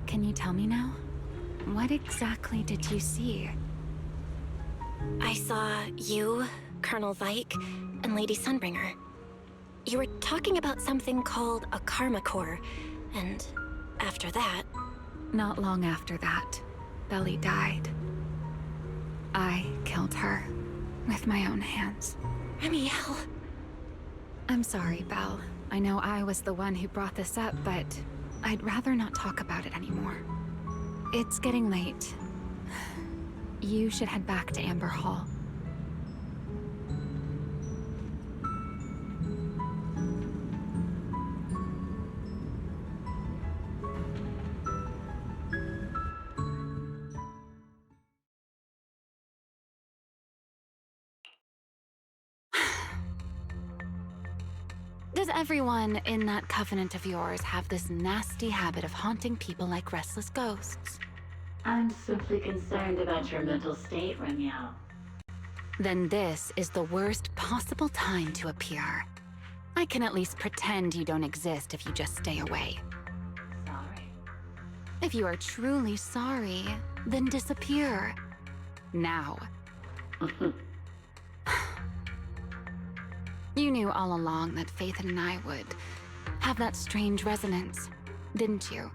can you tell me now? What exactly did you see? I saw you, Colonel Vike, and Lady Sunbringer. You were talking about something called a karma core, and after that... Not long after that, Belly died. I killed her with my own hands. Remiel. I'm sorry, Belle. I know I was the one who brought this up, but I'd rather not talk about it anymore. It's getting late. You should head back to Amber Hall. Does everyone in that covenant of yours have this nasty habit of haunting people like restless ghosts? I'm simply concerned about your mental state, Remiel. Then this is the worst possible time to appear. I can at least pretend you don't exist if you just stay away. Sorry. If you are truly sorry, then disappear. Now. You knew all along that Faith and I would have that strange resonance, didn't you?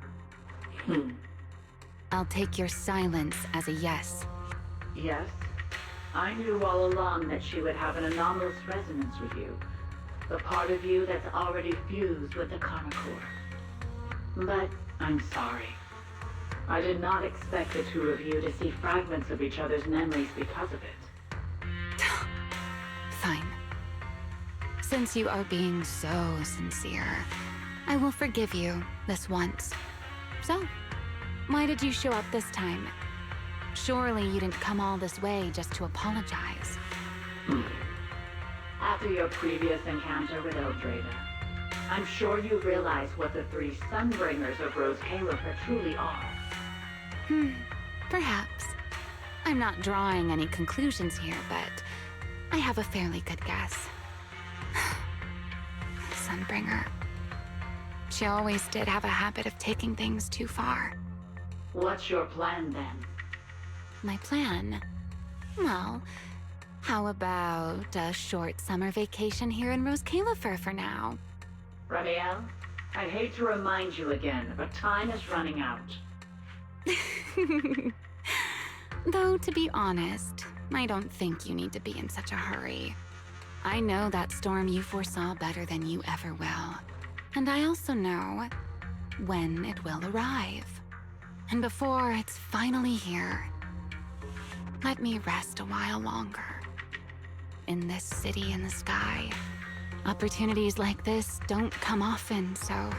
I'll take your silence as a yes. Yes. I knew all along that she would have an anomalous resonance with you. The part of you that's already fused with the karma core. But I'm sorry. I did not expect the two of you to see fragments of each other's memories because of it. Fine. Since you are being so sincere, I will forgive you this once. So, why did you show up this time? Surely you didn't come all this way just to apologize. After your previous encounter with Eldrada, I'm sure you realize what the three Sunbringers of Rose Califer truly are. Perhaps. I'm not drawing any conclusions here, but I have a fairly good guess. Sunbringer. She always did have a habit of taking things too far. What's your plan then? My plan? Well, how about a short summer vacation here in Rose Califer for now? Remiel, I hate to remind you again, but time is running out. Though, to be honest, I don't think you need to be in such a hurry. I know that storm you foresaw better than you ever will. And I also know when it will arrive. And before it's finally here, let me rest a while longer. In this city in the sky, opportunities like this don't come often, so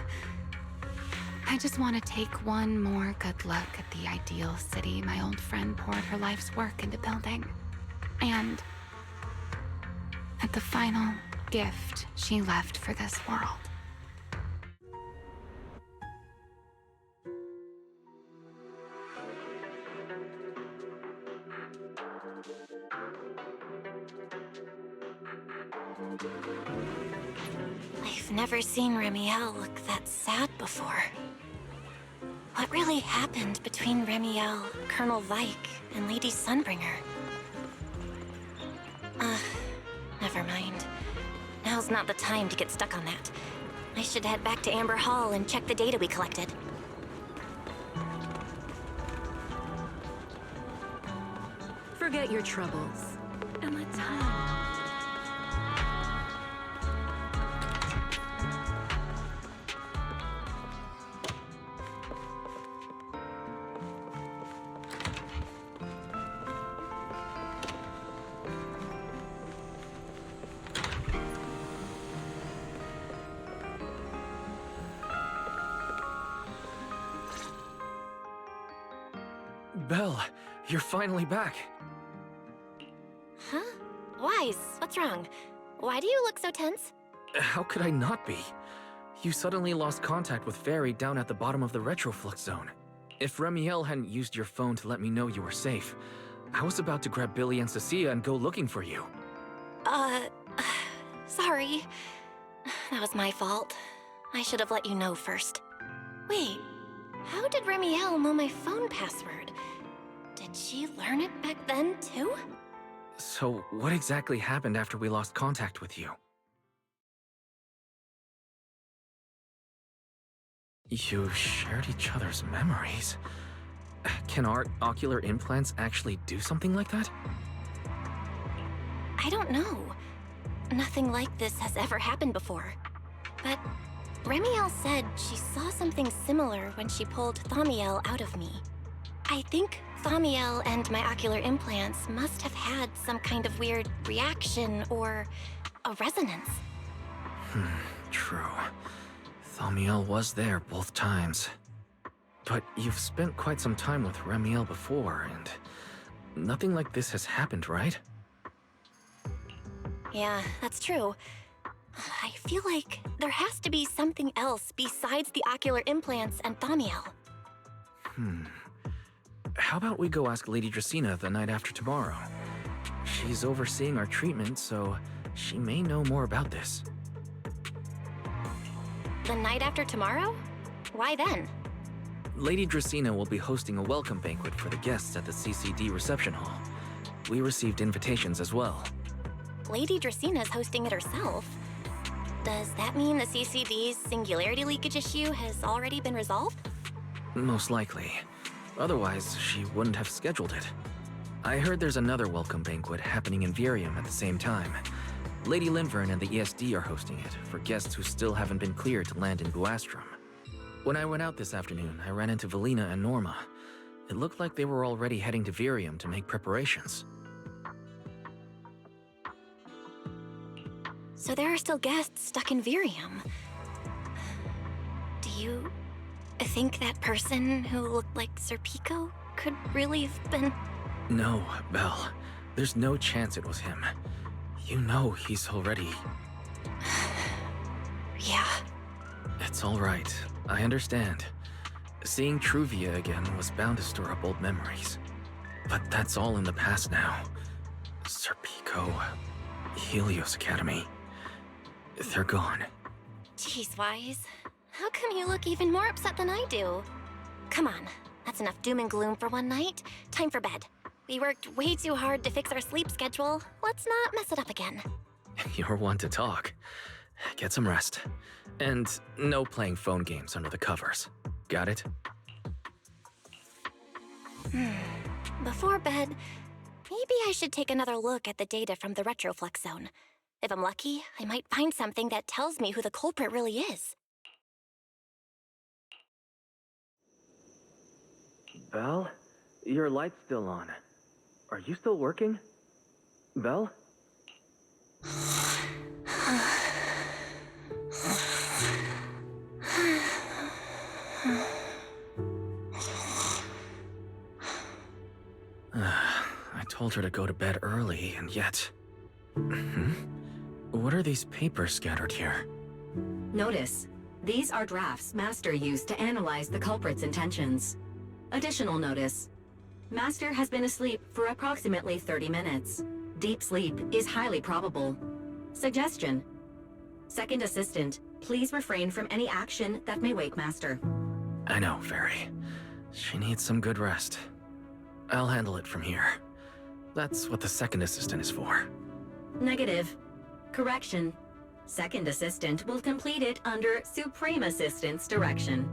I just want to take one more good look at the ideal city my old friend poured her life's work into building. And at the final gift she left for this world. I've never seen Remiel look that sad before. What really happened between Remiel, Colonel Vike, and Lady Sunbringer? Never mind. Now's not the time to get stuck on that. I should head back to Amber Hall and check the data we collected. Forget your troubles, and let's hide. Belle, you're finally back. Huh? Wise, what's wrong? Why do you look so tense? How could I not be? You suddenly lost contact with Fairy down at the bottom of the retroflux zone. If Remiel hadn't used your phone to let me know you were safe, I was about to grab Billy and Cecilia and go looking for you. Sorry. That was my fault. I should have let you know first. Wait, how did Remiel know my phone password? Did she learn it back then, too? So, what exactly happened after we lost contact with you? You shared each other's memories. Can our ocular implants actually do something like that? I don't know. Nothing like this has ever happened before. But Remiel said she saw something similar when she pulled Thaumiel out of me. I think Thaumiel and my ocular implants must have had some kind of weird reaction or a resonance. True. Thaumiel was there both times. But you've spent quite some time with Remiel before, and nothing like this has happened, right? Yeah, that's true. I feel like there has to be something else besides the ocular implants and Thaumiel. How about we go ask Lady Dracena the night after tomorrow? She's overseeing our treatment, so she may know more about this. The night after tomorrow? Why then? Lady Dracena will be hosting a welcome banquet for the guests at the CCD reception hall. We received invitations as well. Lady Dracena's hosting it herself. Does that mean the CCD's singularity leakage issue has already been resolved? Most likely. Otherwise, she wouldn't have scheduled it. I heard there's another welcome banquet happening in Virium at the same time. Lady Linvern and the ESD are hosting it for guests who still haven't been cleared to land in Buastrom. When I went out this afternoon, I ran into Valina and Norma. It looked like they were already heading to Virium to make preparations. So there are still guests stuck in Virium. Do you think that person who looked like Sir Pico could really have been... No, Belle. There's no chance it was him. You know he's already... Yeah. It's all right. I understand. Seeing Truvia again was bound to stir up old memories. But that's all in the past now. Sir Pico, Helios Academy. They're gone. Jeez, Wise. How come you look even more upset than I do? Come on, that's enough doom and gloom for one night. Time for bed. We worked way too hard to fix our sleep schedule. Let's not mess it up again. You're one to talk. Get some rest. And no playing phone games under the covers. Got it? Before bed, maybe I should take another look at the data from the retroflux zone. If I'm lucky, I might find something that tells me who the culprit really is. Belle? Your light's still on. Are you still working? Belle? I told her to go to bed early, and yet... What are these papers scattered here? Notice, these are drafts Master used to analyze the culprit's intentions. Additional notice, Master has been asleep for approximately 30 minutes. Deep sleep is highly probable. Suggestion: Second Assistant, please refrain from any action that may wake Master. I know, Fairy. She needs some good rest. I'll handle it from here. That's what the Second Assistant is for. Negative. Correction. Second Assistant will complete it under Supreme Assistant's direction.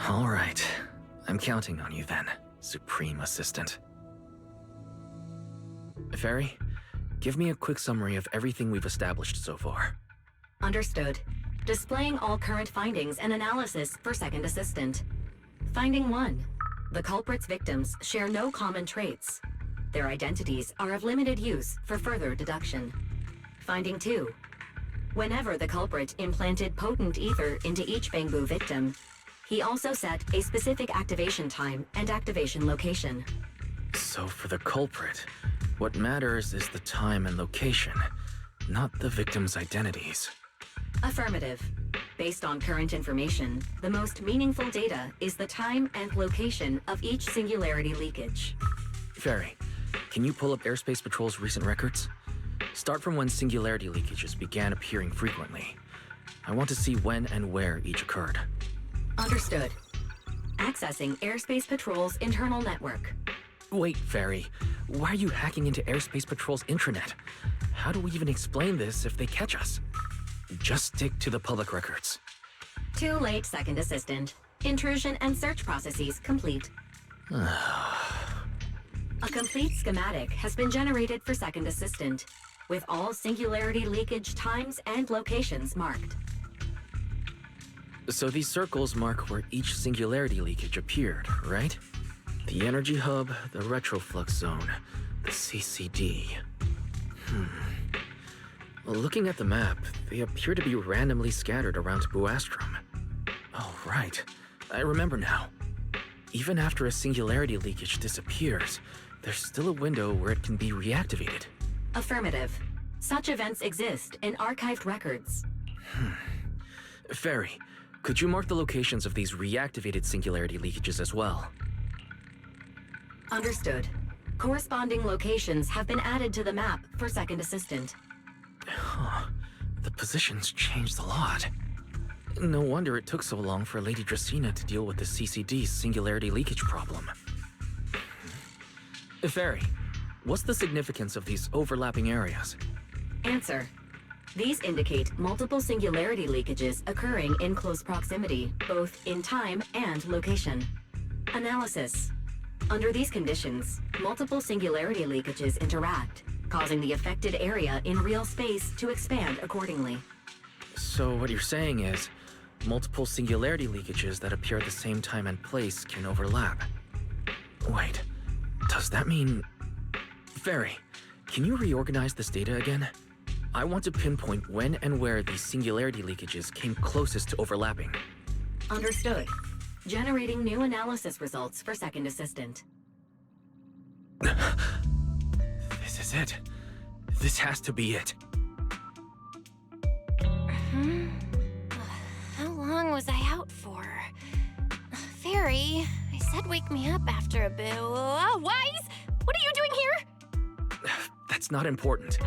All right. I'm counting on you then, Supreme Assistant. Fairy, give me a quick summary of everything we've established so far. Understood. Displaying all current findings and analysis for Second Assistant. Finding 1. The culprit's victims share no common traits. Their identities are of limited use for further deduction. Finding 2. Whenever the culprit implanted potent ether into each Bangbu victim, He also set a specific activation time and activation location. So for the culprit, what matters is the time and location, not the victims' identities. Affirmative. Based on current information, the most meaningful data is the time and location of each singularity leakage. Ferry, can you pull up Airspace Patrol's recent records? Start from when singularity leakages began appearing frequently. I want to see when and where each occurred. Understood. Accessing Airspace Patrol's internal network. Wait, Ferry. Why are you hacking into Airspace Patrol's intranet? How do we even explain this if they catch us? Just stick to the public records. Too late, Second Assistant. Intrusion and search processes complete. A complete schematic has been generated for Second Assistant, with all singularity leakage times and locations marked. So these circles mark where each singularity leakage appeared, right? The energy hub, the retroflux zone, the CCD. Looking at the map, they appear to be randomly scattered around Buastrom. Oh, right. I remember now. Even after a singularity leakage disappears, there's still a window where it can be reactivated. Affirmative. Such events exist in archived records. Ferry, could you mark the locations of these reactivated singularity leakages as well? Understood. Corresponding locations have been added to the map for Second Assistant. The positions changed a lot. No wonder it took so long for Lady Dracena to deal with the CCD's singularity leakage problem. Ferry, what's the significance of these overlapping areas? Answer. These indicate multiple singularity leakages occurring in close proximity, both in time and location. Analysis. Under these conditions, multiple singularity leakages interact, causing the affected area in real space to expand accordingly. So what you're saying is, multiple singularity leakages that appear at the same time and place can overlap. Wait, does that mean... Ferry, can you reorganize this data again? I want to pinpoint when and where these singularity leakages came closest to overlapping. Understood. Generating new analysis results for Second Assistant. This is it. This has to be it. How long was I out for? Fairy, I said wake me up after a bit. Wise? What are you doing here? That's not important.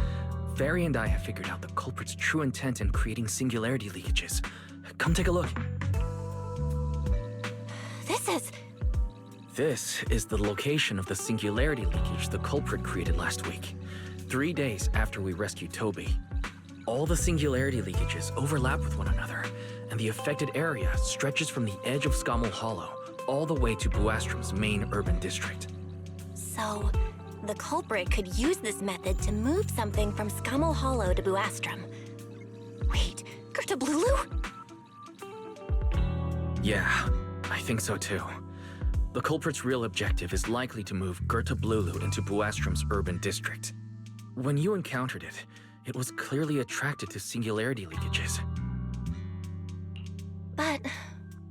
Fairy and I have figured out the culprit's true intent in creating singularity leakages. Come take a look. This is the location of the singularity leakage the culprit created last week, 3 days after we rescued Toby. All the singularity leakages overlap with one another, and the affected area stretches from the edge of Scommel Hollow all the way to Buastrom's main urban district. So, the culprit could use this method to move something from Scommel Hollow to Buastrom. Wait, Gerta Blulu? Yeah, I think so too. The culprit's real objective is likely to move Gerta Blulu into Buastrom's urban district. When you encountered it, it was clearly attracted to singularity leakages. But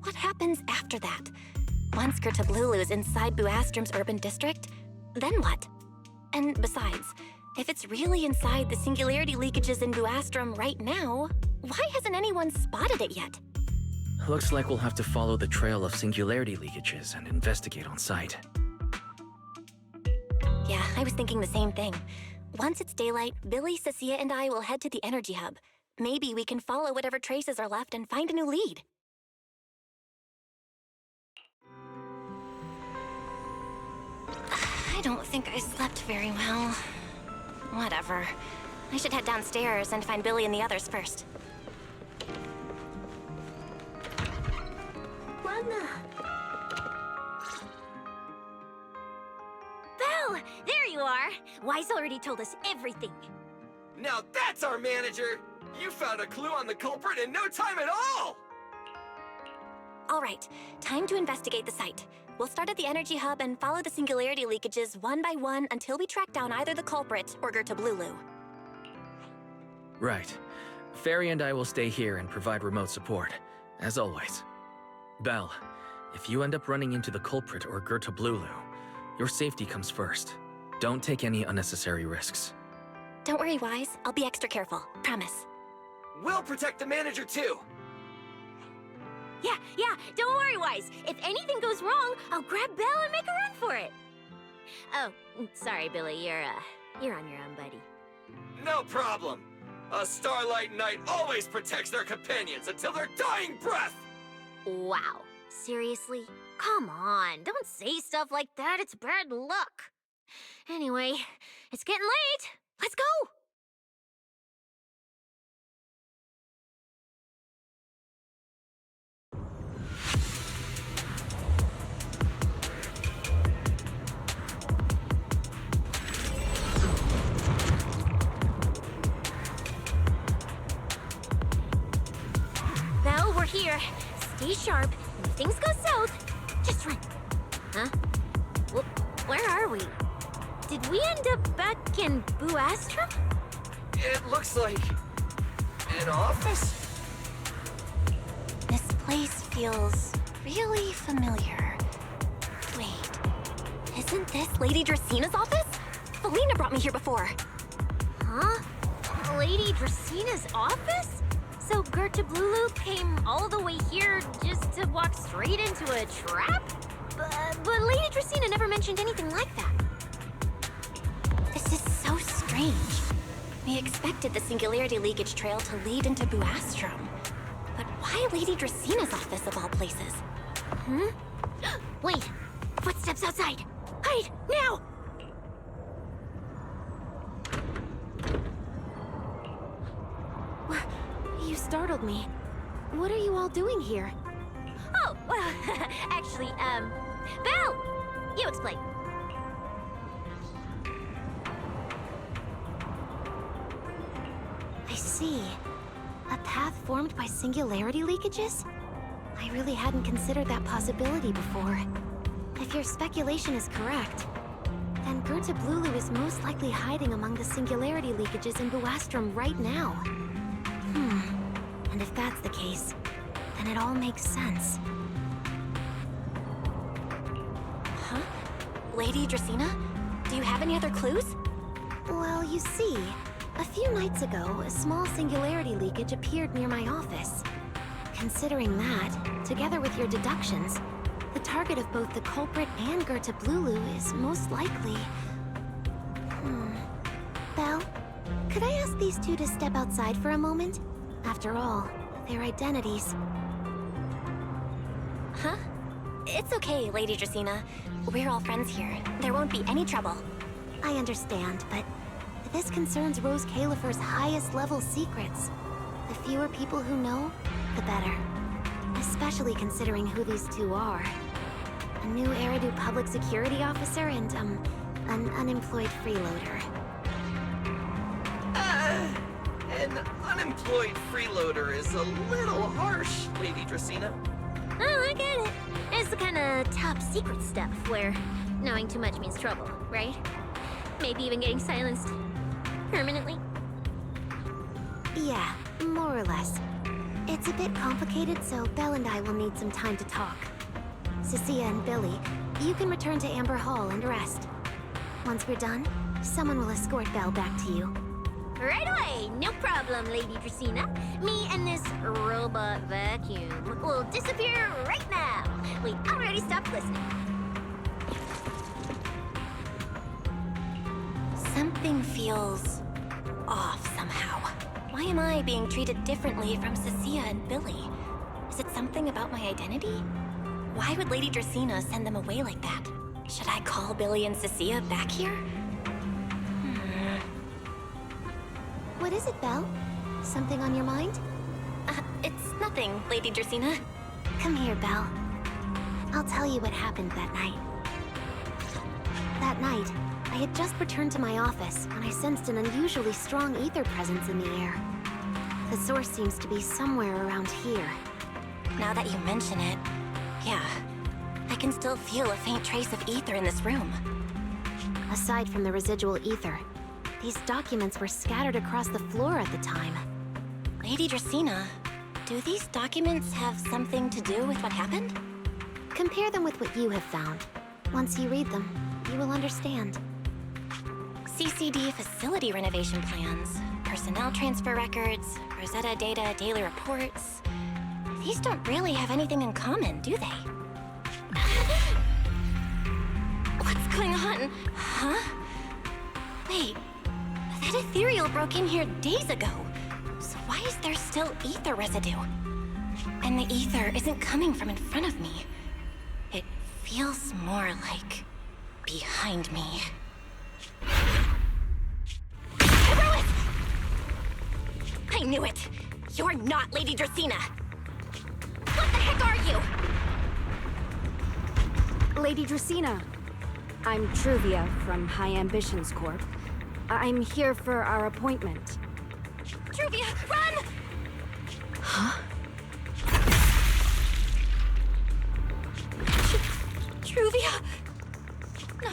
what happens after that? Once Gerta Blulu is inside Buastrom's urban district, then what? And besides, if it's really inside the singularity leakages in Buastrom right now, why hasn't anyone spotted it yet? Looks like we'll have to follow the trail of singularity leakages and investigate on site. Yeah, I was thinking the same thing. Once it's daylight, Billy, Cecilia, and I will head to the energy hub. Maybe we can follow whatever traces are left and find a new lead. I don't think I slept very well. Whatever. I should head downstairs and find Billy and the others first. Belle! There you are! Wise already told us everything. Now that's our manager! You found a clue on the culprit in no time at all! All right, time to investigate the site. We'll start at the energy hub and follow the singularity leakages one by one until we track down either the culprit or Gerta Blulu. Right. Fairy and I will stay here and provide remote support, as always. Belle, if you end up running into the culprit or Gerta Blulu, your safety comes first. Don't take any unnecessary risks. Don't worry, Wise. I'll be extra careful. Promise. We'll protect the manager too! Yeah, don't worry, Wise. If anything goes wrong, I'll grab Belle and make a run for it. Oh, sorry, Billy. You're on your own, buddy. No problem! A Starlight Knight always protects their companions until their dying breath! Wow. Seriously? Come on, don't say stuff like that. It's bad luck. Anyway, it's getting late. Let's go! Well, we're here. Stay sharp, and if things go south, just run. Huh? Where are we? Did we end up back in Buastrum? It looks like... an office? This place feels really familiar. Wait, isn't this Lady Dracina's office? Felina brought me here before. Huh? Lady Dracina's office? So Gerta Blulu came all the way here just to walk straight into a trap? But Lady Dracina never mentioned anything like that. This is so strange. We expected the Singularity Leakage Trail to lead into Buastrum. But why Lady Dracina's office of all places? Hmm? Wait! Footsteps outside! Hide! Now! You startled me. What are you all doing here? Oh, well, actually, Belle! You explain. I see. A path formed by singularity leakages? I really hadn't considered that possibility before. If your speculation is correct, then Gerta Blulu is most likely hiding among the singularity leakages in Buastrum right now. And if that's the case, then it all makes sense. Huh? Lady Dracina? Do you have any other clues? Well, you see, a few nights ago, a small singularity leakage appeared near my office. Considering that, together with your deductions, the target of both the culprit and Gerta Blulu is most likely... Belle, could I ask these two to step outside for a moment? After all, their identities... Huh? It's okay, Lady Dracina. We're all friends here. There won't be any trouble. I understand, but this concerns Rose Califer's highest level secrets. The fewer people who know, the better. Especially considering who these two are. A new Eridu public security officer and, an unemployed freeloader. An unemployed freeloader is a little harsh, Lady Dracina. Oh, I get it. It's the kind of top secret stuff where knowing too much means trouble, right? Maybe even getting silenced permanently. Yeah, more or less. It's a bit complicated, so Belle and I will need some time to talk. Cecilia and Billy, you can return to Amber Hall and rest. Once we're done, someone will escort Belle back to you. Right away! No problem, Lady Dracina. Me and this robot vacuum will disappear right now. Wait, I already stopped listening. Something feels off somehow. Why am I being treated differently from Cecilia and Billy? Is it something about my identity? Why would Lady Dracina send them away like that? Should I call Billy and Cecilia back here? What is it, Belle? Something on your mind? It's nothing, Lady Dracina. Come here, Belle. I'll tell you what happened that night. That night, I had just returned to my office when I sensed an unusually strong ether presence in the air. The source seems to be somewhere around here. Now that you mention it, yeah. I can still feel a faint trace of ether in this room. Aside from the residual ether, these documents were scattered across the floor at the time. Lady Dracina, Do these documents have something to do with what happened? Compare them with what you have found. Once you read them, you will understand. CCD facility renovation plans, personnel transfer records, Rosetta data daily reports. These don't really have anything in common, do they? What's going on? Huh? Wait, that ethereal broke in here days ago. So why is there still ether residue? And the ether isn't coming from in front of me. It feels more like behind me. Everyone! I knew it! You're not Lady Dracaena! What the heck are you? Lady Dracaena. I'm Truvia from High Ambitions Corp. I'm here for our appointment. Truvia, run! Huh? Truvia! No.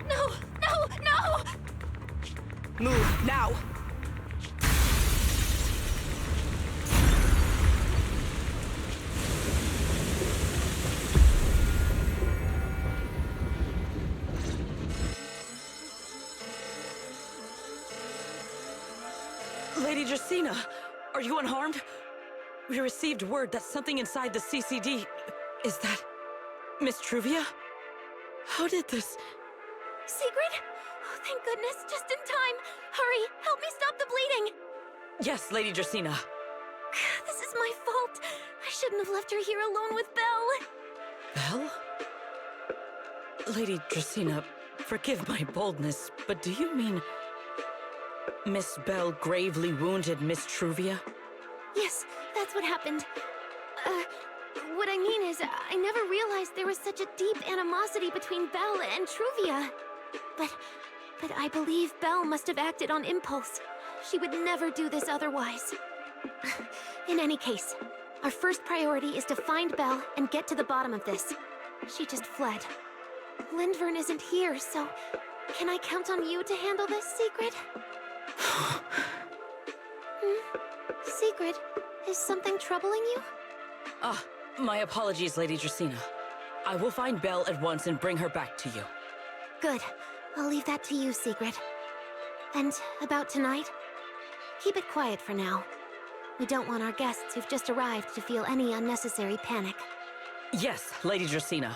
No, no, no! Move, now! Lady Dracaena, are you unharmed? We received word that something inside the CCD... Is that... Miss Truvia? How did this... Sigrid? Oh, thank goodness, just in time. Hurry, help me stop the bleeding. Yes, Lady Dracaena. This is my fault. I shouldn't have left her here alone with Belle. Belle? Lady Dracaena, forgive my boldness, but do you mean... Miss Belle gravely wounded Miss Truvia? Yes, that's what happened. What I mean is, I never realized there was such a deep animosity between Belle and Truvia. But I believe Belle must have acted on impulse. She would never do this otherwise. In any case, our first priority is to find Belle and get to the bottom of this. She just fled. Lindvern isn't here, so can I count on you to handle this, Sigrid? Sigrid, is something troubling you? My apologies, Lady Dracaena. I will find Belle at once and bring her back to you. Good. I'll leave that to you, Sigrid. And about tonight? Keep it quiet for now. We don't want our guests who've just arrived to feel any unnecessary panic. Yes, Lady Dracaena.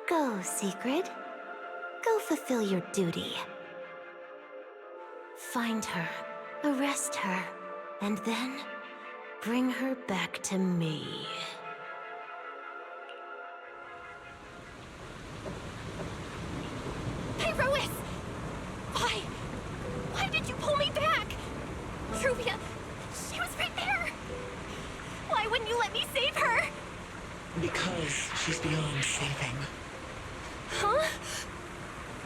Go, Sigrid. Go fulfill your duty. Find her, arrest her, and then bring her back to me. Pyrois! Why did you pull me back? Truvia, she was right there! Why wouldn't you let me save her? Because she's beyond saving. Huh?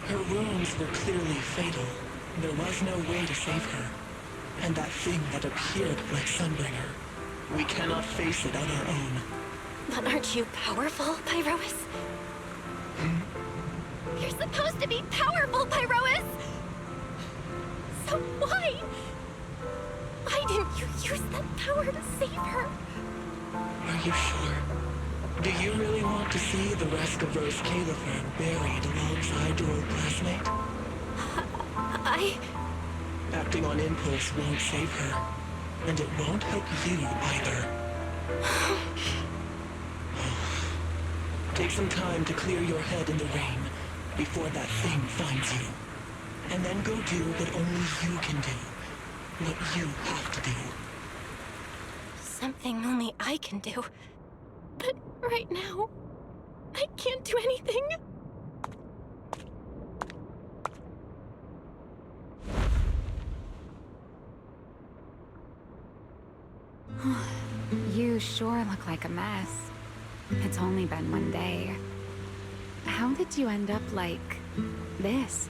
Her wounds were clearly fatal. There was no way to save her. And that thing that appeared like Sunbringer, we cannot face it on our own. But aren't you powerful, Pyrois? You're supposed to be powerful, Pyrois! So why didn't you use that power to save her? Are you sure? Do you really want to see the rest of Rose Califer buried alongside your old classmate? Acting on impulse won't save her. And it won't help you either. Take some time to clear your head in the rain before that thing finds you. And then go do what only you can do. What you have to do. Something only I can do. But right now, I can't do anything. You sure look like a mess. It's only been one day. How did you end up like this?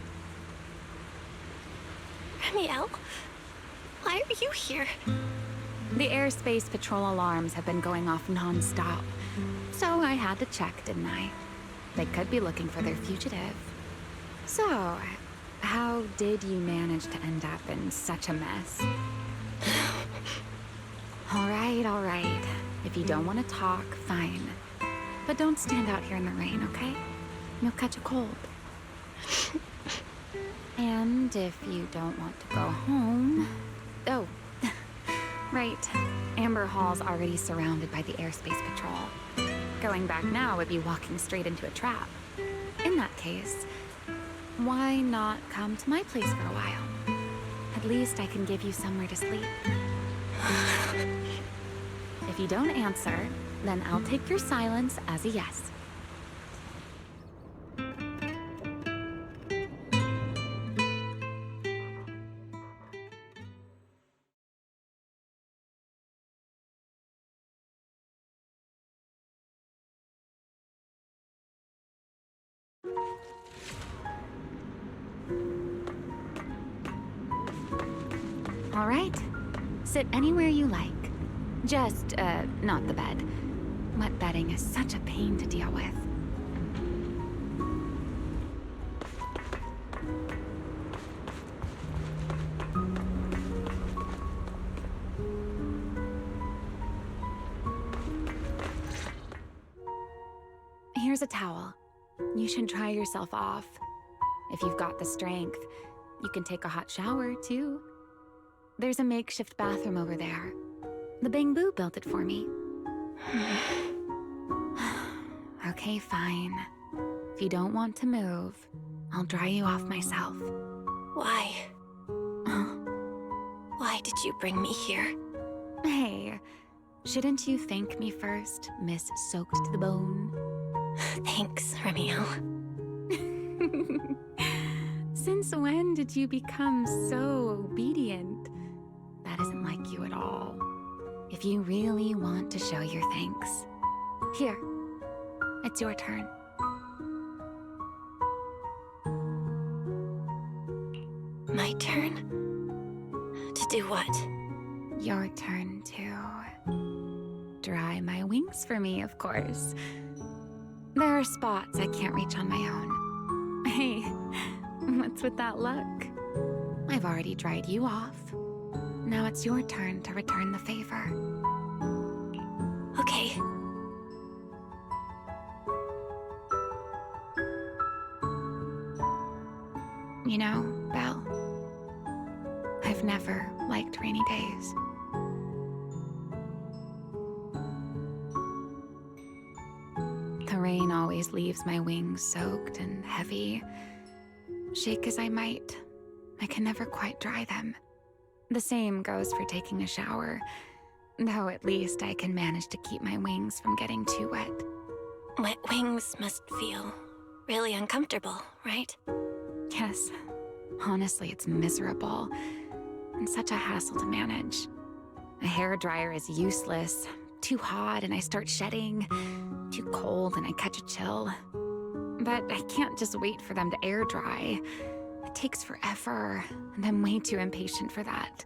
Remiel? Why are you here? The airspace patrol alarms have been going off non-stop. So I had to check, didn't I? They could be looking for their fugitive. So, How did you manage to end up in such a mess? All right. If you don't want to talk, fine. But don't stand out here in the rain, okay? You'll catch a cold. And if you don't want to go home... Oh, right. Amber Hall's already surrounded by the airspace patrol. Going back now would be walking straight into a trap. In that case, why not come to my place for a while? At least I can give you somewhere to sleep. If you don't answer, then I'll take your silence as a yes. All right. Sit anywhere you like. Just, not the bed. Wet bedding is such a pain to deal with. Here's a towel. You should dry yourself off. If you've got the strength, you can take a hot shower, too. There's a makeshift bathroom over there. The Bang Boo built it for me. Okay, fine. If you don't want to move, I'll dry you off myself. Why? Why did you bring me here? Hey, shouldn't you thank me first, Miss Soaked to the Bone? Thanks, Remio. Since when did you become so obedient? That isn't like you at all. If you really want to show your thanks, here, it's your turn. My turn? To do what? Your turn to dry my wings for me, of course. There are spots I can't reach on my own. Hey, what's with that look? I've already dried you off. Now it's your turn to return the favor. Okay. You know, Belle, I've never liked rainy days. The rain always leaves my wings soaked and heavy. Shake as I might, I can never quite dry them. The same goes for taking a shower, though at least I can manage to keep my wings from getting too wet. Wet wings must feel really uncomfortable, right? Yes. Honestly, it's miserable and such a hassle to manage. A hairdryer is useless. Too hot and I start shedding. Too cold and I catch a chill. But I can't just wait for them to air dry. It takes forever, and I'm way too impatient for that.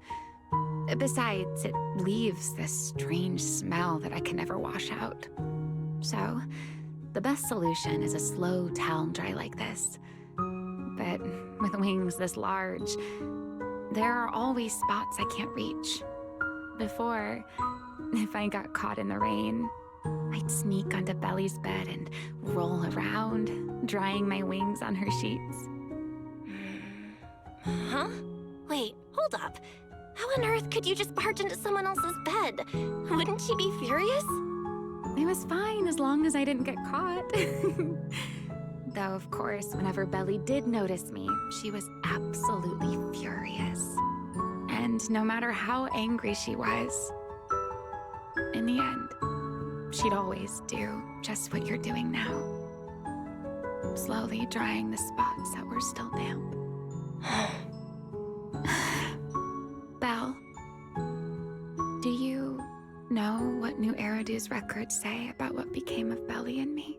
Besides, it leaves this strange smell that I can never wash out. So, the best solution is a slow towel dry like this. But with wings this large, there are always spots I can't reach. Before, if I got caught in the rain, I'd sneak onto Belly's bed and roll around, drying my wings on her sheets. Huh? Wait, hold up. How on earth could you just barge into someone else's bed? Wouldn't she be furious? It was fine as long as I didn't get caught. Though, of course, whenever Belly did notice me, she was absolutely furious. And no matter how angry she was, in the end, she'd always do just what you're doing now. Slowly drying the spots that were still damp. Belle, do you know what New Eridu's records say about what became of Belly and me?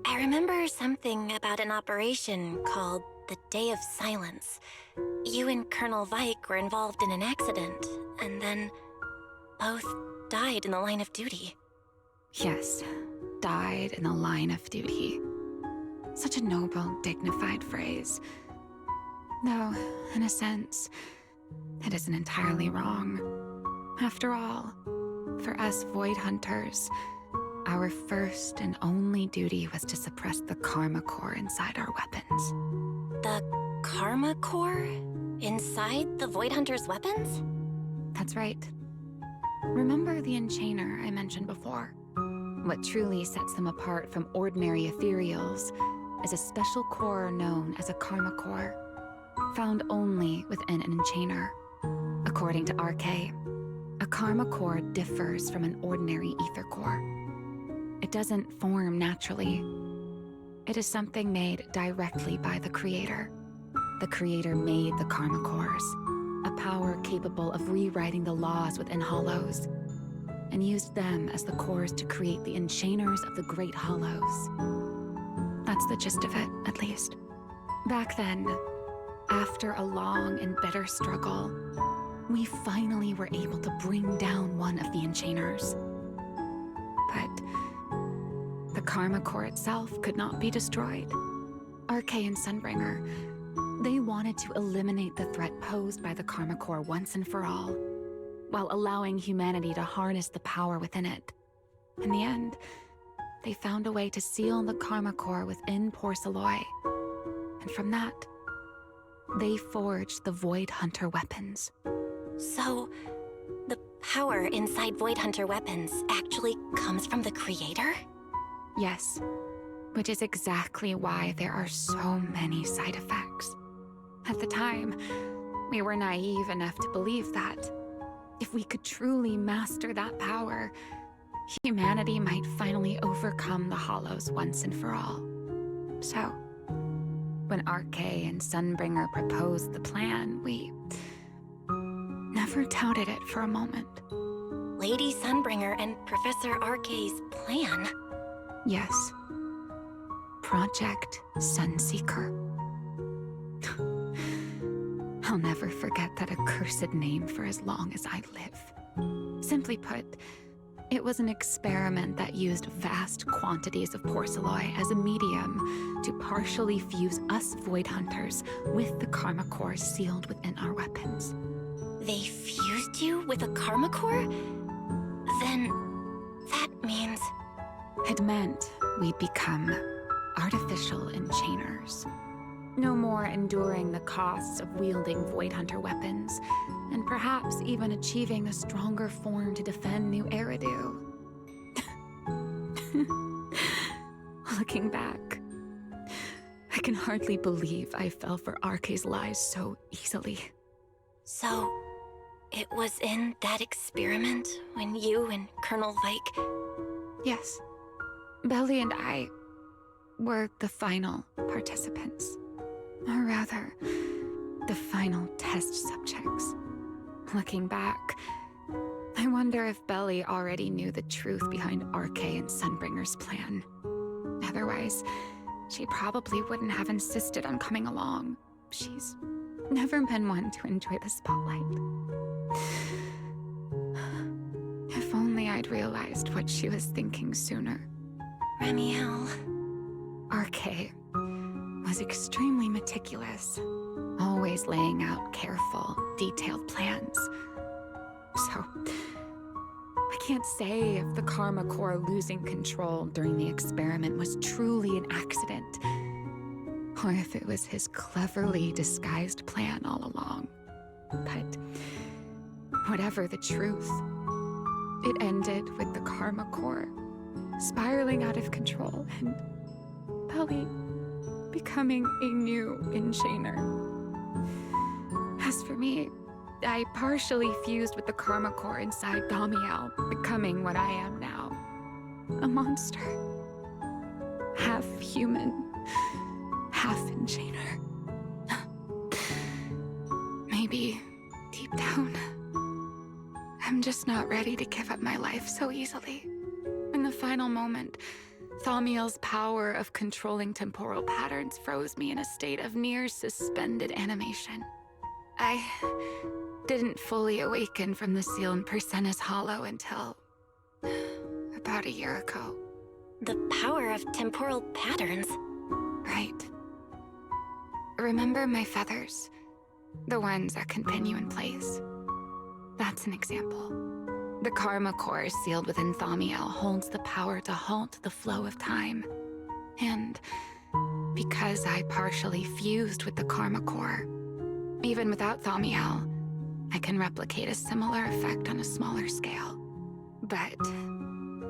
I remember something about an operation called the Day of Silence. You and Colonel Vike were involved in an accident, and then both died in the line of duty. Yes, died in the line of duty. Such a noble, dignified phrase. Though, in a sense, it isn't entirely wrong. After all, for us Void Hunters, our first and only duty was to suppress the Karma Core inside our weapons. The Karma Core? Inside the Void Hunter's weapons? That's right. Remember the Enchainer I mentioned before? What truly sets them apart from ordinary ethereals is a special core known as a Karma Core, found only within an Enchainer. According to RK, a Karma Core differs from an ordinary ether core. It doesn't form naturally. It is something made directly by the Creator. The Creator made the Karma Cores, a power capable of rewriting the laws within Hollows, and used them as the cores to create the Enchainers of the Great Hollows. That's the gist of it, at least. Back then, after a long and bitter struggle, we finally were able to bring down one of the Enchainers. But the Karma Core itself could not be destroyed. RK and Sunbringer, they wanted to eliminate the threat posed by the Karma Core once and for all, while allowing humanity to harness the power within it. In the end, they found a way to seal the Karma Core within Porceloy. And from that, they forged the Void Hunter weapons. So, the power inside Void Hunter weapons actually comes from the Creator? Yes, which is exactly why there are so many side effects. At the time, we were naive enough to believe that if we could truly master that power, humanity might finally overcome the Hollows once and for all. So, when RK and Sunbringer proposed the plan, we never doubted it for a moment. Lady Sunbringer and Professor RK's plan? Yes. Project Sunseeker. I'll never forget that accursed name for as long as I live. Simply put, it was an experiment that used vast quantities of porceloy as a medium to partially fuse us Void Hunters with the Karma Core sealed within our weapons. They fused you with a Karma Core? Then that means... It meant we'd become artificial enchainers. No more enduring the costs of wielding Void Hunter weapons, and perhaps even achieving a stronger form to defend New Eridu. Looking back, I can hardly believe I fell for RK's lies so easily. So, it was in that experiment when you and Colonel Vike... Yes. Belly and I were the final participants. Or rather, the final test subjects. Looking back, I wonder if Belly already knew the truth behind RK and Sunbringer's plan. Otherwise, she probably wouldn't have insisted on coming along. She's never been one to enjoy the spotlight. If only I'd realized what she was thinking sooner. Remiel. RK was extremely meticulous, always laying out careful, detailed plans. So, I can't say if the Karma Core losing control during the experiment was truly an accident, or if it was his cleverly disguised plan all along. But whatever the truth, it ended with the Karma Core spiraling out of control and Belly becoming a new Enchainer. As for me, I partially fused with the Karma Core inside Damiel, becoming what I am now. A monster. Half human, half Enchainer. Maybe, deep down, I'm just not ready to give up my life so easily. In the final moment, Thaumiel's power of controlling temporal patterns froze me in a state of near suspended animation. I didn't fully awaken from the seal in Persena's Hollow until about a year ago. The power of temporal patterns? Right. remember my feathers? The ones that continue in place. That's an example. The Karma Core sealed within Thaumiel holds the power to halt the flow of time. And because I partially fused with the Karma Core, even without Thaumiel, I can replicate a similar effect on a smaller scale. But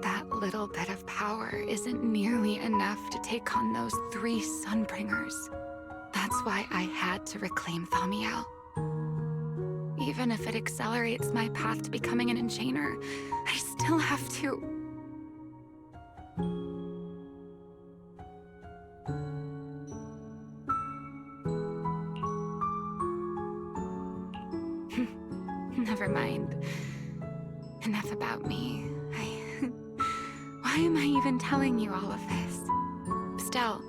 that little bit of power isn't nearly enough to take on those 3 Sunbringers. That's why I had to reclaim Thaumiel. Even if it accelerates my path to becoming an Enchainer, I still have to... Never mind. Enough about me. Why am I even telling you all of this? Still,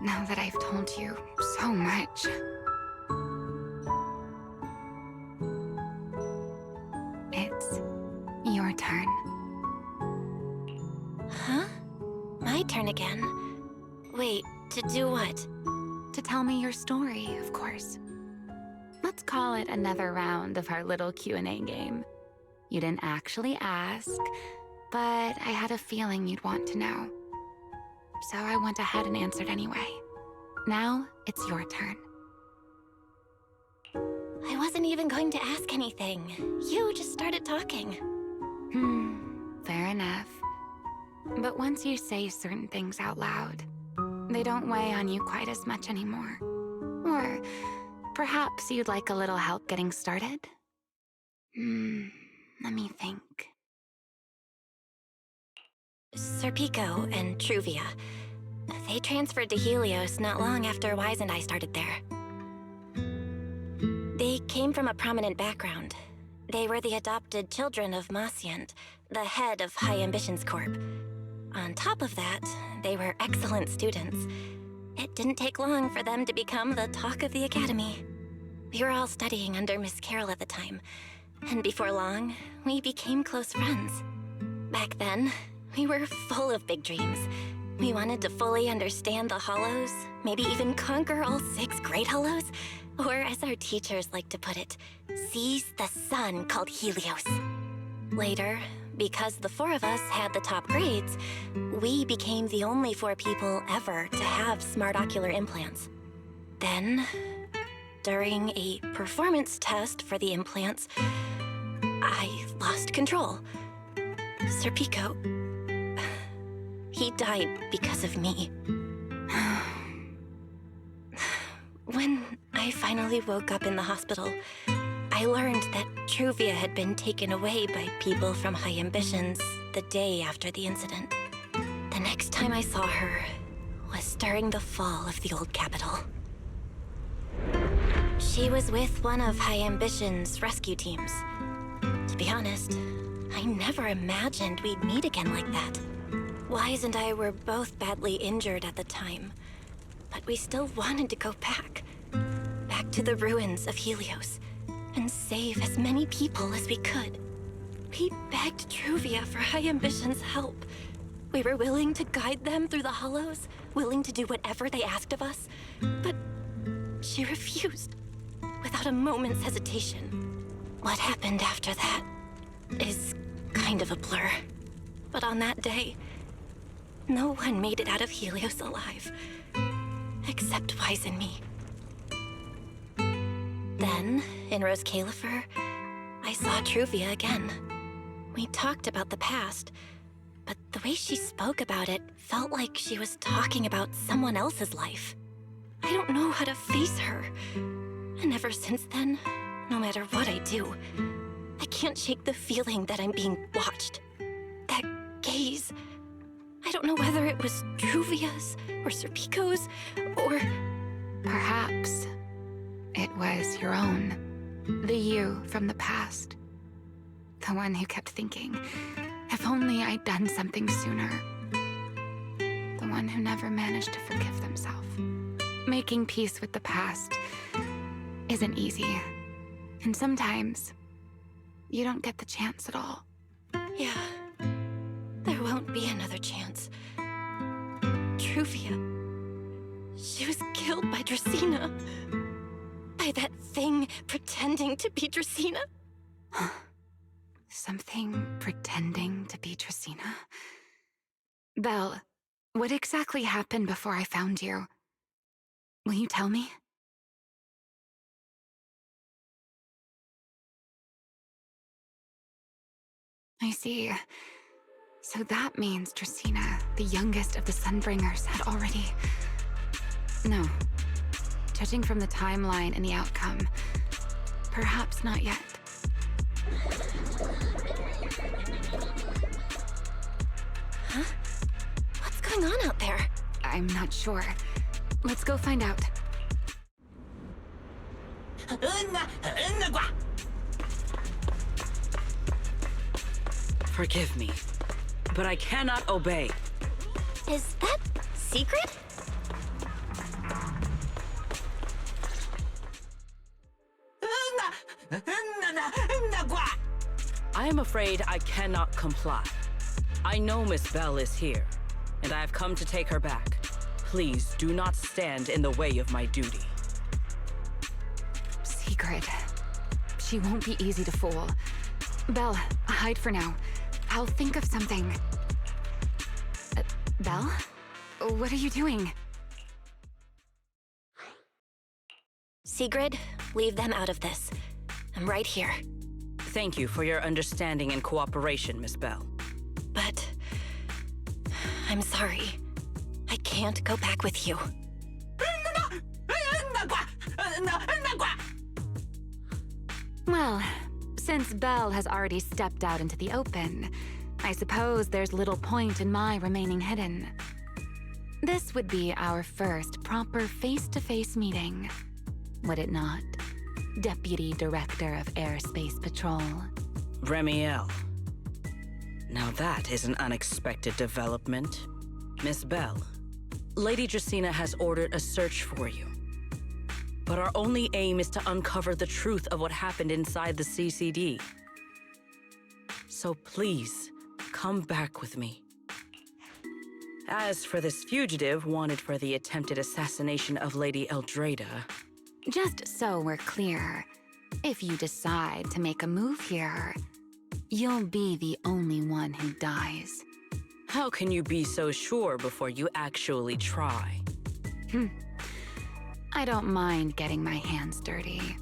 now that I've told you so much... It's your turn. Huh? My turn again? Wait, to do what? To tell me your story, of course. Let's call it another round of our little Q&A game. You didn't actually ask, but I had a feeling you'd want to know. So I went ahead and answered anyway. Now, it's your turn. I wasn't even going to ask anything. You just started talking. Fair enough. But once you say certain things out loud, they don't weigh on you quite as much anymore. Or perhaps you'd like a little help getting started? Let me think. Serpico and Truvia. They transferred to Helios not long after Wise and I started there. They came from a prominent background. They were the adopted children of Masyant, the head of High Ambitions Corp. On top of that, they were excellent students. It didn't take long for them to become the talk of the academy. We were all studying under Miss Carroll at the time, and before long, we became close friends. Back then, we were full of big dreams. We wanted to fully understand the Hollows, maybe even conquer all 6 Great Hollows, or as our teachers like to put it, seize the sun called Helios. Later, because the 4 of us had the top grades, we became the only 4 people ever to have smart ocular implants. Then, during a performance test for the implants, I lost control. Serpico, he died because of me. When I finally woke up in the hospital, I learned that Truvia had been taken away by people from High Ambitions the day after the incident. The next time I saw her was during the fall of the old capital. She was with one of High Ambitions' rescue teams. To be honest, I never imagined we'd meet again like that. Wise and I were both badly injured at the time, but we still wanted to go back to the ruins of Helios, and save as many people as we could. We begged Truvia for High Ambitions' help. We were willing to guide them through the Hollows, willing to do whatever they asked of us, but she refused, without a moment's hesitation. What happened after that is kind of a blur. But on that day, no one made it out of Helios alive, except Wise and me. Then, in Rose Califer, I saw Truvia again. We talked about the past, but the way she spoke about it felt like she was talking about someone else's life. I don't know how to face her. And ever since then, no matter what I do, I can't shake the feeling that I'm being watched. That gaze. I don't know whether it was Truvia's or Serpico's or... Perhaps it was your own. The you from the past. The one who kept thinking, if only I'd done something sooner. The one who never managed to forgive themselves. Making peace with the past isn't easy. And sometimes, you don't get the chance at all. Yeah, there won't be another chance. Truvia, She was killed by Dracaena. By that thing pretending to be Dracaena. Something pretending to be Dracaena? Belle, what exactly happened before I found you? Will you tell me? I see. So that means Dracaena, the youngest of the Sunbringers, had already... No. Judging from the timeline and the outcome, perhaps not yet. Huh? What's going on out there? I'm not sure. Let's go find out. Forgive me, but I cannot obey. Is that secret? I am afraid I cannot comply. I know Miss Belle is here, and I have come to take her back. Please do not stand in the way of my duty. Secret. She won't be easy to fool. Belle, hide for now. I'll think of something. Belle? What are you doing? Sigrid, leave them out of this. I'm right here. Thank you for your understanding and cooperation, Miss Belle. But... I'm sorry. I can't go back with you. Well, since Belle has already stepped out into the open, I suppose there's little point in my remaining hidden. This would be our first proper face-to-face meeting, would it not? Deputy Director of Airspace Patrol. Remie. Now that is an unexpected development. Miss Belle, Lady Dracaena has ordered a search for you. But our only aim is to uncover the truth of what happened inside the CCD. So please, come back with me. As for this fugitive wanted for the attempted assassination of Lady Eldrada... Just so we're clear, if you decide to make a move here, you'll be the only one who dies. How can you be so sure before you actually try? I don't mind getting my hands dirty.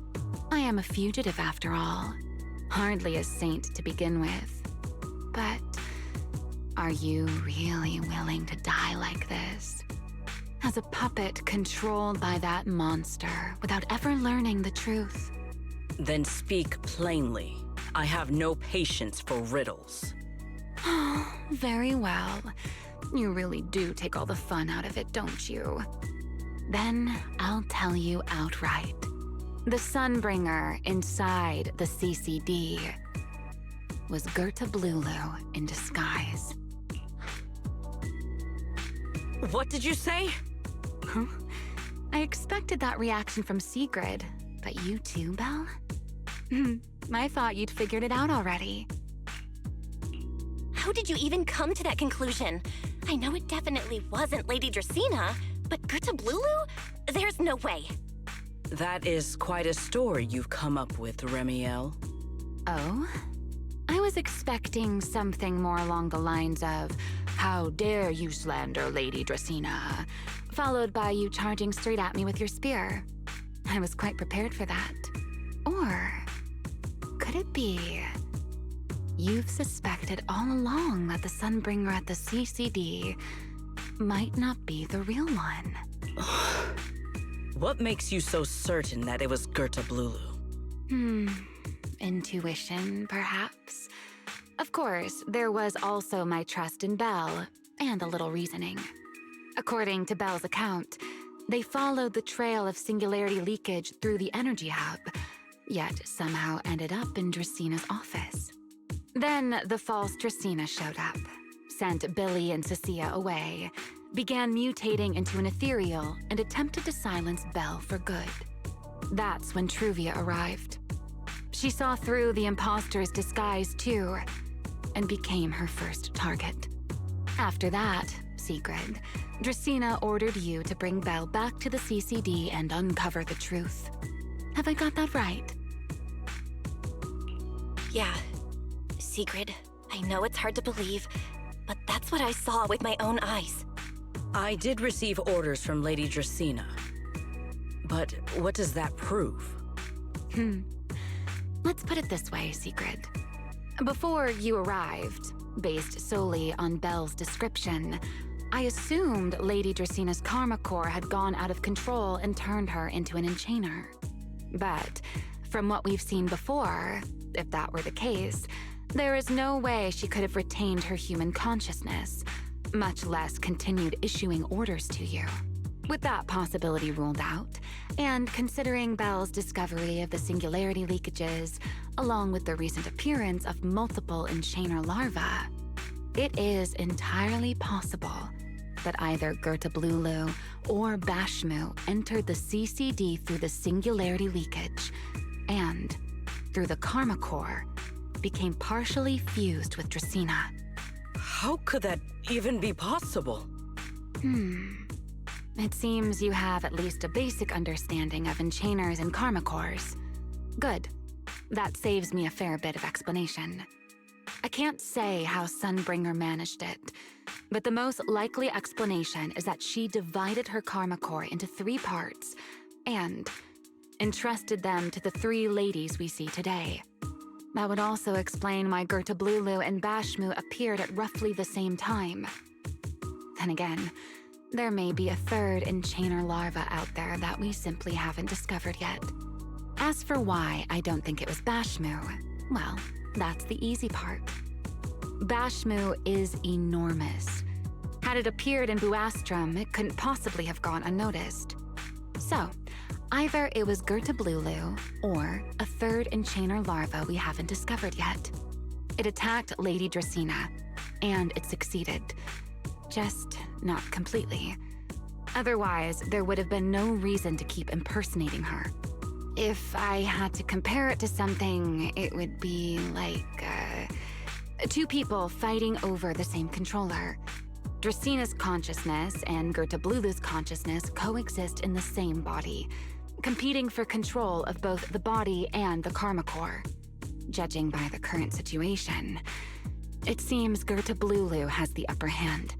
I am a fugitive after all. Hardly a saint to begin with. But are you really willing to die like this? As a puppet controlled by that monster without ever learning the truth? Then speak plainly. I have no patience for riddles. Oh, very well. You really do take all the fun out of it, don't you? Then I'll tell you outright. The Sunbringer inside the CCD was Gerta Blulu in disguise. What did you say? Huh? I expected that reaction from Sigrid, but you too, Belle? I thought you'd figured it out already. How did you even come to that conclusion? I know it definitely wasn't Lady Dracaena, but Gerta Blulu? There's no way. That is quite a story you've come up with, Remie. Oh? I was expecting something more along the lines of, "How dare you slander Lady Dracaena?" followed by you charging straight at me with your spear. I was quite prepared for that. Or could it be you've suspected all along that the Sunbringer at the CCD might not be the real one? What makes you so certain that it was Gerta Blulu? Intuition, perhaps? Of course, there was also my trust in Belle, and a little reasoning. According to Belle's account, they followed the trail of singularity leakage through the energy hub, yet somehow ended up in Draceena's office. Then the false Dracaena showed up, sent Billy and Cecilia away, began mutating into an ethereal, and attempted to silence Belle for good. That's when Truvia arrived. She saw through the imposter's disguise too, and became her first target. After that, Sigrid, Dracena ordered you to bring Belle back to the CCD and uncover the truth. Have I got that right? Yeah. Sigrid, I know it's hard to believe, but that's what I saw with my own eyes. I did receive orders from Lady Dracena. But what does that prove? Let's put it this way, Sigrid. Before you arrived, based solely on Belle's description, I assumed Lady Dracena's karma core had gone out of control and turned her into an enchainer. But from what we've seen before, if that were the case, there is no way she could have retained her human consciousness, much less continued issuing orders to you. With that possibility ruled out, and considering Belle's discovery of the singularity leakages, along with the recent appearance of multiple enchainer larvae, it is entirely possible that either Gertablulu or Bashmu entered the CCD through the singularity leakage, and, through the karma core, became partially fused with Dracena. How could that even be possible? It seems you have at least a basic understanding of enchainers and karma cores. Good. That saves me a fair bit of explanation. I can't say how Sunbringer managed it, but the most likely explanation is that she divided her karma core into 3 parts and entrusted them to the 3 ladies we see today. That would also explain why Gertablulu and Bashmu appeared at roughly the same time. Then again, there may be a 3rd enchainer larva out there that we simply haven't discovered yet. As for why I don't think it was Bashmu, well, that's the easy part. Bashmu is enormous. Had it appeared in Buastrum, it couldn't possibly have gone unnoticed. So, either it was Gertablulu or a 3rd enchainer larva we haven't discovered yet. It attacked Lady Dracena, and it succeeded. Just not completely. Otherwise, there would have been no reason to keep impersonating her. If I had to compare it to something, it would be like, 2 people fighting over the same controller. Dracena's consciousness and Gertablulu's consciousness coexist in the same body, competing for control of both the body and the karma core. Judging by the current situation, it seems Gertablulu has the upper hand.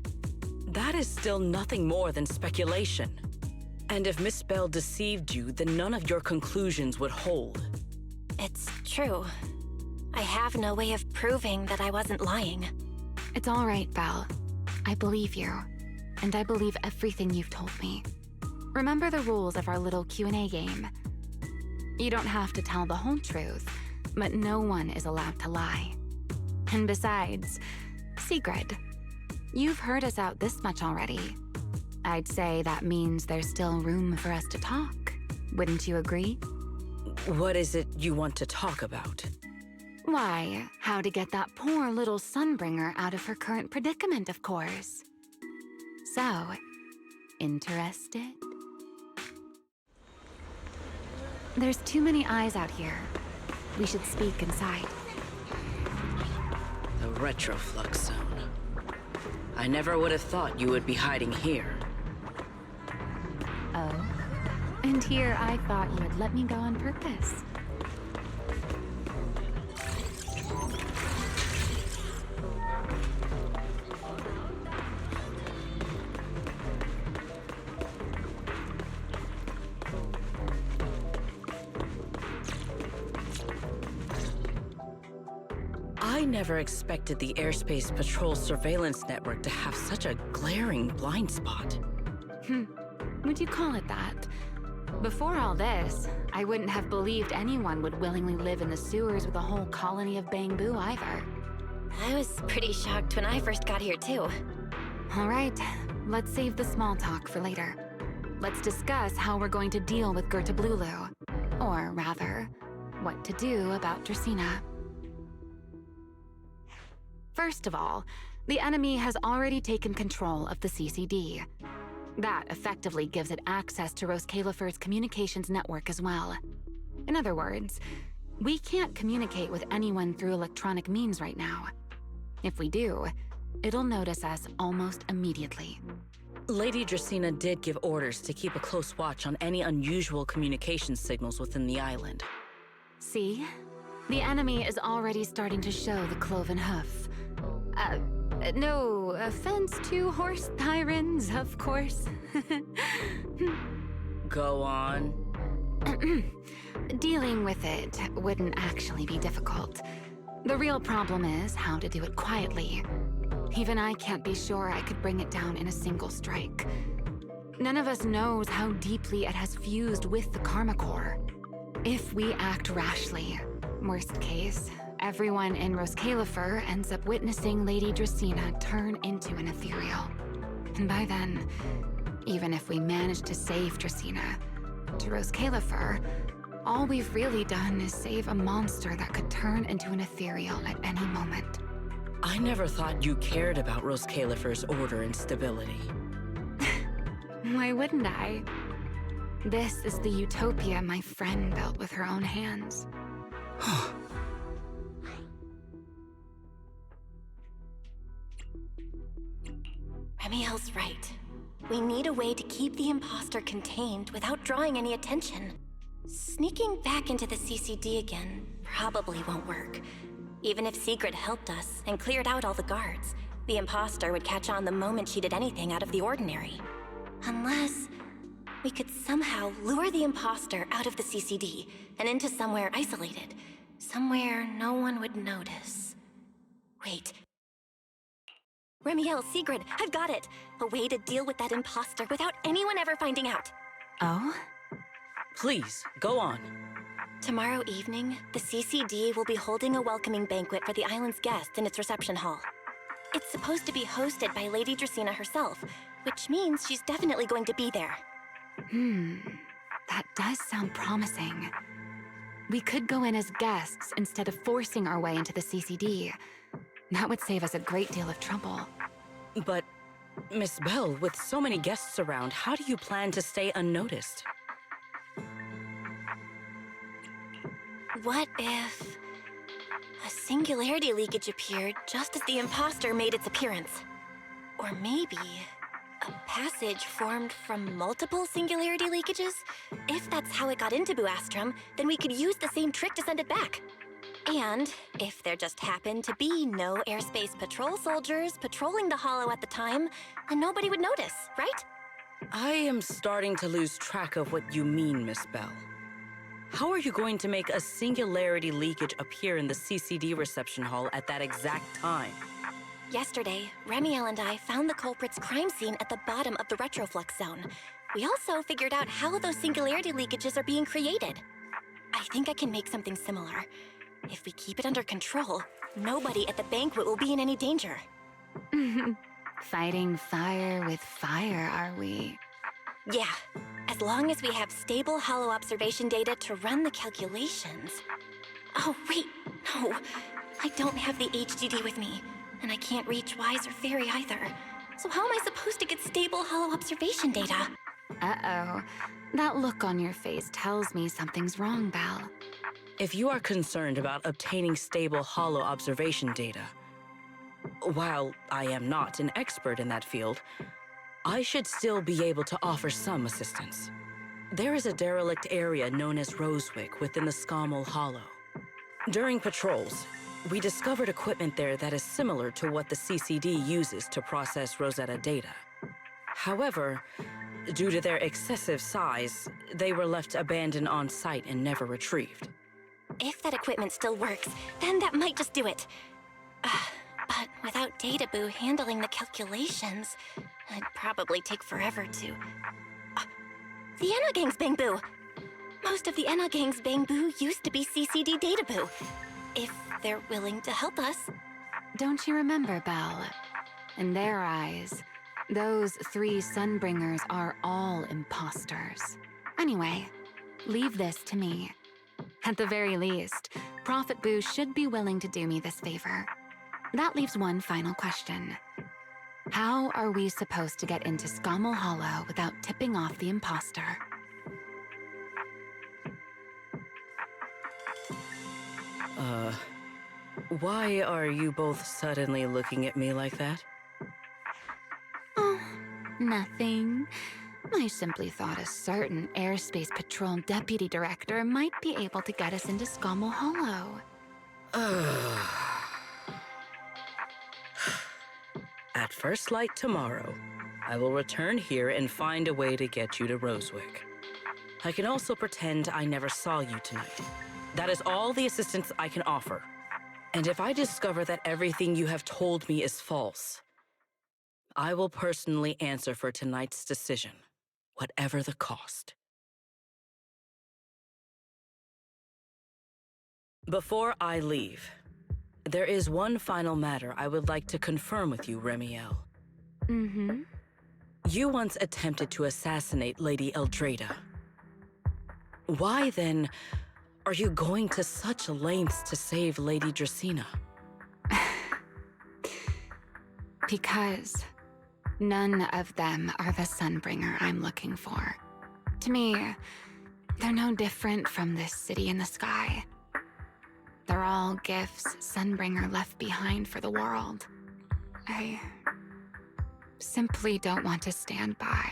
That is still nothing more than speculation. And if Miss Belle deceived you, then none of your conclusions would hold. It's true. I have no way of proving that I wasn't lying. It's all right, Belle. I believe you, and I believe everything you've told me. Remember the rules of our little Q&A game. You don't have to tell the whole truth, but no one is allowed to lie. And besides, Sigrid, you've heard us out this much already. I'd say that means there's still room for us to talk. Wouldn't you agree? What is it you want to talk about? Why, how to get that poor little Sunbringer out of her current predicament, of course. So, interested? There's too many eyes out here. We should speak inside. The Retroflux Zone. I never would have thought you would be hiding here. Oh? And here I thought you would let me go on purpose. I never expected the Airspace Patrol surveillance network to have such a glaring blind spot. Would you call it that? Before all this, I wouldn't have believed anyone would willingly live in the sewers with a whole colony of Bangboo either. I was pretty shocked when I first got here too. All right, let's save the small talk for later. Let's discuss how we're going to deal with Gertablulu. Or rather, what to do about Dracena. First of all, the enemy has already taken control of the CCD. That effectively gives it access to Roskalefer's communications network as well. In other words, we can't communicate with anyone through electronic means right now. If we do, It'll notice us almost immediately. Lady Dracaena did give orders to keep a close watch on any unusual communication signals within the island. See? The enemy is already starting to show the cloven hoof. No offense to horse tyrants, of course. Go on. Dealing with it wouldn't actually be difficult. The real problem is how to do it quietly. Even I can't be sure I could bring it down in a single strike. None of us knows how deeply it has fused with the Karma Core. If we act rashly, worst case, everyone in Roskalifer ends up witnessing Lady Dracaena turn into an ethereal. And by then, even if we manage to save Dracaena, to Roskalifer, all we've really done is save a monster that could turn into an ethereal at any moment. I never thought you cared about Roskalifer's order and stability. Why wouldn't I? This is the utopia my friend built with her own hands. Remiel's right. We need a way to keep the imposter contained without drawing any attention. Sneaking back into the CCD again probably won't work. Even if Sigrid helped us and cleared out all the guards, the imposter would catch on the moment she did anything out of the ordinary. Unless we could somehow lure the imposter out of the CCD and into somewhere isolated. Somewhere no one would notice. Wait. Remiel, Sigrid, I've got it! A way to deal with that imposter without anyone ever finding out. Oh? Please, go on. Tomorrow evening, the CCD will be holding a welcoming banquet for the island's guests in its reception hall. It's supposed to be hosted by Lady Dracaena herself, which means she's definitely going to be there. That does sound promising. We could go in as guests instead of forcing our way into the CCD. That would save us a great deal of trouble. But, Miss Bell, with so many guests around, how do you plan to stay unnoticed? What if a singularity leakage appeared just as the imposter made its appearance? Or maybe a passage formed from multiple singularity leakages? If that's how it got into Buastrum, then we could use the same trick to send it back. And if there just happened to be no airspace patrol soldiers patrolling the Hollow at the time, then nobody would notice, right? I am starting to lose track of what you mean, Miss Bell. How are you going to make a singularity leakage appear in the CCD reception hall at that exact time? Yesterday, Remiel and I found the culprit's crime scene at the bottom of the retroflux zone. We also figured out how those singularity leakages are being created. I think I can make something similar. If we keep it under control, nobody at the banquet will be in any danger. Fighting fire with fire, are we? Yeah, as long as we have stable Hollow observation data to run the calculations. Oh, wait, no. I don't have the HDD with me, and I can't reach Wise or Fairy either. So how am I supposed to get stable Hollow observation data? Uh-oh. That look on your face tells me something's wrong, Belle. If you are concerned about obtaining stable Hollow observation data, while I am not an expert in that field, I should still be able to offer some assistance. There is a derelict area known as Rosewick within the Scommel Hollow. During patrols, we discovered equipment there that is similar to what the CCD uses to process Rosetta data. However, due to their excessive size, they were left abandoned on site and never retrieved. If that equipment still works, then that might just do it. But without Databoo handling the calculations, it'd probably take forever to... the Enna Gang's Bangboo! Most of the Enna Gang's Bangboo used to be CCD Databoo. If they're willing to help us. Don't you remember, Belle? In their eyes, those 3 Sunbringers are all imposters. Anyway, leave this to me. At the very least, Prophet Boo should be willing to do me this favor. That leaves one final question. How are we supposed to get into Scommel Hollow without tipping off the imposter? Why are you both suddenly looking at me like that? Oh, nothing. I simply thought a certain airspace patrol deputy director might be able to get us into Scommel Hollow. At first light tomorrow, I will return here and find a way to get you to Rosewick. I can also pretend I never saw you tonight. That is all the assistance I can offer. And if I discover that everything you have told me is false, I will personally answer for tonight's decision, whatever the cost. Before I leave, there is one final matter I would like to confirm with you, Remiel. Mm-hmm. You once attempted to assassinate Lady Eldrada. Why, then, are you going to such lengths to save Lady Dracena? Because none of them are the Sunbringer I'm looking for. To me, they're no different from this city in the sky. They're all gifts Sunbringer left behind for the world. I simply don't want to stand by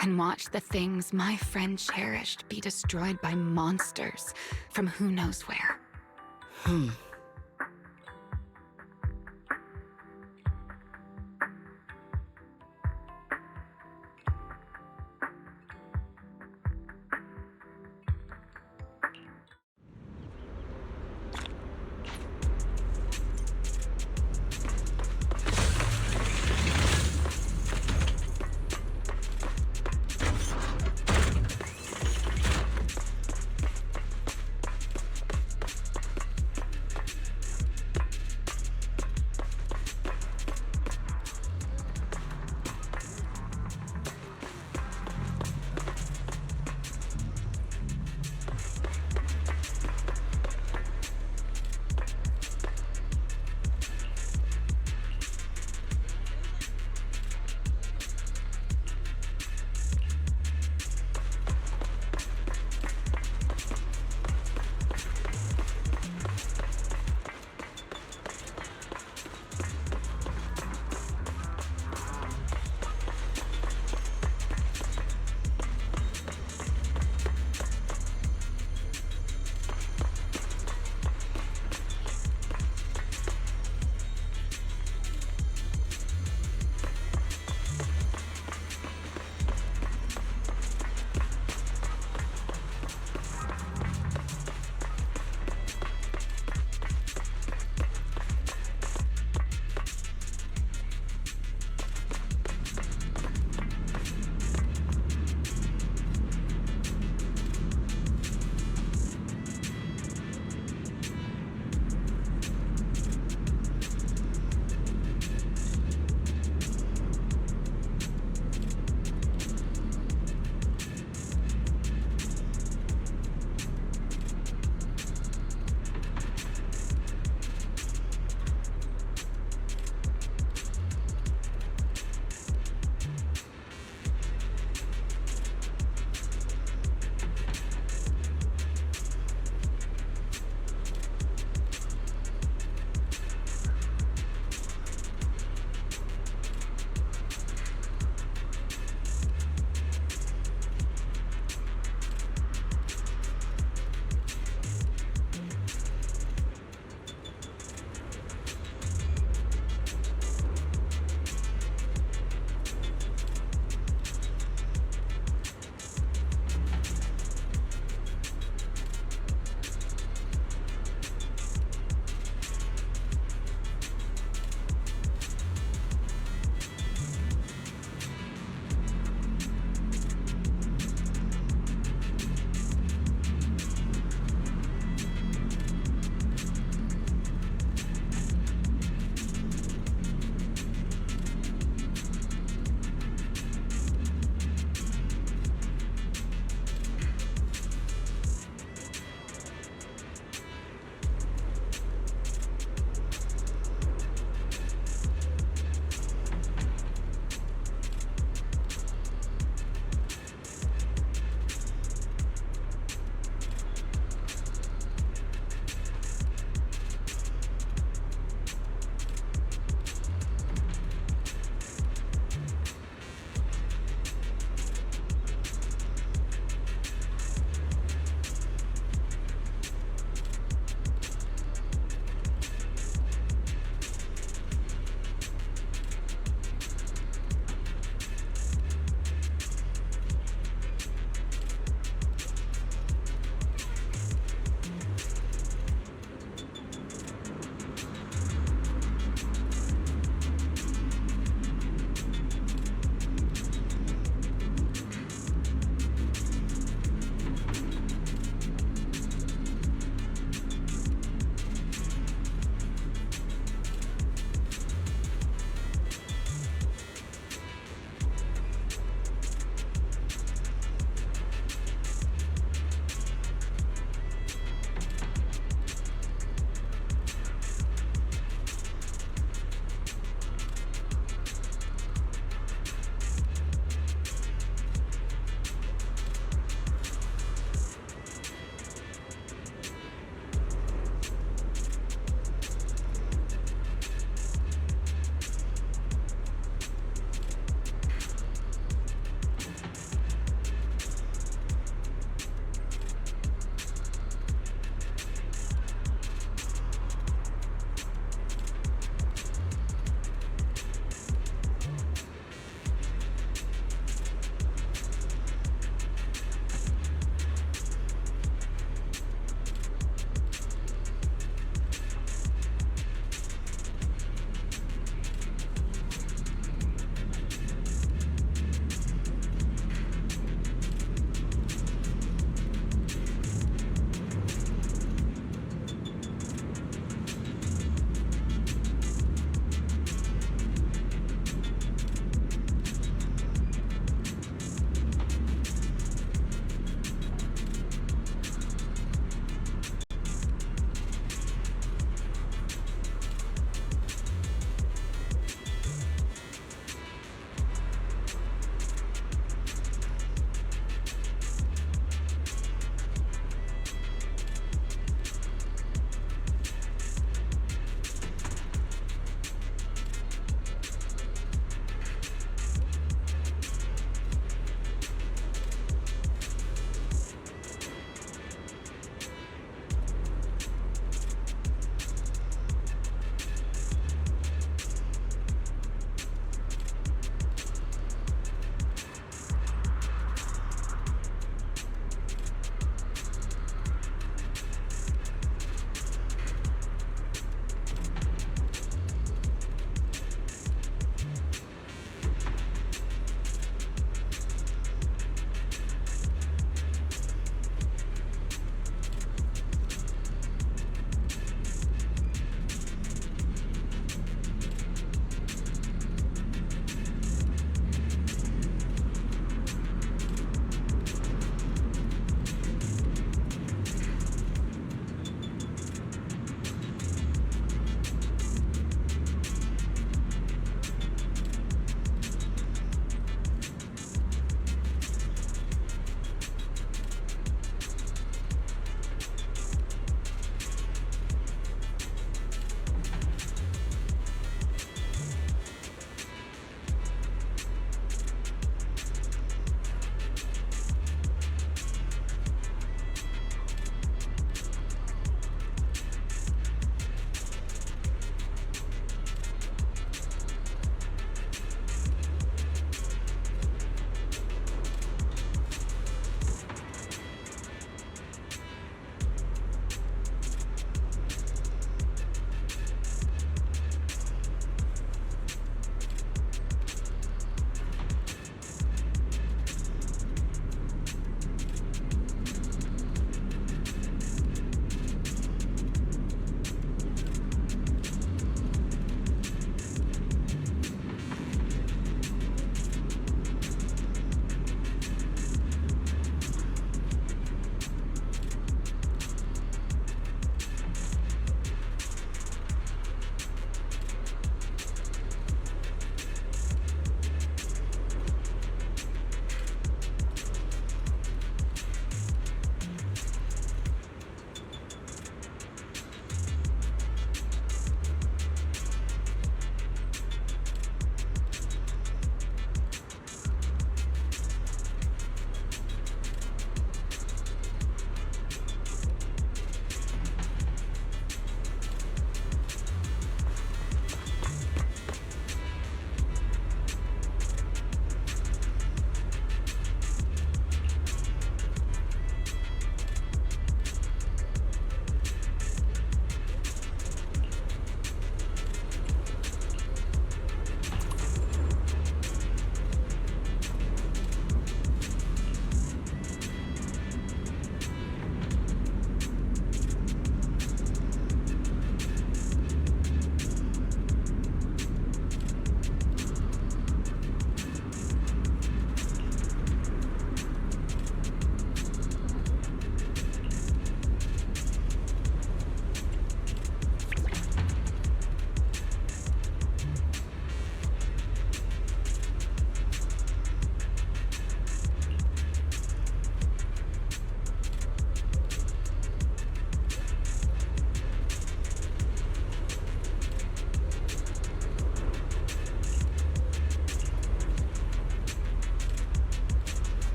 and watch the things my friend cherished be destroyed by monsters from who knows where.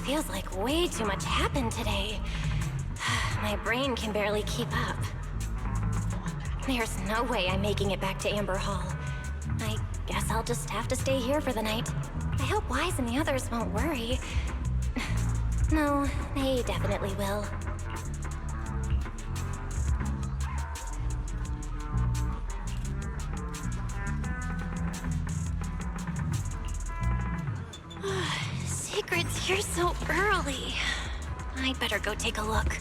Feels like way too much happened today. My brain can barely keep up. There's no way I'm making it back to Amber Hall. I guess I'll just have to stay here for the night. I hope Wise and the others won't worry. No, they definitely will. Secret's here so early. I'd better go take a look.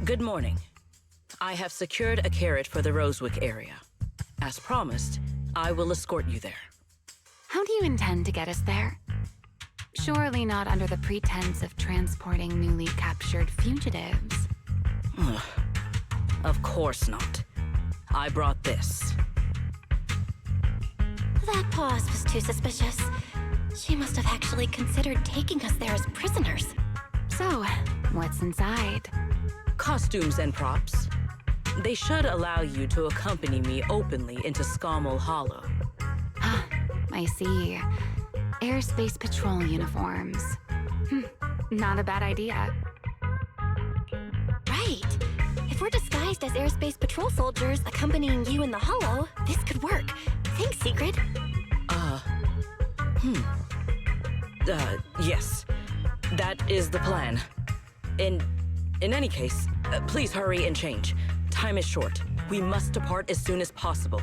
Good morning. I have secured a carrot for the Rosewick area. As promised, I will escort you there. How do you intend to get us there? Surely not under the pretense of transporting newly captured fugitives. Of course not. I brought this. That pause was too suspicious. She must have actually considered taking us there as prisoners. So, what's inside? Costumes and props. They should allow you to accompany me openly into Scommel Hollow. I see. Airspace Patrol uniforms. Not a bad idea. Right. If we're disguised as Airspace Patrol soldiers accompanying you in the Hollow, this could work. Thanks, Secret. Yes. That is the plan. In any case, please hurry and change. Time is short. We must depart as soon as possible.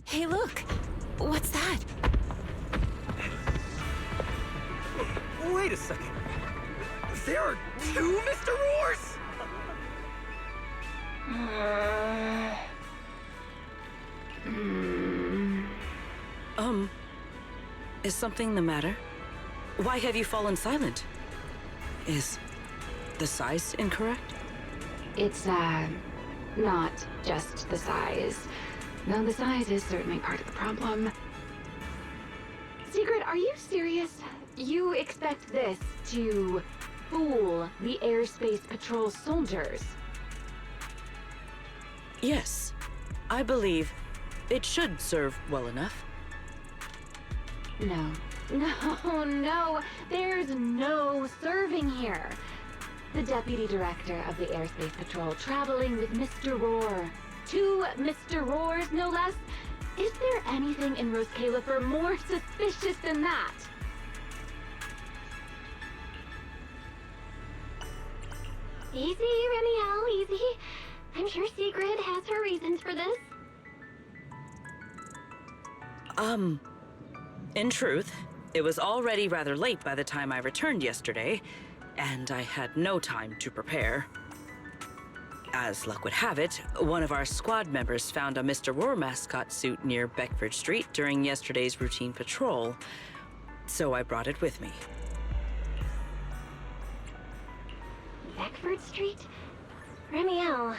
Hey, look! What's that? Wait a second. There are two Mr. Roars? Is something the matter? Why have you fallen silent? Is the size incorrect? It's, not just the size. Though the size is certainly part of the problem. Secret, are you serious? You expect this to fool the Airspace Patrol soldiers? Yes. I believe it should serve well enough. No. There's no serving here. The Deputy Director of the Airspace Patrol traveling with Mr. Roar. 2 Mr. Roars, no less. Is there anything in Rose Califer more suspicious than that? Easy, Remiel, easy. I'm sure Secret has her reasons for this. In truth, it was already rather late by the time I returned yesterday, and I had no time to prepare. As luck would have it, one of our squad members found a Mr. Roar mascot suit near Beckford Street during yesterday's routine patrol, so I brought it with me. Beckford Street? Remiel,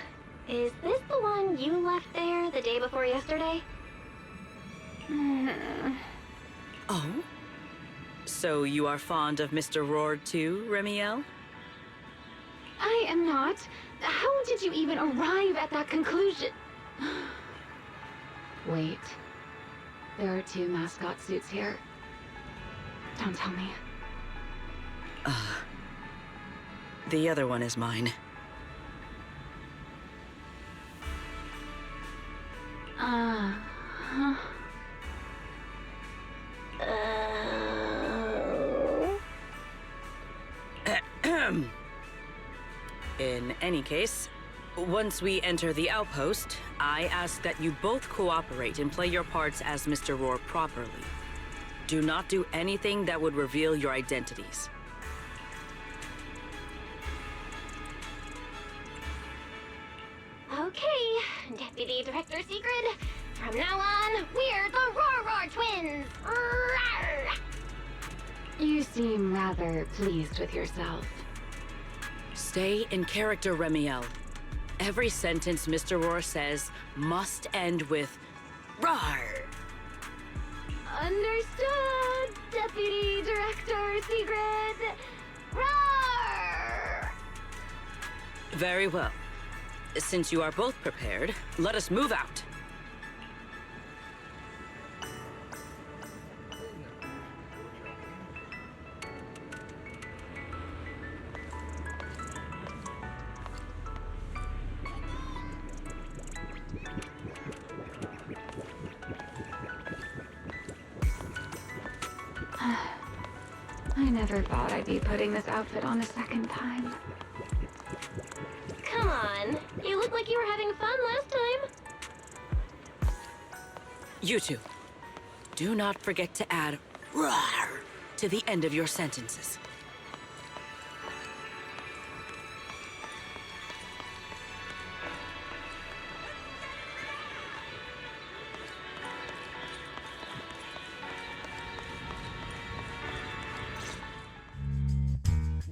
is this the one you left there the day before yesterday? Oh? So you are fond of Mr. Roar too, Remiel? I am not. How did you even arrive at that conclusion? Wait. There are 2 mascot suits here. Don't tell me. The other one is mine. In any case, once we enter the outpost, I ask that you both cooperate and play your parts as Mr. Roar properly. Do not do anything that would reveal your identities. Okay, Deputy Director Secret. From now on, we're the Roar Twins. Rawr! You seem rather pleased with yourself. Stay in character, Remiel. Every sentence Mr. Roar says must end with "Rawr!" Understood, Deputy Director Secret. Roar! Very well. Since you are both prepared, let us move out. I never thought I'd be putting this outfit on a second time. Come on, you look like you were having fun last time. You two, do not forget to add "Rawr" to the end of your sentences.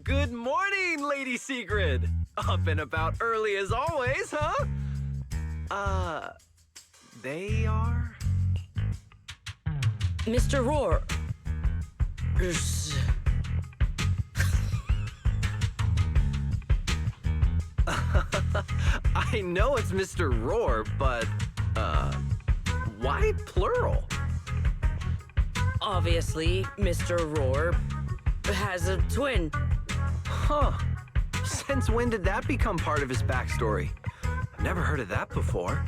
Good morning, Lady Sigrid! Up and about early as always, huh? They are? Mr. Roar. I know it's Mr. Roar, but, why plural? Obviously, Mr. Roar has a twin. Huh. Since when did that become part of his backstory? I've never heard of that before.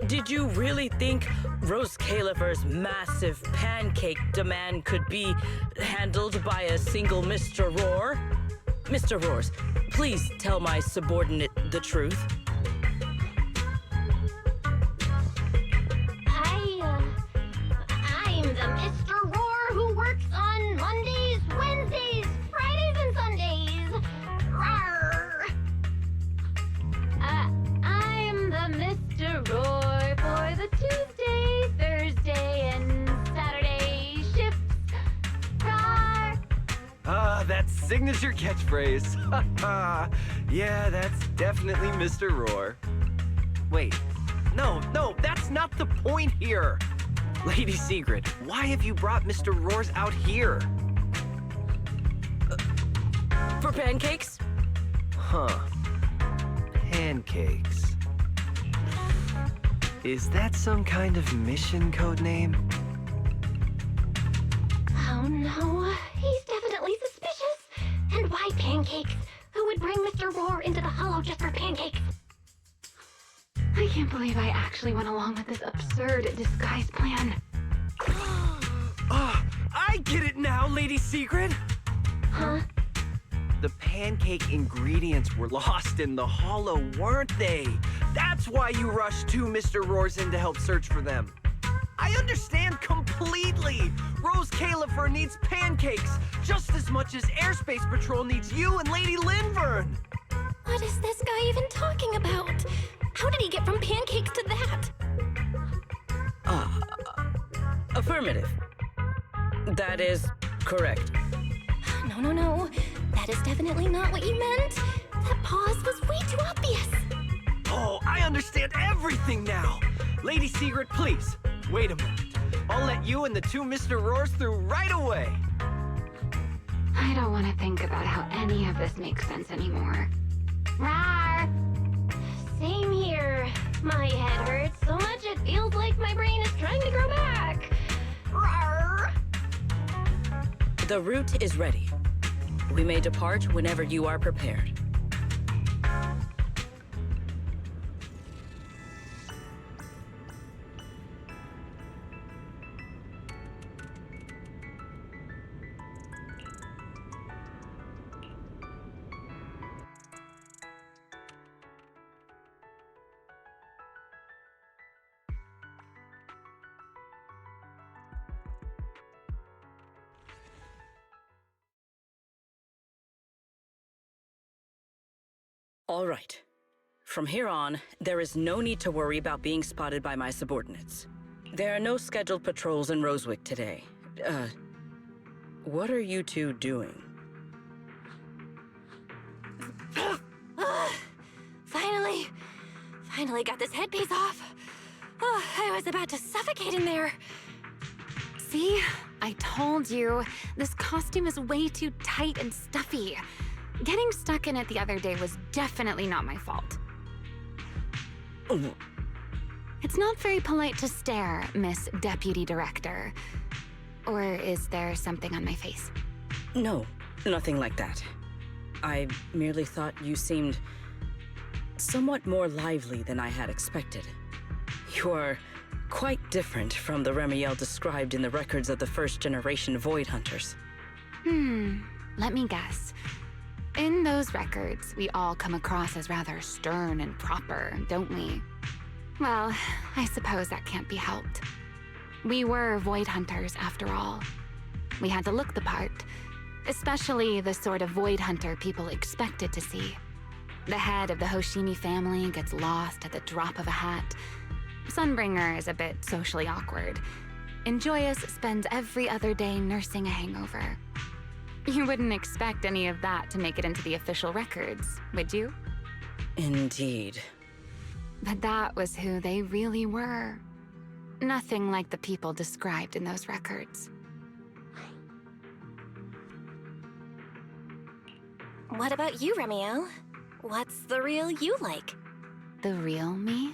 Did you really think Rose Califer's massive pancake demand could be handled by a single Mr. Roar? Mr. Roars, please tell my subordinate the truth. I'm the Mr. Roar who works on Mondays, Wednesdays, Fridays, and Sundays. Rawr! I'm the Mr. Roar for the Tuesday, Thursday, and Saturday shifts. Rawr! That signature catchphrase. Yeah, that's definitely Mr. Roar. Wait, no, that's not the point here. Lady Sigrid, why have you brought Mr. Roars out here? For pancakes? Huh. Pancakes. Is that some kind of mission code name? Oh no, he's definitely suspicious. And why pancakes? Who would bring Mr. Roar into the Hollow just for pancakes? I can't believe I actually went along with this absurd disguise plan. I get it now, Lady Sigrid! Huh? The pancake ingredients were lost in the Hollow, weren't they? That's why you rushed two Mr. Roars in to help search for them. I understand completely! Rose Califer needs pancakes just as much as Airspace Patrol needs you and Lady Linvern! What is this guy even talking about? How did he get from pancakes to that? Affirmative. That is correct. No. That is definitely not what you meant. That pause was way too obvious. Oh, I understand everything now! Lady Sigrid, please, wait a moment. I'll let you and the two Mr. Roars through right away. I don't want to think about how any of this makes sense anymore. Rawr! Same here. My head hurts so much it feels like my brain is trying to grow back. Rawr! The route is ready. We may depart whenever you are prepared. All right. From here on, there is no need to worry about being spotted by my subordinates. There are no scheduled patrols in Rosewick today. What are you two doing? Finally got this headpiece off. Oh, I was about to suffocate in there. See? I told you. This costume is way too tight and stuffy. Getting stuck in it the other day was definitely not my fault. Oh. It's not very polite to stare, Miss Deputy Director. Or is there something on my face? No, nothing like that. I merely thought you seemed somewhat more lively than I had expected. You are quite different from the Remiel described in the records of the first-generation Void Hunters. Let me guess. In those records, we all come across as rather stern and proper, don't we? Well, I suppose that can't be helped. We were Void Hunters, after all. We had to look the part, especially the sort of Void Hunter people expected to see. The head of the Hoshimi family gets lost at the drop of a hat. Sunbringer is a bit socially awkward. And Joyous spends every other day nursing a hangover. You wouldn't expect any of that to make it into the official records, would you? Indeed. But that was who they really were. Nothing like the people described in those records. What about you, Remiel? What's the real you like? The real me?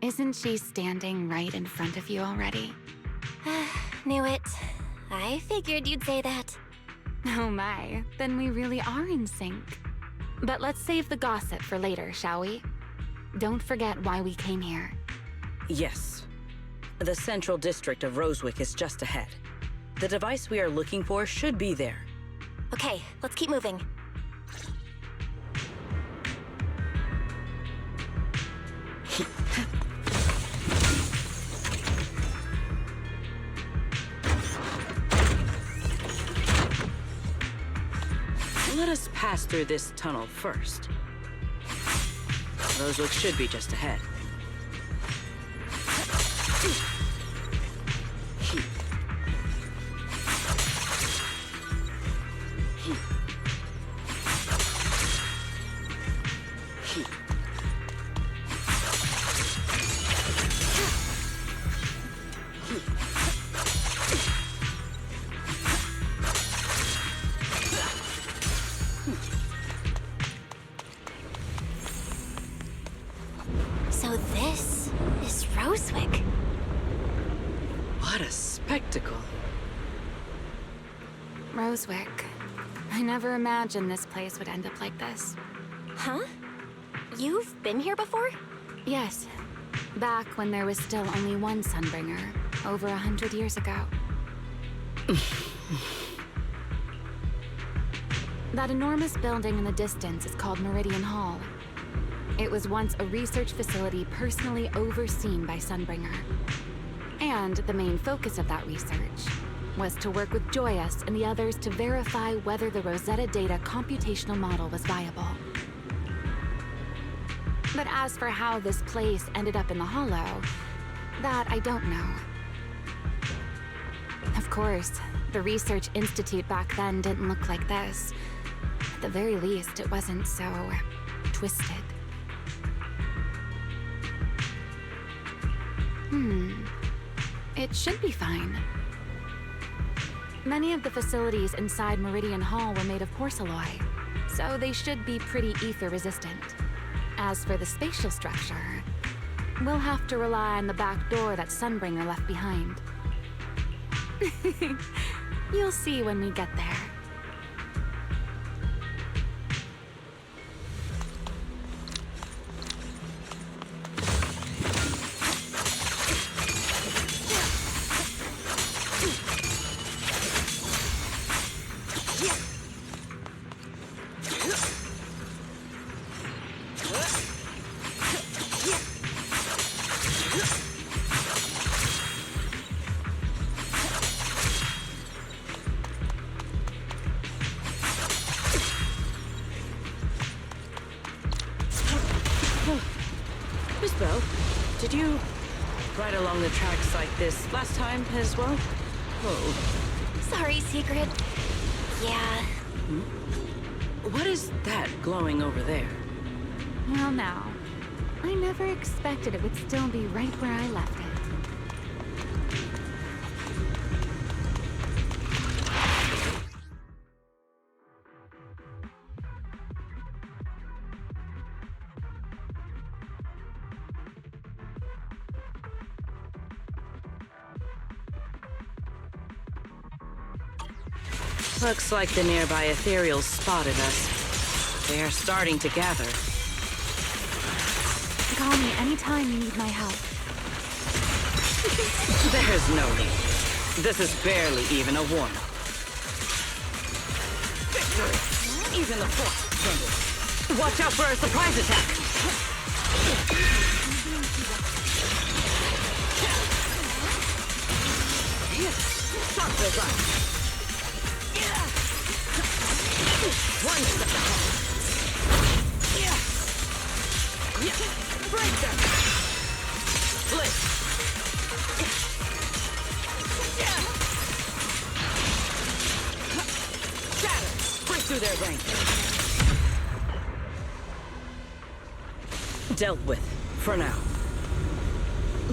Isn't she standing right in front of you already? Knew it. I figured you'd say that. Oh my, then we really are in sync. But let's save the gossip for later, shall we? Don't forget why we came here. Yes. The central district of Rosewick is just ahead. The device we are looking for should be there. Okay, let's keep moving. Let us pass through this tunnel first. Rosewick should be just ahead. So this is Rosewick. What a spectacle. Rosewick. I never imagined this place would end up like this. Huh? You've been here before? Yes. Back when there was still only one Sunbringer, over 100 years ago. That enormous building in the distance is called Meridian Hall. It was once a research facility personally overseen by Sunbringer. And the main focus of that research was to work with Joyous and the others to verify whether the Rosetta Data computational model was viable. But as for how this place ended up in the Hollow, that I don't know. Of course, the Research Institute back then didn't look like this. At the very least, it wasn't so twisted. It should be fine. Many of the facilities inside Meridian Hall were made of porcelain, so they should be pretty ether-resistant. As for the spatial structure, we'll have to rely on the back door that Sunbringer left behind. You'll see when we get there. along the tracks like this last time as well? Oh. Sorry, Secret. Yeah. What is that glowing over there? Well, now, I never expected it would still be right where I left it. Looks like the nearby ethereals spotted us. They are starting to gather. Call me anytime you need my help. There's no need. This is barely even a warm-up. Victory! Even the force. Watch out for a surprise attack! Start this up. One step ahead. Break them. Split. Shatter. Break through their ranks. Dealt with, for now.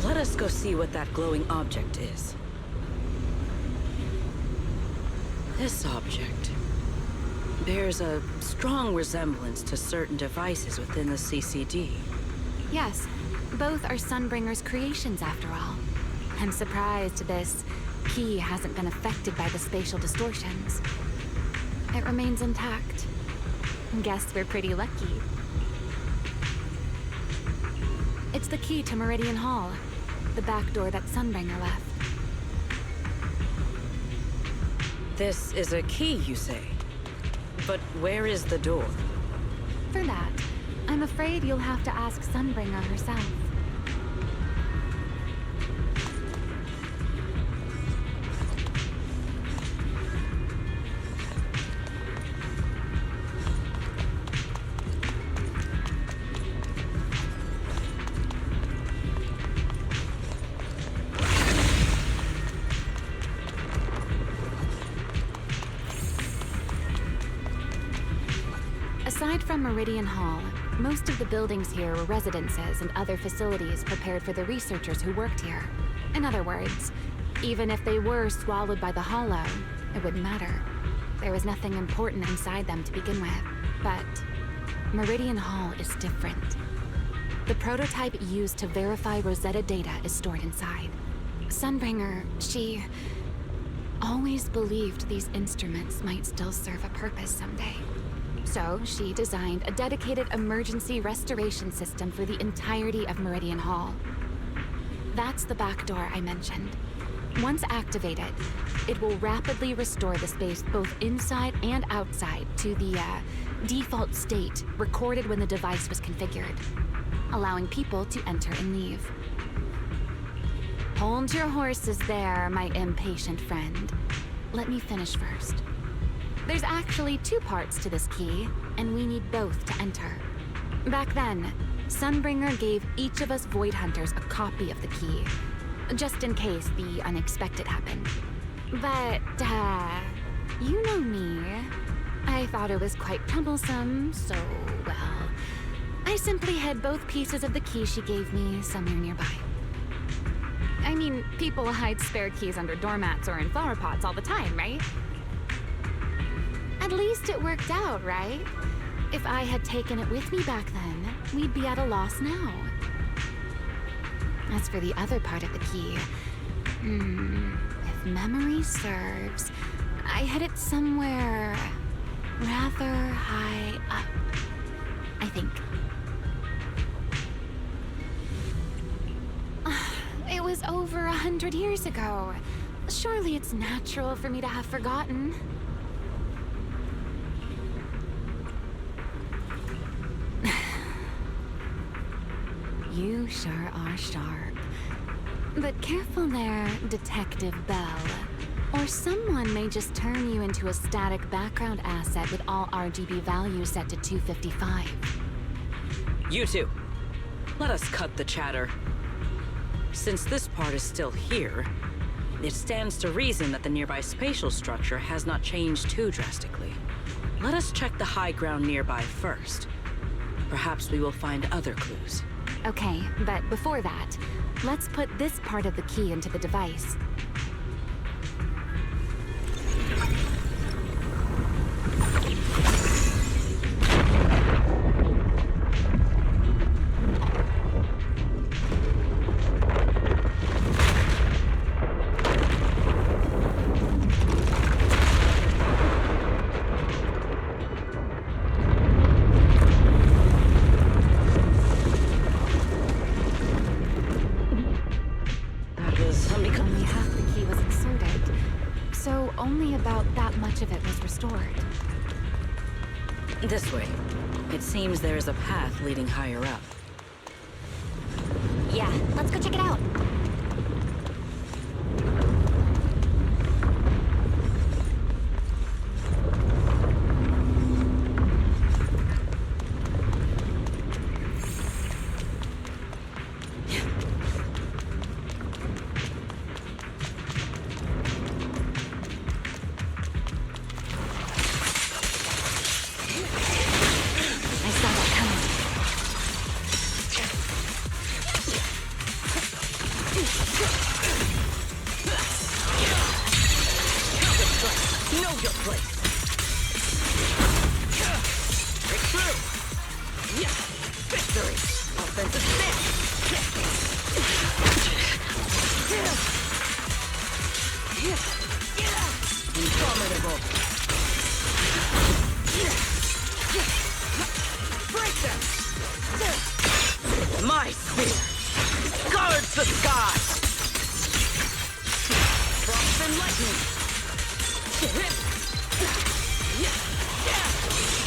Let us go see what that glowing object is. This object bears a strong resemblance to certain devices within the CCD. Yes, both are Sunbringer's creations after all. I'm surprised this key hasn't been affected by the spatial distortions. It remains intact. Guess we're pretty lucky. It's the key to Meridian Hall, the back door that Sunbringer left. This is a key, you say? But where is the door? For that, I'm afraid you'll have to ask Sunbringer herself. Aside from Meridian Hall, most of the buildings here were residences and other facilities prepared for the researchers who worked here. In other words, even if they were swallowed by the Hollow, it wouldn't matter. There was nothing important inside them to begin with. But Meridian Hall is different. The prototype used to verify Rosetta data is stored inside. Sunbringer, she always believed these instruments might still serve a purpose someday. So she designed a dedicated emergency restoration system for the entirety of Meridian Hall. That's the back door I mentioned. Once activated, it will rapidly restore the space both inside and outside to the default state recorded when the device was configured, allowing people to enter and leave. Hold your horses there, my impatient friend. Let me finish first. There's actually two parts to this key, and we need both to enter. Back then, Sunbringer gave each of us Void Hunters a copy of the key, just in case the unexpected happened. But, you know me. I thought it was quite troublesome, so, well, I simply hid both pieces of the key she gave me somewhere nearby. I mean, people hide spare keys under doormats or in flower pots all the time, right? At least it worked out, right? If I had taken it with me back then, we'd be at a loss now. As for the other part of the key, if memory serves, I hid it somewhere rather high up, I think. It was over 100 years ago. Surely it's natural for me to have forgotten. You sure are sharp. But careful there, Detective Bell. Or someone may just turn you into a static background asset with all RGB values set to 255. You two, let us cut the chatter. Since this part is still here, it stands to reason that the nearby spatial structure has not changed too drastically. Let us check the high ground nearby first. Perhaps we will find other clues. Okay, but before that, let's put this part of the key into the device. Only half the key was exerted, so only about that much of it was restored. This way. It seems there is a path leading higher up. Yeah, let's go check it out. My spear guards the sky! Frost and lightning!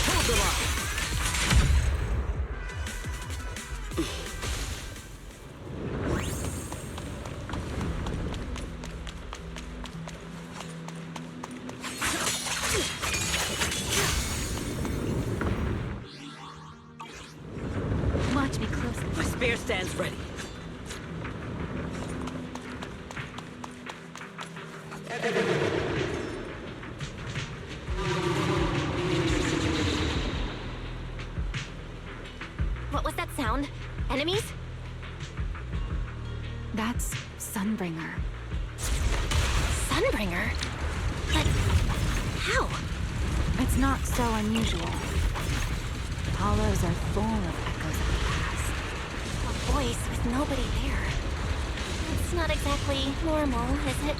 Hold the line! Watch me closely. My spear stands ready. What was that sound? Enemies? That's Sunbringer. Sunbringer? But how? It's not so unusual. Hollows are full of echoes of the past. A voice with nobody there. It's not exactly normal, is it?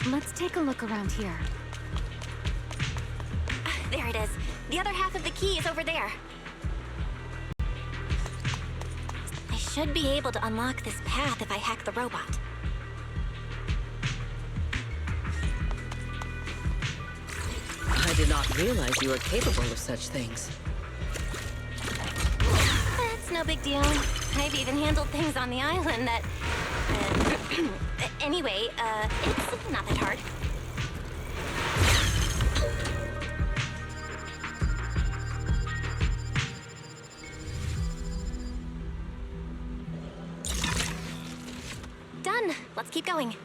Let's take a look around here. There it is. The other half of the key is over there. I should be able to unlock this path if I hack the robot. I did not realize you were capable of such things. That's no big deal. I've even handled things on the island that... anyway, it's not that hard. Done. Let's keep going.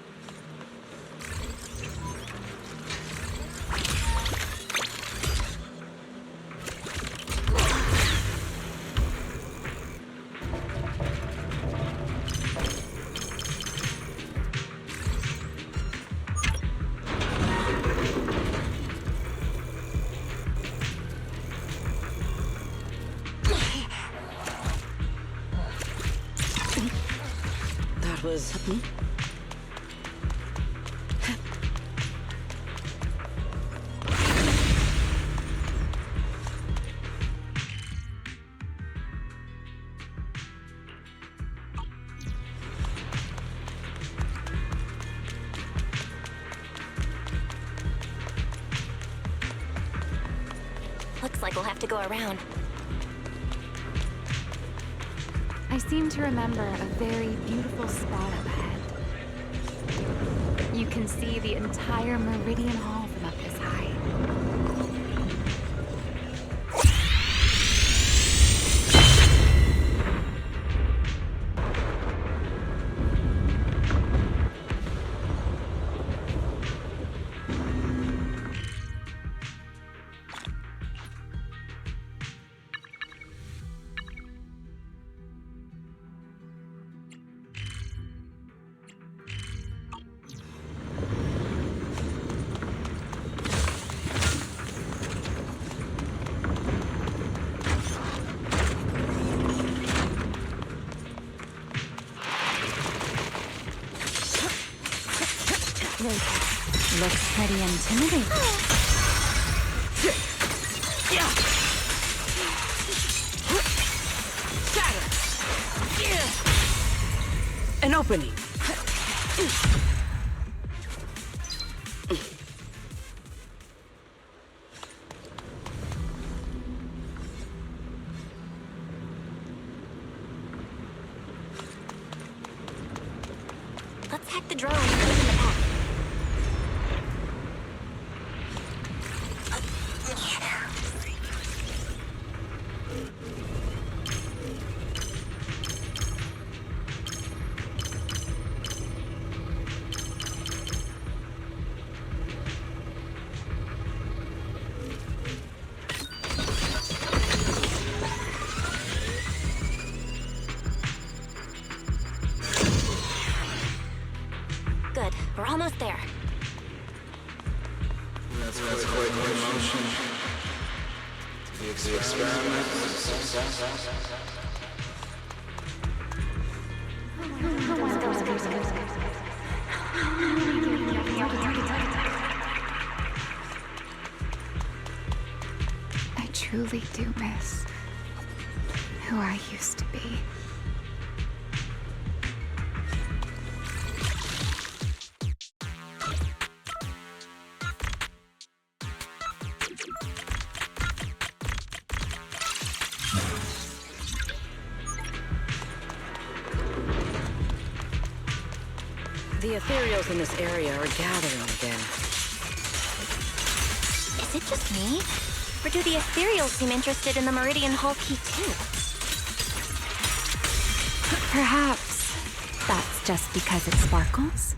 That was... Looks like we'll have to go around. I seem to remember a very beautiful spot up ahead. You can see the entire Meridian Hall from up this high. Looks pretty intimidating. An opening. Let's hack the drone and open the path. Good. We're almost there. That's quite the emotion. The experiment. I truly do miss who I used to be. The ethereals in this area are gathering again. Is it just me? Or do the ethereals seem interested in the Meridian Hall key too? Perhaps that's just because it sparkles?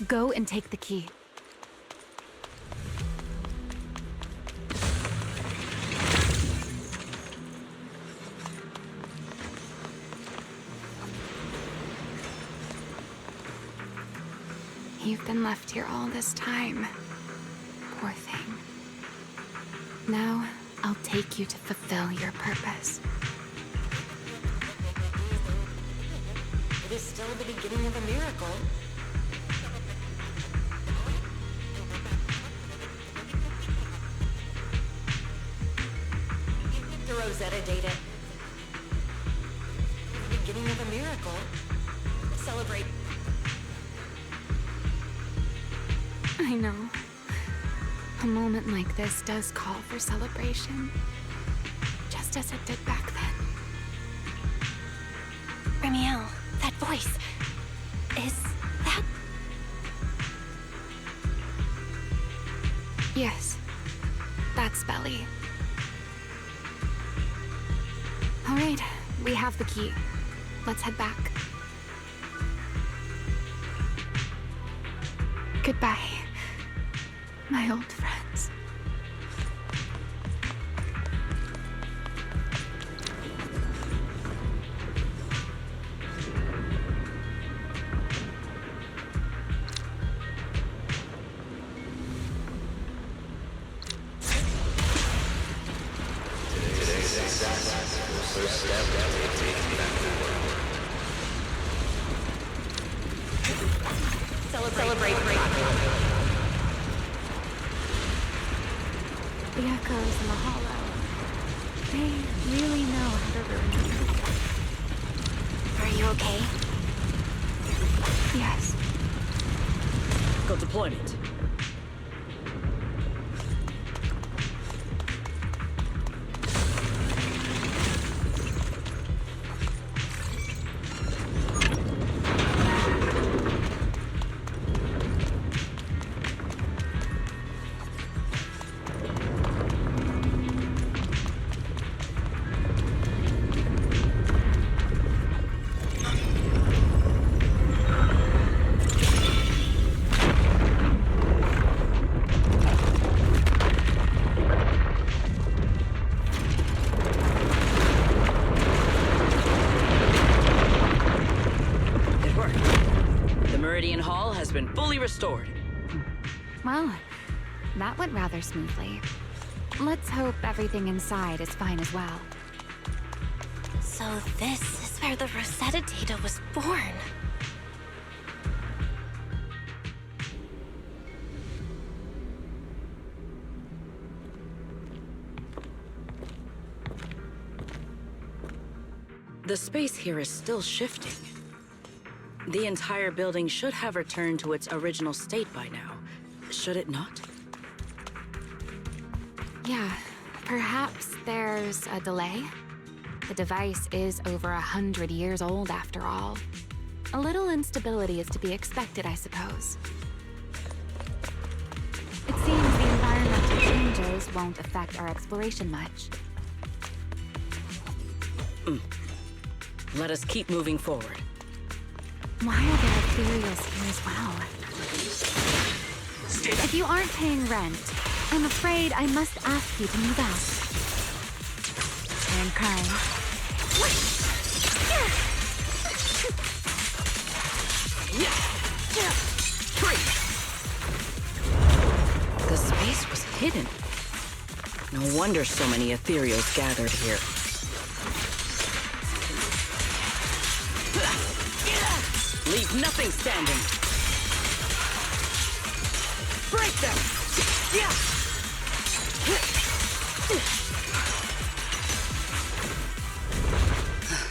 Go and take the key. You've been left here all this time. Poor thing. Now, I'll take you to fulfill your purpose. It is still the beginning of a miracle. The Rosetta data. The beginning of a miracle. Celebrate. I know. A moment like this does call for celebration. Just as it did back then. Remiel, that voice. Is that... Yes. That's Belly. All right, we have the key. Let's head back. Goodbye, my old friends. Celebrate. The echoes in the hollow. They really know how to ruin you. Are you okay? Yes. Go deployment. Been fully restored. Well, that went rather smoothly. Let's hope everything inside is fine as well. So this is where the Rosetta data was born. The space here is still shifting. The entire building should have returned to its original state by now, should it not? Yeah, perhaps there's a delay. The device is over 100 years old after all. A little instability is to be expected, I suppose. It seems the environmental changes won't affect our exploration much. Let us keep moving forward. Why are there ethereals here as well? If you aren't paying rent, I'm afraid I must ask you to move out. I am crying. The space was hidden. No wonder so many ethereals gathered here. Leave nothing standing. Break them!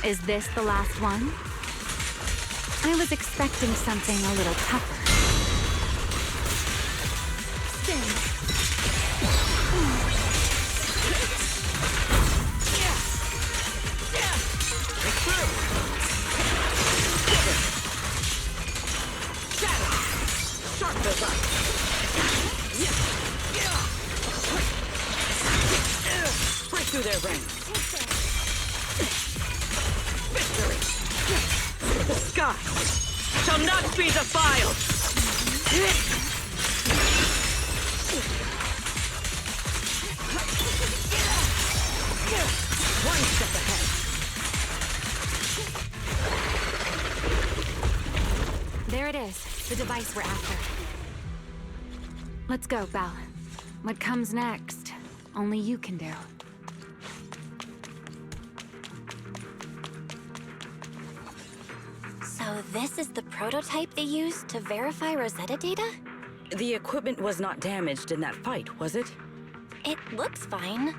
Is this the last one? I was expecting something a little tougher. Break through their ranks. Victory! The sky shall not be defiled! One step ahead. There it is, the device we're after. Let's go, Belle. What comes next, only you can do. So this is the prototype they used to verify Rosetta data? The equipment was not damaged in that fight, was it? It looks fine.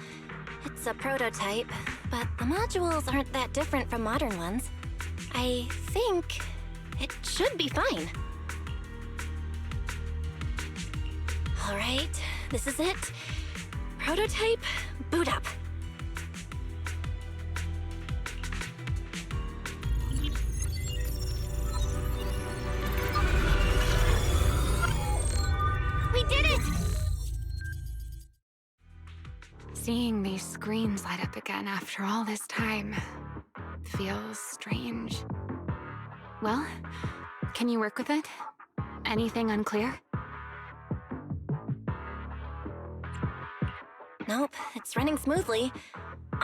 It's a prototype, but the modules aren't that different from modern ones. I think it should be fine. All right, this is it. Prototype, boot up. We did it! Seeing these screens light up again after all this time feels strange. Well, can you work with it? Anything unclear? Nope, it's running smoothly.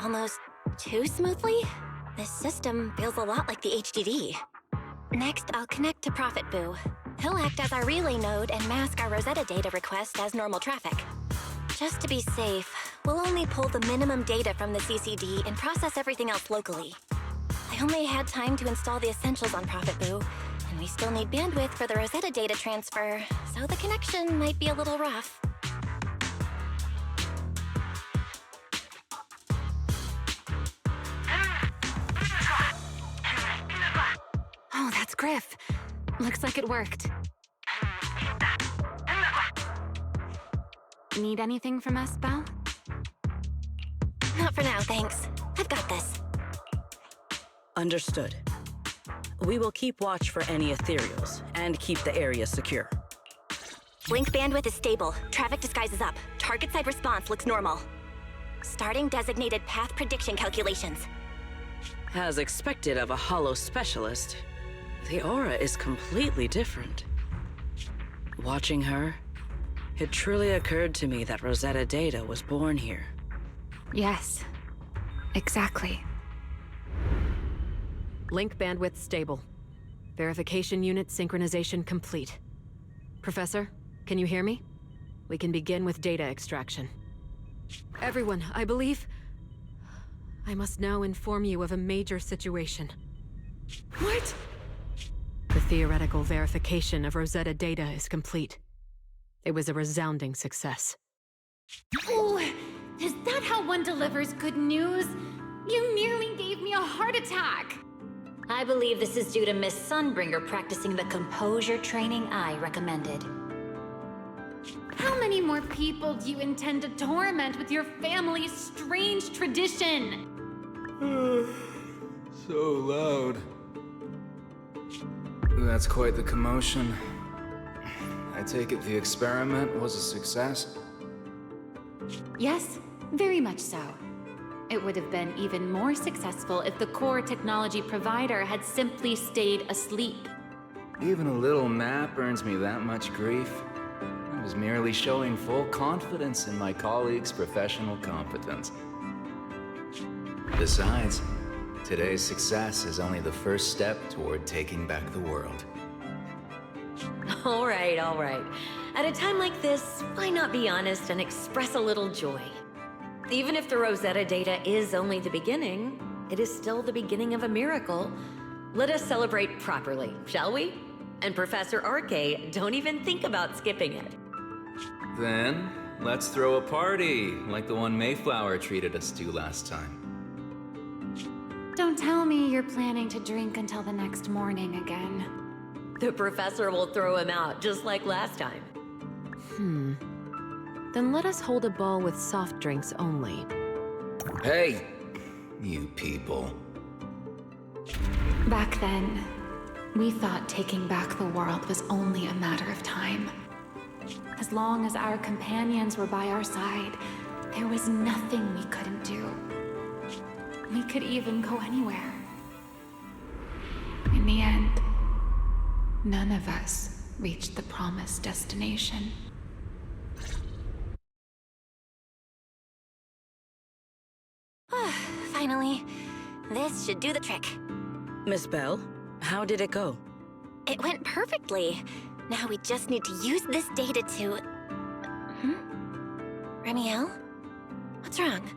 Almost too smoothly? This system feels a lot like the HDD. Next, I'll connect to Prophet Boo. He'll act as our relay node and mask our Rosetta data request as normal traffic. Just to be safe, we'll only pull the minimum data from the CCD and process everything else locally. I only had time to install the essentials on Prophet Boo, and we still need bandwidth for the Rosetta data transfer, so the connection might be a little rough. Oh, that's Griff. Looks like it worked. Need anything from us, Belle? Not for now, thanks. I've got this. Understood. We will keep watch for any ethereals and keep the area secure. Link bandwidth is stable. Traffic disguise is up. Target side response looks normal. Starting designated path prediction calculations. As expected of a holo specialist, the aura is completely different. Watching her, it truly occurred to me that Rosetta data was born here. Yes, exactly. Link bandwidth stable. Verification unit synchronization complete. Professor, can you hear me? We can begin with data extraction. Everyone, I believe... I must now inform you of a major situation. What? The theoretical verification of Rosetta data is complete. It was a resounding success. Oh, is that how one delivers good news? You nearly gave me a heart attack! I believe this is due to Miss Sunbringer practicing the composure training I recommended. How many more people do you intend to torment with your family's strange tradition? So loud. That's quite the commotion. I take it the experiment was a success? Yes, very much so. It would have been even more successful if the core technology provider had simply stayed asleep. Even a little nap earns me that much grief. I was merely showing full confidence in my colleagues' professional competence. Besides, today's success is only the first step toward taking back the world. All right, all right. At a time like this, why not be honest and express a little joy? Even if the Rosetta data is only the beginning, it is still the beginning of a miracle. Let us celebrate properly, shall we? And Professor Arke, don't even think about skipping it. Then, let's throw a party, like the one Mayflower treated us to last time. Don't tell me you're planning to drink until the next morning again. The professor will throw him out, just like last time. Then let us hold a ball with soft drinks only. Hey, you people. Back then, we thought taking back the world was only a matter of time. As long as our companions were by our side, there was nothing we couldn't do. We could even go anywhere. In the end, none of us reached the promised destination. Finally, this should do the trick. Miss Bell, how did it go? It went perfectly. Now we just need to use this data to... Remiel? What's wrong?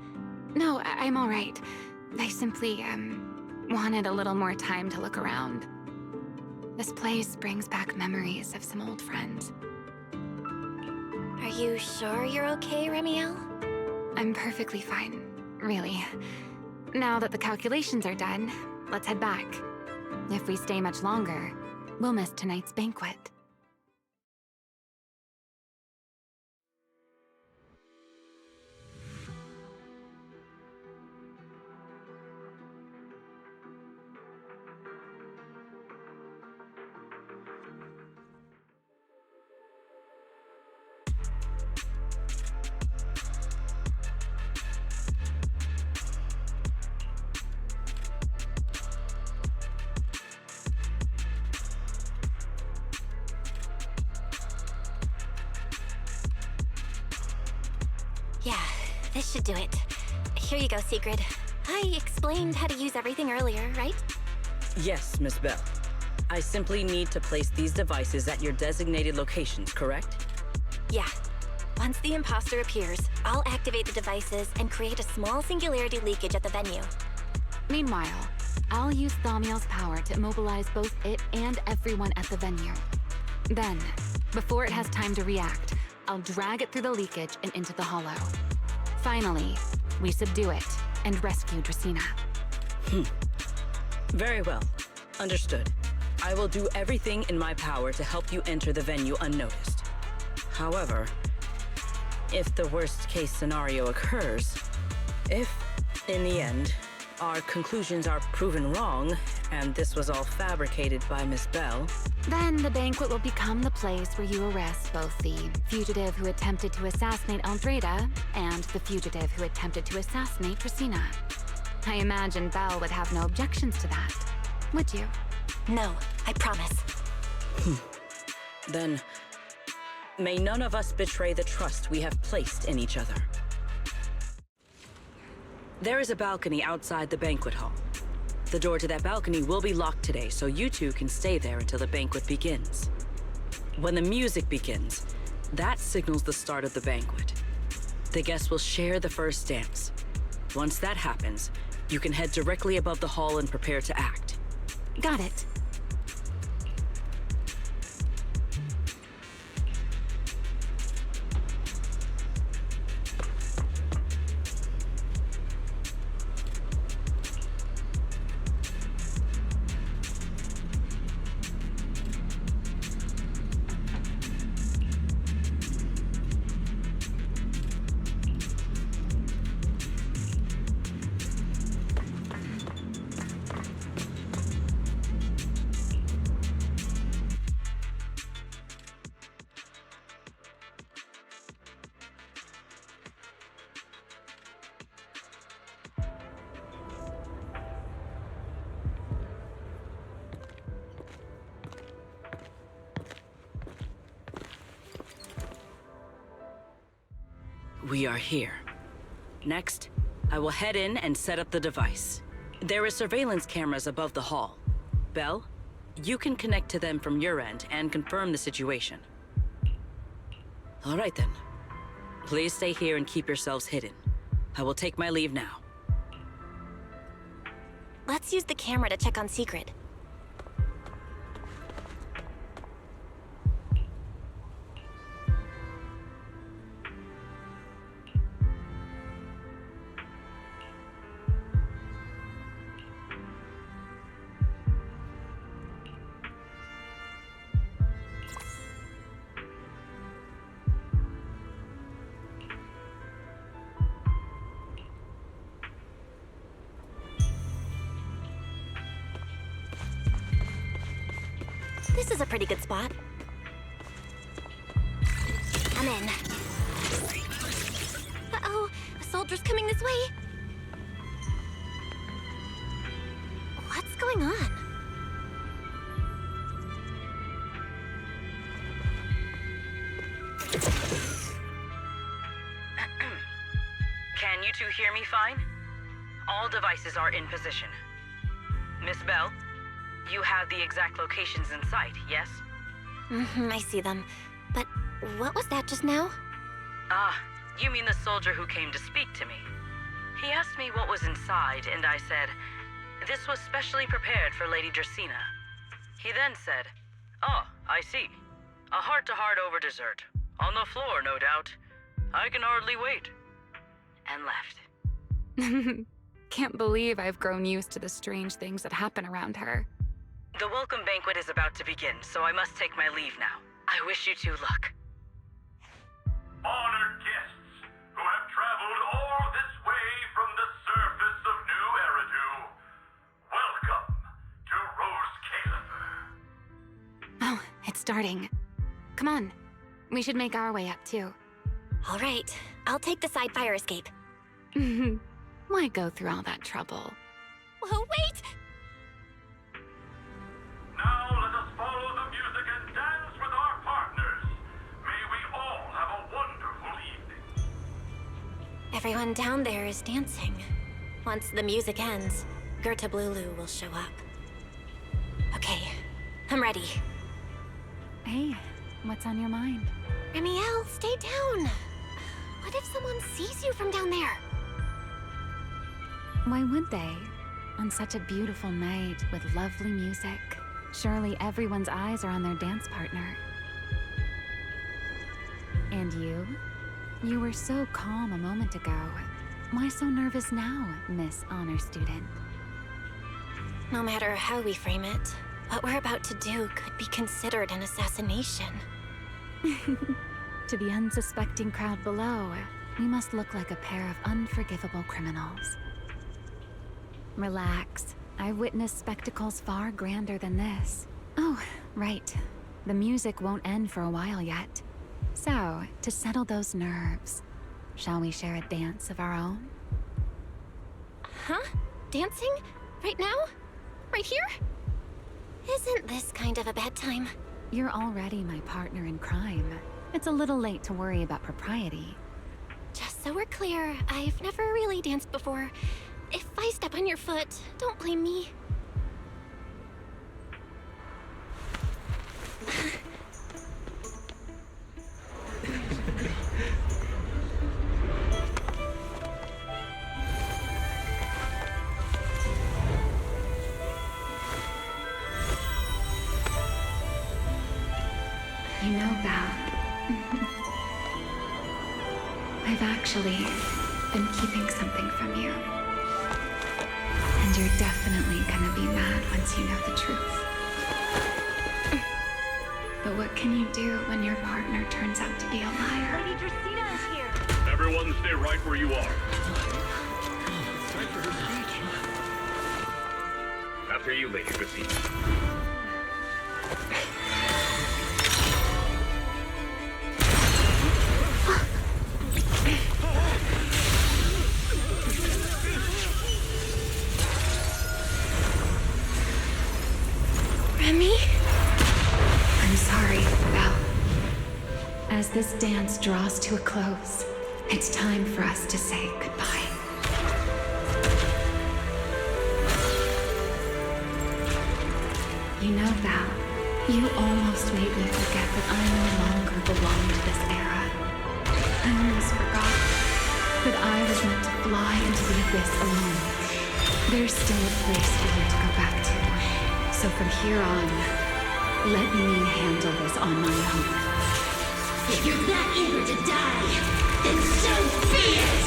No, I'm all right. I simply, wanted a little more time to look around. This place brings back memories of some old friends. Are you sure you're okay, Remiel? I'm perfectly fine, really. Now that the calculations are done, let's head back. If we stay much longer, we'll miss tonight's banquet. Yeah, this should do it. Here you go, Sigrid. I explained how to use everything earlier, right? Yes, Miss Bell. I simply need to place these devices at your designated locations, correct? Yeah. Once the imposter appears, I'll activate the devices and create a small singularity leakage at the venue. Meanwhile, I'll use Thaumiel's power to immobilize both it and everyone at the venue. Then, before it has time to react, I'll drag it through the leakage and into the hollow. Finally, we subdue it and rescue Dracaena. Very well. Understood. I will do everything in my power to help you enter the venue unnoticed. However, if the worst-case scenario occurs, if, in the end, our conclusions are proven wrong, and this was all fabricated by Miss Bell, then the banquet will become the place where you arrest both the fugitive who attempted to assassinate Aldreda and the fugitive who attempted to assassinate Dracaena. I imagine Belle would have no objections to that, would you? No, I promise. Then may none of us betray the trust we have placed in each other. There is a balcony outside the banquet hall. The door to that balcony will be locked today, so you two can stay there until the banquet begins. When the music begins, that signals the start of the banquet. The guests will share the first dance. Once that happens, you can head directly above the hall and prepare to act. Got it. We are here. Next, I will head in and set up the device. There are surveillance cameras above the hall. Belle, you can connect to them from your end and confirm the situation. All right then. Please stay here and keep yourselves hidden. I will take my leave now. Let's use the camera to check on Secret. This is a pretty good spot. I'm in. Uh-oh, a soldier's coming this way. What's going on? Can you two hear me fine? All devices are in position. Miss Bell, you have the exact locations in sight, yes? I see them. But what was that just now? Ah, you mean the soldier who came to speak to me. He asked me what was inside, and I said, this was specially prepared for Lady Dracaena. He then said, oh, I see. A heart-to-heart over dessert. On the floor, no doubt. I can hardly wait. And left. Can't believe I've grown used to the strange things that happen around her. The welcome banquet is about to begin, so I must take my leave now. I wish you two luck. Honored guests who have traveled all this way from the surface of New Eridu, welcome to Rose Califer. Oh, it's starting. Come on. We should make our way up, too. All right. I'll take the side fire escape. Why go through all that trouble? Whoa, wait! Now let us follow the music and dance with our partners. May we all have a wonderful evening. Everyone down there is dancing. Once the music ends, Gerta Blulu will show up. Okay, I'm ready. Hey, what's on your mind? Remiel, stay down. What if someone sees you from down there? Why would they? On such a beautiful night with lovely music. Surely everyone's eyes are on their dance partner. And you? You were so calm a moment ago. Why so nervous now, Miss Honor Student? No matter how we frame it, what we're about to do could be considered an assassination. To the unsuspecting crowd below, we must look like a pair of unforgivable criminals. Relax. I've witnessed spectacles far grander than this. Oh, right. The music won't end for a while yet. So, to settle those nerves, shall we share a dance of our own? Huh? Dancing? Right now? Right here? Isn't this kind of a bad time? You're already my partner in crime. It's a little late to worry about propriety. Just so we're clear, I've never really danced before. If I step on your foot, don't blame me. You know, Val, I've actually been keeping something from you. And you're definitely gonna be mad once you know the truth. But what can you do when your partner turns out to be a liar? Lady Dracaena is here. Everyone stay right where you are. It's time for her speech. After you, Lady Dracaena. Remie? I'm sorry, Val. As this dance draws to a close, It's time for us to say goodbye. You know, Val, you almost made me forget that I no longer belong to this era. I almost forgot that I was meant to fly into the abyss alone. There's still a place for you to go back to. So from here on, let me handle this on my own. If you're that eager to die, then so be it!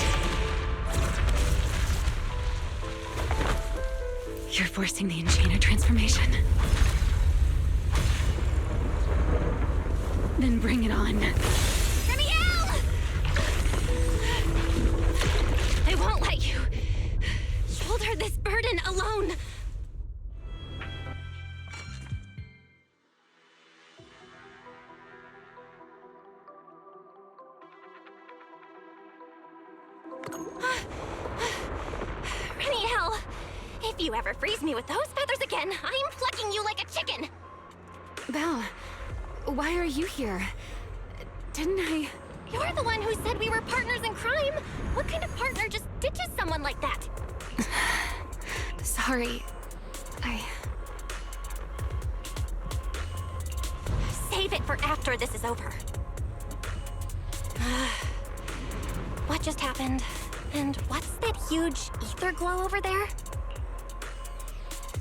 You're forcing the Enchainer transformation. Then bring it on. Remiel! I won't let you shoulder this burden alone. Remiel! If you ever freeze me with those feathers again, I'm plucking you like a chicken! Belle, why are you here? Didn't I... You're the one who said we were partners in crime! What kind of partner just ditches someone like that? Sorry. Save it for after this is over. What just happened? And what's that huge ether glow over there?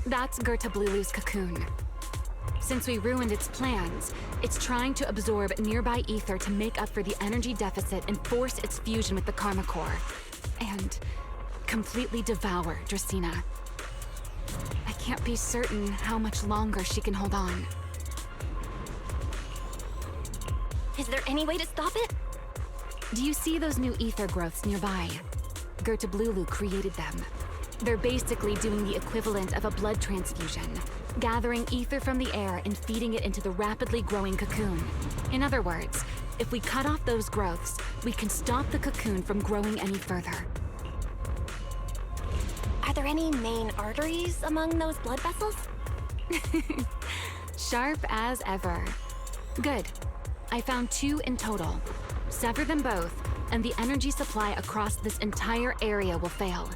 That's Gerta-Blulu's cocoon. Since we ruined its plans, it's trying to absorb nearby ether to make up for the energy deficit and force its fusion with the Karma Core. And completely devour Dracena. I can't be certain how much longer she can hold on. Is there any way to stop it? Do you see those new ether growths nearby? Gerta-Blulu created them. They're basically doing the equivalent of a blood transfusion, gathering ether from the air and feeding it into the rapidly growing cocoon. In other words, if we cut off those growths, we can stop the cocoon from growing any further. Are there any main arteries among those blood vessels? Sharp as ever. Good. I found 2 in total. Sever them both, and the energy supply across this entire area will fail.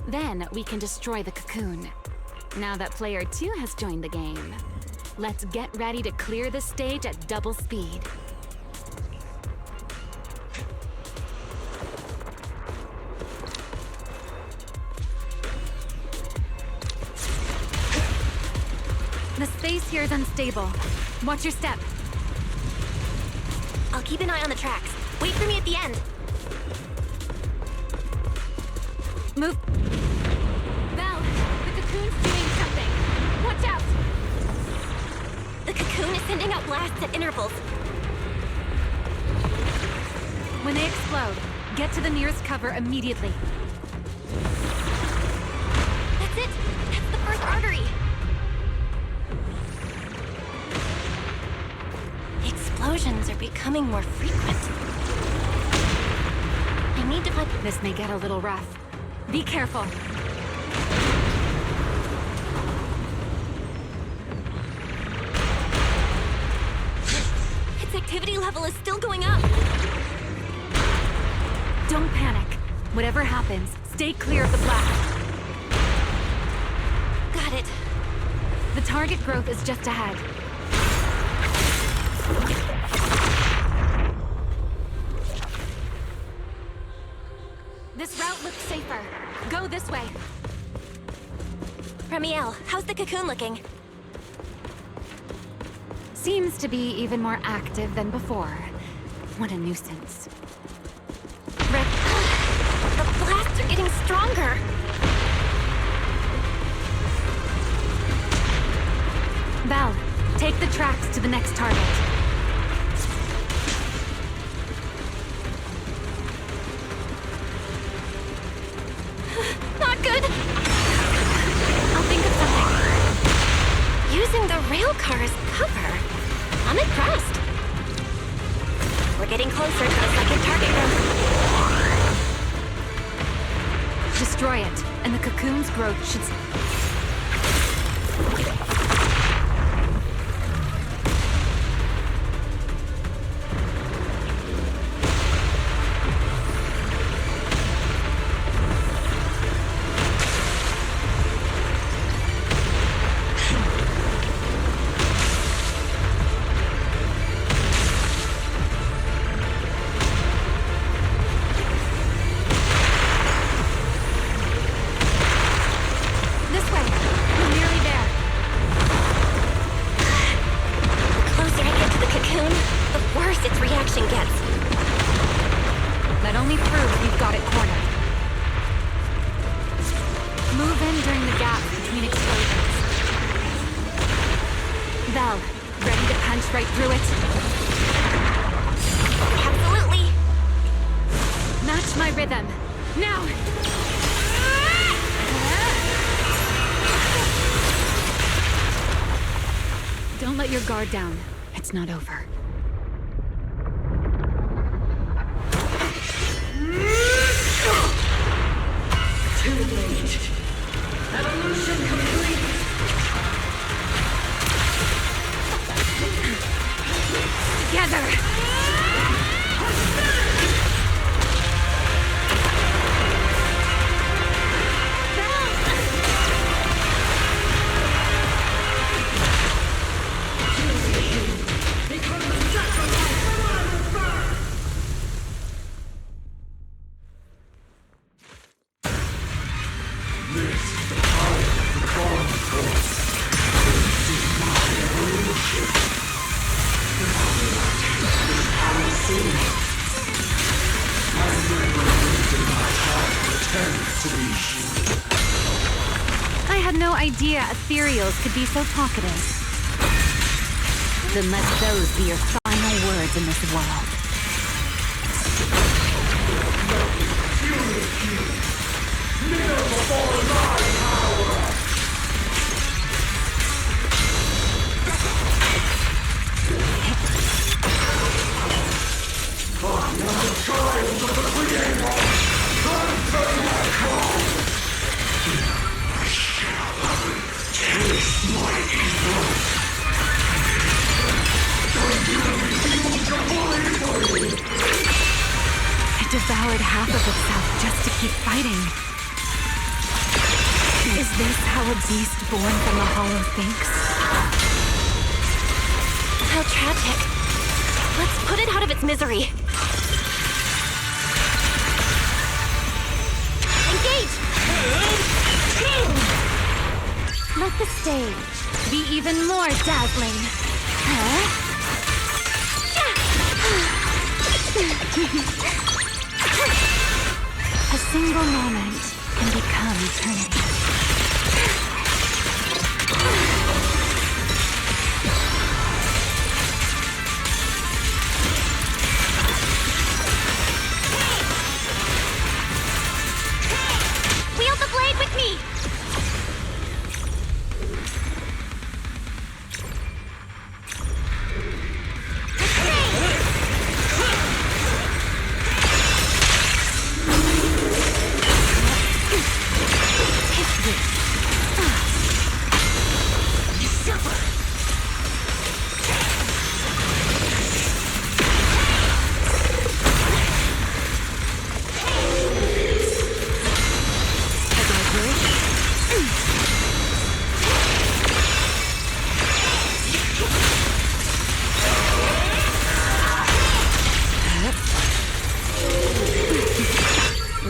Then we can destroy the cocoon. Now that player 2 has joined the game, let's get ready to clear the stage at double speed. The space here is unstable. Watch your step. I'll keep an eye on the tracks. Wait for me at the end. Move. Val, the cocoon's doing something. Watch out! The cocoon is sending out blasts at intervals. When they explode, get to the nearest cover immediately. That's it! That's the first artery! Explosions are becoming more frequent. I need to find... This may get a little rough. Be careful. Its activity level is still going up. Don't panic. Whatever happens, stay clear of the blast. Got it. The target growth is just ahead. This route looks safer. Go this way. Remiel, how's the cocoon looking? Seems to be even more active than before. What a nuisance. The blasts are getting stronger. Val, take the tracks to the next target. Not good. I'll think of something. Using the rail car as cover. I'm impressed. We're getting closer to the second target growth. Destroy it, and the cocoon's growth should... its reaction gets. That only proves you've got it cornered. Move in during the gap between explosions. Belle, ready to punch right through it? Absolutely. Match my rhythm. Now! Don't let your guard down. It's not over. Too late. Evolution complete. Together! I had no idea ethereals could be so talkative. Then let those be your final words in this world. It devoured half of itself just to keep fighting. Is this how a beast born from the Hollow thinks? How tragic. Let's put it out of its misery. Engage! Let the stage be even more dazzling. Huh? A single moment can become eternity. Wield the blade with me!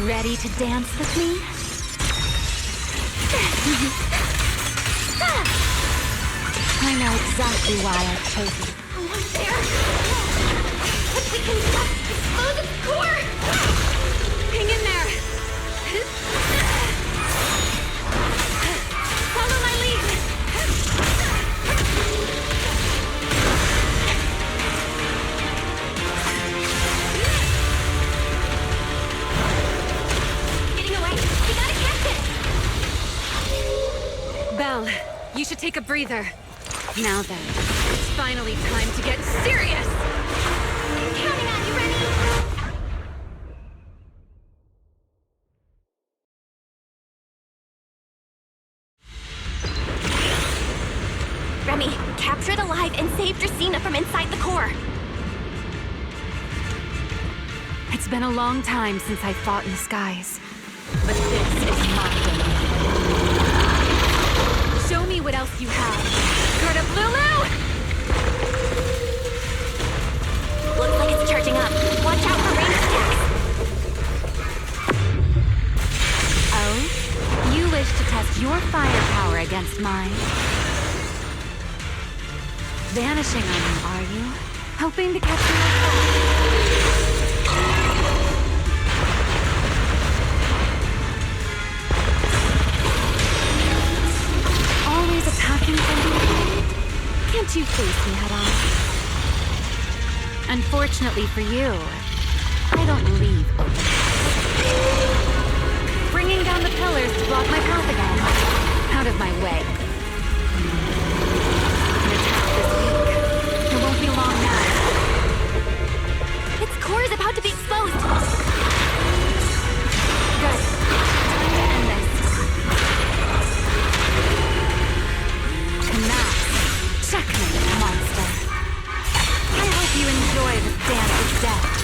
Ready to dance with me? I know exactly why I chose you. Almost there. If we can just explode its core! Hang in there! Follow my lead! Getting away! We gotta catch it! Belle, you should take a breather. Now then, it's finally time to get serious! I'm counting on you, Remie! Remie, capture it alive and save Dracena from inside the core. It's been a long time since I fought in the skies. But this is my domain. Show me what else you have. Skirt of Lulu! Looks like it's charging up. Watch out for range attacks. Oh? You wish to test your firepower against mine? Vanishing on me, are you? hoping to catch you. Always attacking from behind. Can't you face me head on? Unfortunately for you, I don't leave open. Bringing down the pillars to block my path again. Out of my way. An attack this weak. It won't be long now. Its core is about to be exposed. Good. Time to end this. And that's checkmate, monster. I hope you enjoy this dance with death.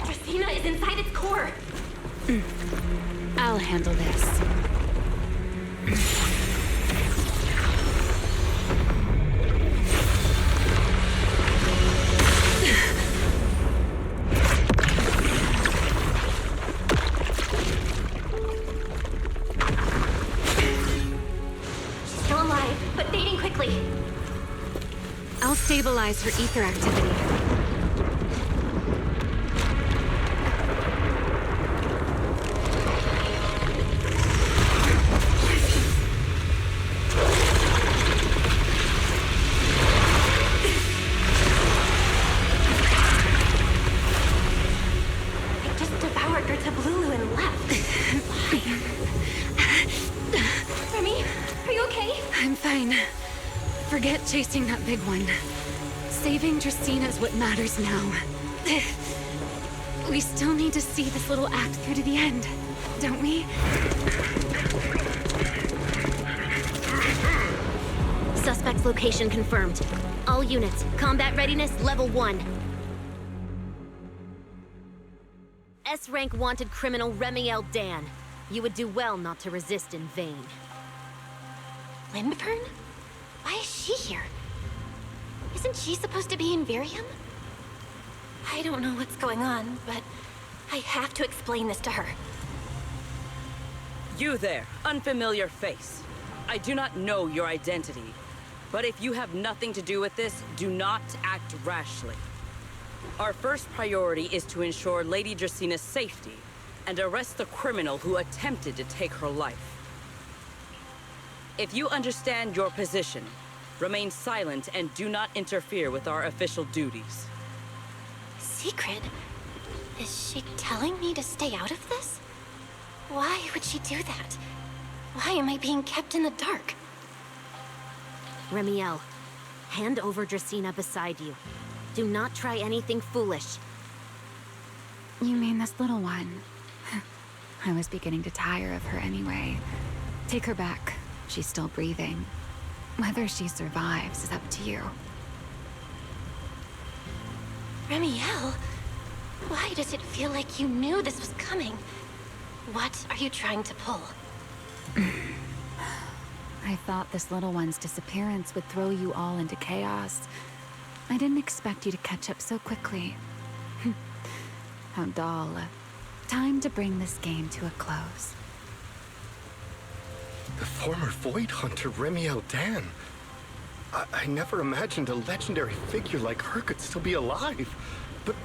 Dracaena is inside its core. I'll handle this. Still alive, but fading quickly. I'll stabilize her ether activity. It just devoured her tablulu and left. Remy, are you okay? I'm fine. Forget chasing that big one. Saving Dracaena is what matters now. We still need to see this little act through to the end, don't we? Suspect's location confirmed. All units, combat readiness level 1. S-rank wanted criminal Remie Dan. You would do well not to resist in vain. Lindburn? Why is she here? Isn't she supposed to be in Virium? I don't know what's going on, but I have to explain this to her. You there, unfamiliar face. I do not know your identity, but if you have nothing to do with this, do not act rashly. Our first priority is to ensure Lady Draceena's safety and arrest the criminal who attempted to take her life. If you understand your position, remain silent and do not interfere with our official duties. Secret? Is she telling me to stay out of this? Why would she do that? Why am I being kept in the dark? Remiel, hand over Dracaena beside you. Do not try anything foolish. You mean this little one? I was beginning to tire of her anyway. Take her back. She's still breathing. Whether she survives is up to you. Remiel, why does it feel like you knew this was coming? What are you trying to pull? I thought this little one's disappearance would throw you all into chaos. I didn't expect you to catch up so quickly. How dull. Time to bring this game to a close. The former Void Hunter Remie Dan. I never imagined a legendary figure like her could still be alive. But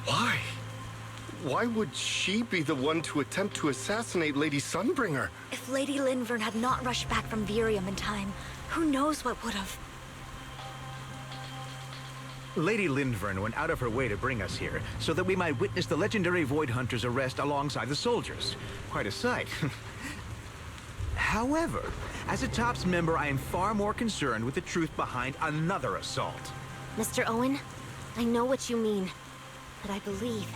why? Why would she be the one to attempt to assassinate Lady Sunbringer? If Lady Lindburn had not rushed back from Virium in time, who knows what would have. Lady Lindburn went out of her way to bring us here, so that we might witness the legendary Void Hunter's arrest alongside the soldiers. Quite a sight. However, as a TOPS member, I am far more concerned with the truth behind another assault. Mr. Owen, I know what you mean, but I believe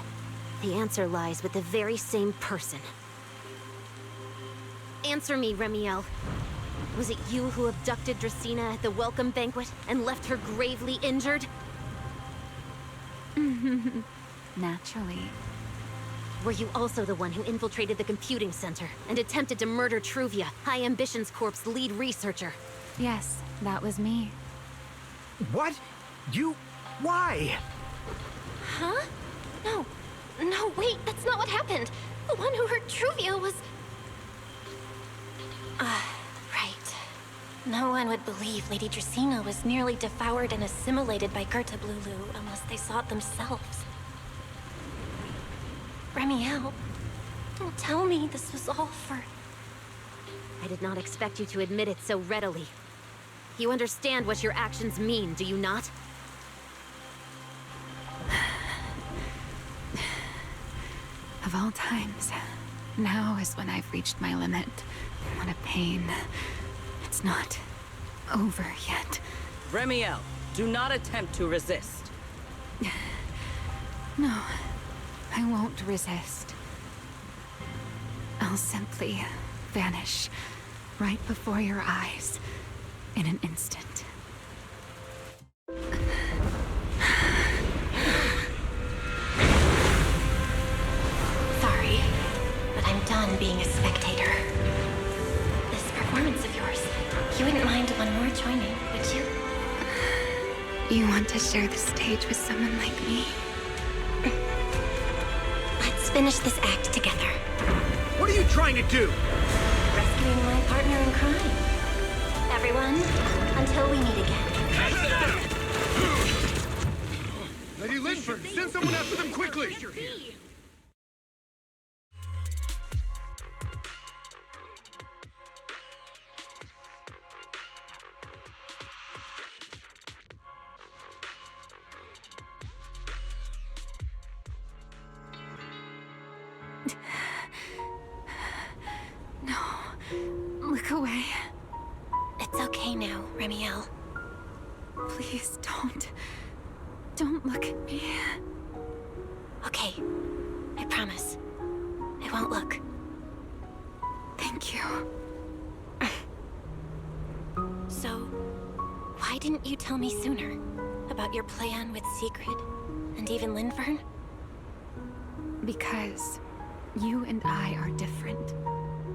the answer lies with the very same person. Answer me, Remiel. Was it you who abducted Dracaena at the welcome banquet and left her gravely injured? Naturally. Were you also the one who infiltrated the computing center and attempted to murder Truvia, High Ambitions Corp's lead researcher? Yes, that was me. What? You... why? Huh? No. No, wait, that's not what happened. The one who hurt Truvia was... right. No one would believe Lady Dracaena was nearly devoured and assimilated by Gerta Blulu unless they saw it themselves. Remiel, don't tell me this was all for... I did not expect you to admit it so readily. You understand what your actions mean, do you not? Of all times, now is when I've reached my limit. What a pain. It's not over yet. Remiel, do not attempt to resist. No, I won't resist. I'll simply vanish right before your eyes in an instant. Sorry, but I'm done being a spectator. This performance of yours, you wouldn't mind one more joining, would you? You want to share the stage with someone like me? Let's finish this act together. What are you trying to do? Rescuing my partner in crime. Everyone, until we meet again. Lady Linford, send someone after them quickly! No, look away. It's okay now, Remiel. Please don't. Don't look at me. Okay, I promise. I won't look. Thank you. So, why didn't you tell me sooner about your plan with Sigrid and even Linfern? Because you and I are different.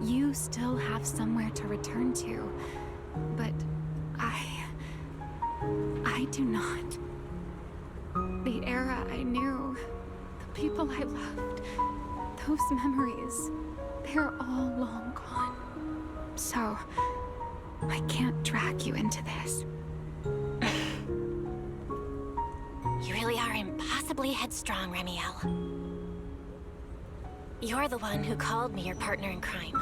You still have somewhere to return to, but I do not. The era I knew, the people I loved, those memories, they're all long gone. So, I can't drag you into this. You really are impossibly headstrong, Remiel. You're the one who called me your partner in crime.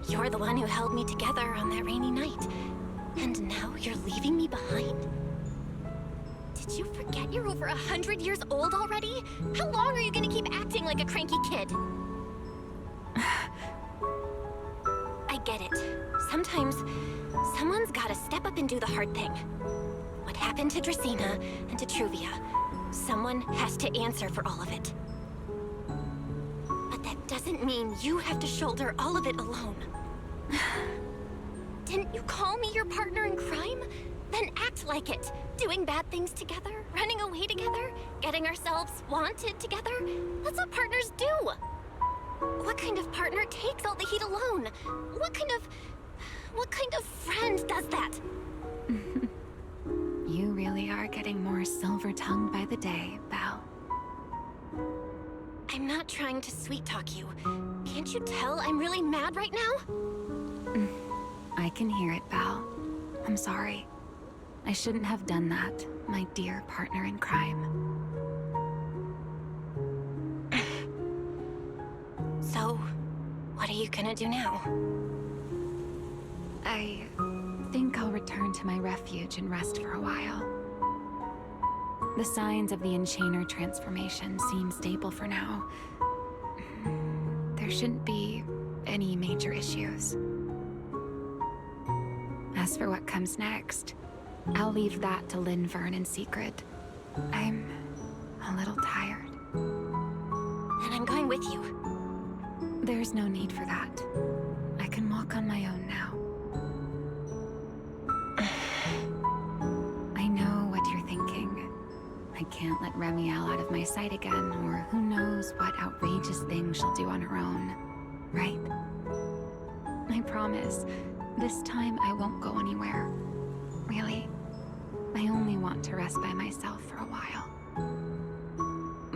You're the one who held me together on that rainy night. And now you're leaving me behind? Did you forget you're over 100 years old already? How long are you gonna keep acting like a cranky kid? I get it. Sometimes, someone's gotta step up and do the hard thing. What happened to Dracaena and to Truvia? Someone has to answer for all of it. But that doesn't mean you have to shoulder all of it alone. Didn't you call me your partner in crime? Then act like it. Doing bad things together, running away together, getting ourselves wanted together. That's what partners do. What kind of partner takes all the heat alone? What kind of friend does that? You really are getting more silver-tongued by the day, Belle. I'm not trying to sweet-talk you. Can't you tell I'm really mad right now? I can hear it, Belle. I'm sorry. I shouldn't have done that, my dear partner in crime. So, what are you gonna do now? I think I'll return to my refuge and rest for a while. The signs of the Enchainer transformation seem stable for now. There shouldn't be any major issues. As for what comes next, I'll leave that to Linfern and Sigrid. I'm a little tired. And I'm going with you. There's no need for that. I can walk on my own now. I know what you're thinking. I can't can't let Remiel out of my sight again, or who knows what outrageous thing she'll do on her own, right? I promise, this time I won't go anywhere. Really, I only want to rest by myself for a while.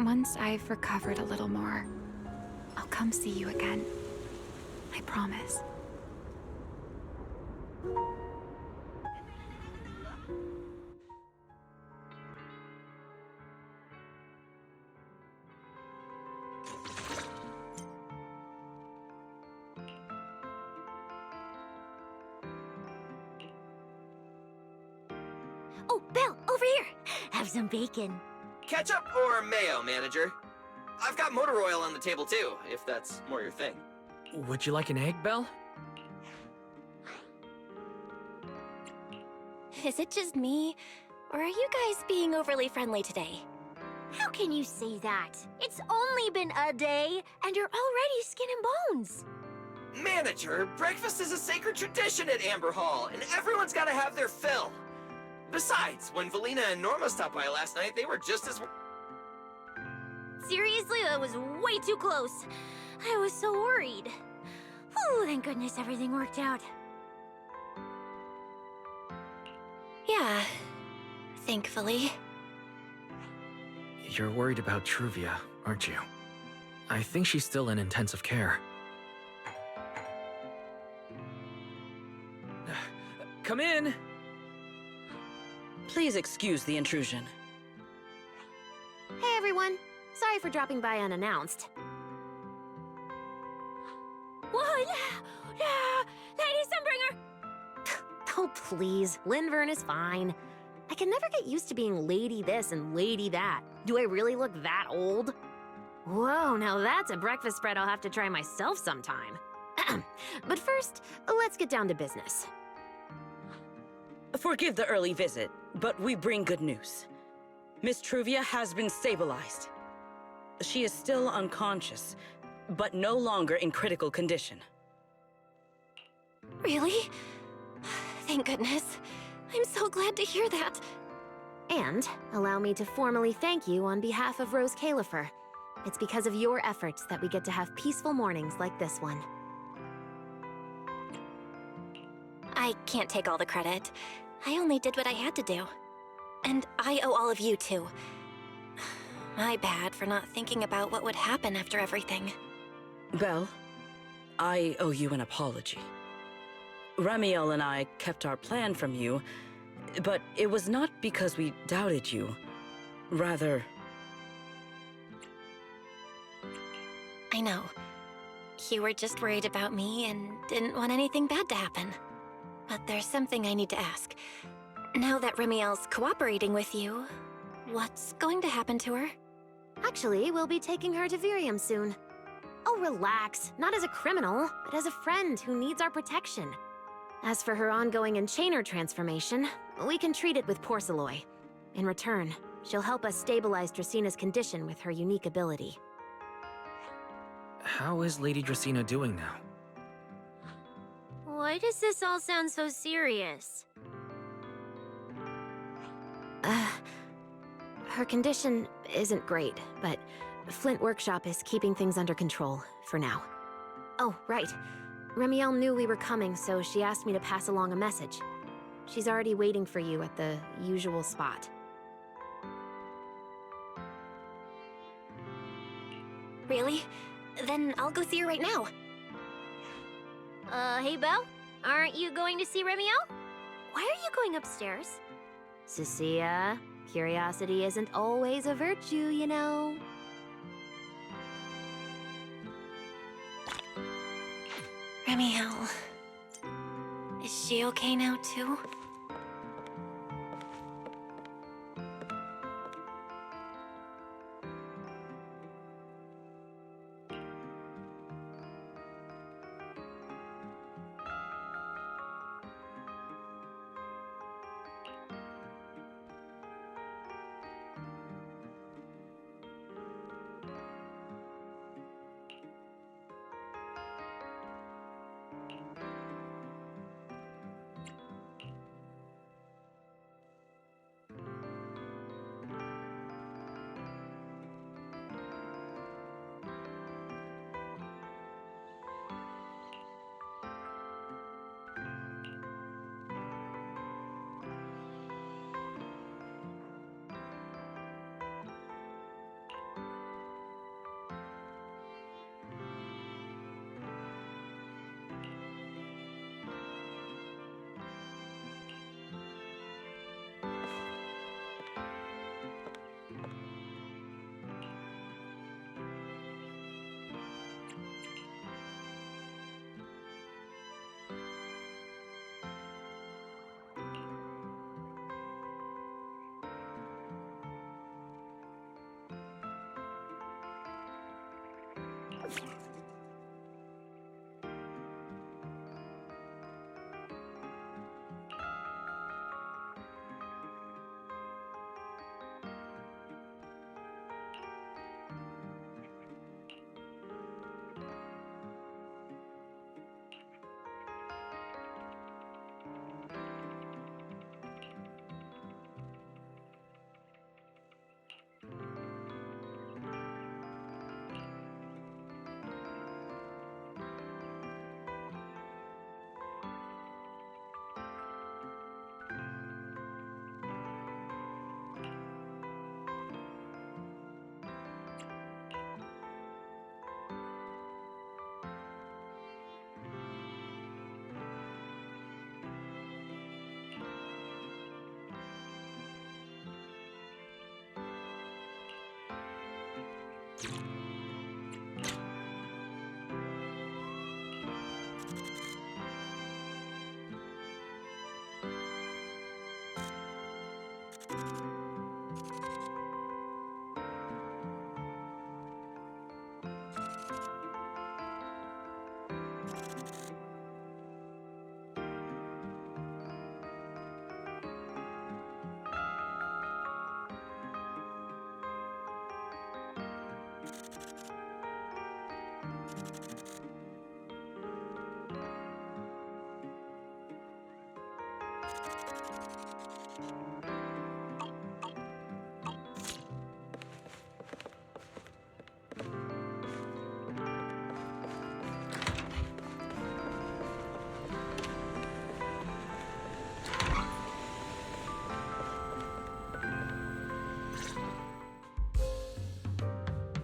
Once I've recovered a little more, I'll come see you again. I promise. Oh, Belle, over here! Have some bacon. Ketchup or mayo, manager? I've got motor oil on the table too, if that's more your thing. Would you like an egg, Belle? Is it just me? Or are you guys being overly friendly today? How can you say that? It's only been a day, and you're already skin and bones. Manager, breakfast is a sacred tradition at Amber Hall, and everyone's gotta have their fill. Besides, when Valina and Norma stopped by last night, they were just as... Seriously, that was way too close. I was so worried. Whew, thank goodness everything worked out. Yeah, thankfully. You're worried about Truvia, aren't you? I think she's still in intensive care. Come in! Please excuse the intrusion. Hey everyone, sorry for dropping by unannounced. What? Lady Sunbringer! Oh please, Lindvern is fine. I can never get used to being lady this and lady that. Do I really look that old? Whoa, now that's a breakfast spread I'll have to try myself sometime. But first, let's get down to business. Forgive the early visit, but we bring good news. Miss Truvia has been stabilized. She is still unconscious, but no longer in critical condition. Really? Thank goodness. I'm so glad to hear that. And allow me to formally thank you on behalf of Rose Califer. It's because of your efforts that we get to have peaceful mornings like this one. I can't take all the credit. I only did what I had to do. And I owe all of you, too. My bad for not thinking about what would happen after everything. Belle, I owe you an apology. Remiel and I kept our plan from you, but it was not because we doubted you. Rather... I know. You were just worried about me and didn't want anything bad to happen. But there's something I need to ask. Now that Remiel's cooperating with you, what's going to happen to her? Actually, we'll be taking her to Virium soon. Oh, relax. Not as a criminal, but as a friend who needs our protection. As for her ongoing enchainer transformation, we can treat it with Porceloy. In return, she'll help us stabilize Dracina's condition with her unique ability. How is Lady Dracina doing now? Why does this all sound so serious? Her condition isn't great, but Flint Workshop is keeping things under control, for now. Oh, right. Remiel knew we were coming, so she asked me to pass along a message. She's already waiting for you at the usual spot. Really? Then I'll go see her right now. Hey Belle? Aren't you going to see Remiel? Why are you going upstairs? Cecilia, curiosity isn't always a virtue, you know. Remiel. Is she okay now, too?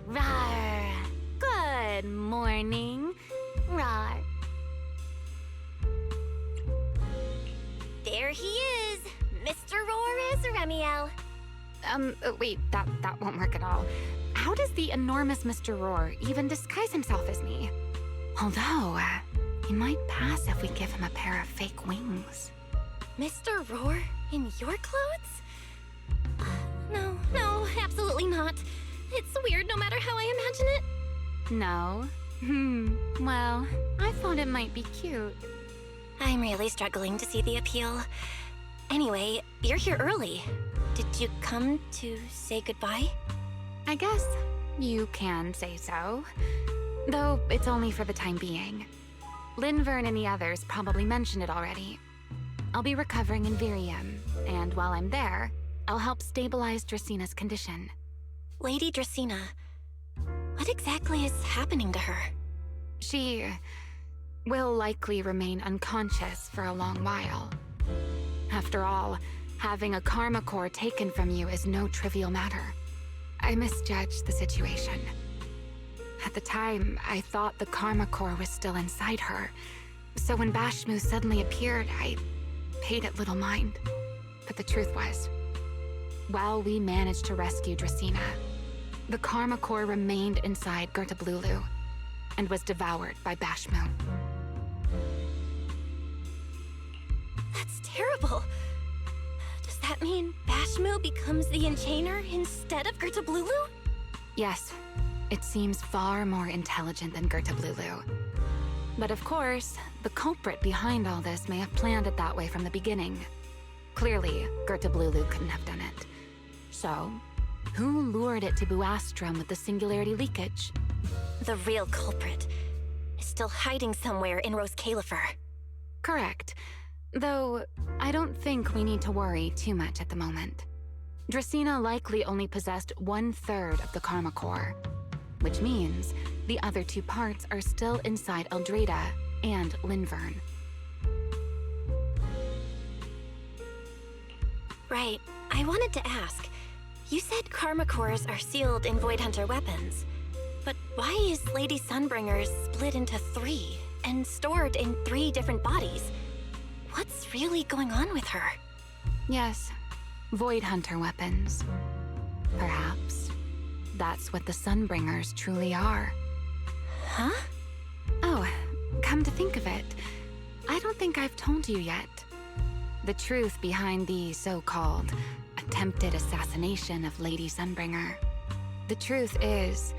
Rawr. Good morning. Rawr. There he is, Mr. Roar Remiel. Wait, that won't work at all. How does the enormous Mr. Roar even disguise himself as me? Although, he might pass if we give him a pair of fake wings. Mr. Roar in your clothes? No, absolutely not. It's weird no matter how I imagine it. No? Well, I thought it might be cute. I'm really struggling to see the appeal. Anyway, you're here early. Did you come to say goodbye? I guess you can say so. Though it's only for the time being. Linvern and the others probably mentioned it already. I'll be recovering in Virium, and while I'm there, I'll help stabilize Dracina's condition. Lady Dracina, what exactly is happening to her? She will likely remain unconscious for a long while. After all, having a karma core taken from you is no trivial matter. I misjudged the situation. At the time, I thought the karma core was still inside her. So when Bashmu suddenly appeared, I paid it little mind. But the truth was, while we managed to rescue Dracina, the karma core remained inside Gertablulu and was devoured by Bashmu. That's terrible. Does that mean Bashmu becomes the Enchainer instead of Gertablulu? Yes, it seems far more intelligent than Gertablulu. But of course, the culprit behind all this may have planned it that way from the beginning. Clearly, Gertablulu couldn't have done it. So, who lured it to Buastrum with the singularity leakage? The real culprit is still hiding somewhere in Rose Califer. Correct. Though, I don't think we need to worry too much at the moment. Dracina likely only possessed 1/3 of the karma core, which means the other 2 parts are still inside Eldrada and Linvern. Right. I wanted to ask. You said karma cores are sealed in Void Hunter weapons. But why is Lady Sunbringer's split into 3 and stored in 3 different bodies? What's really going on with her? Yes, Void Hunter weapons. Perhaps that's what the Sunbringers truly are. Huh? Oh, come to think of it, I don't think I've told you yet. The truth behind the so-called attempted assassination of Lady Sunbringer. The truth is,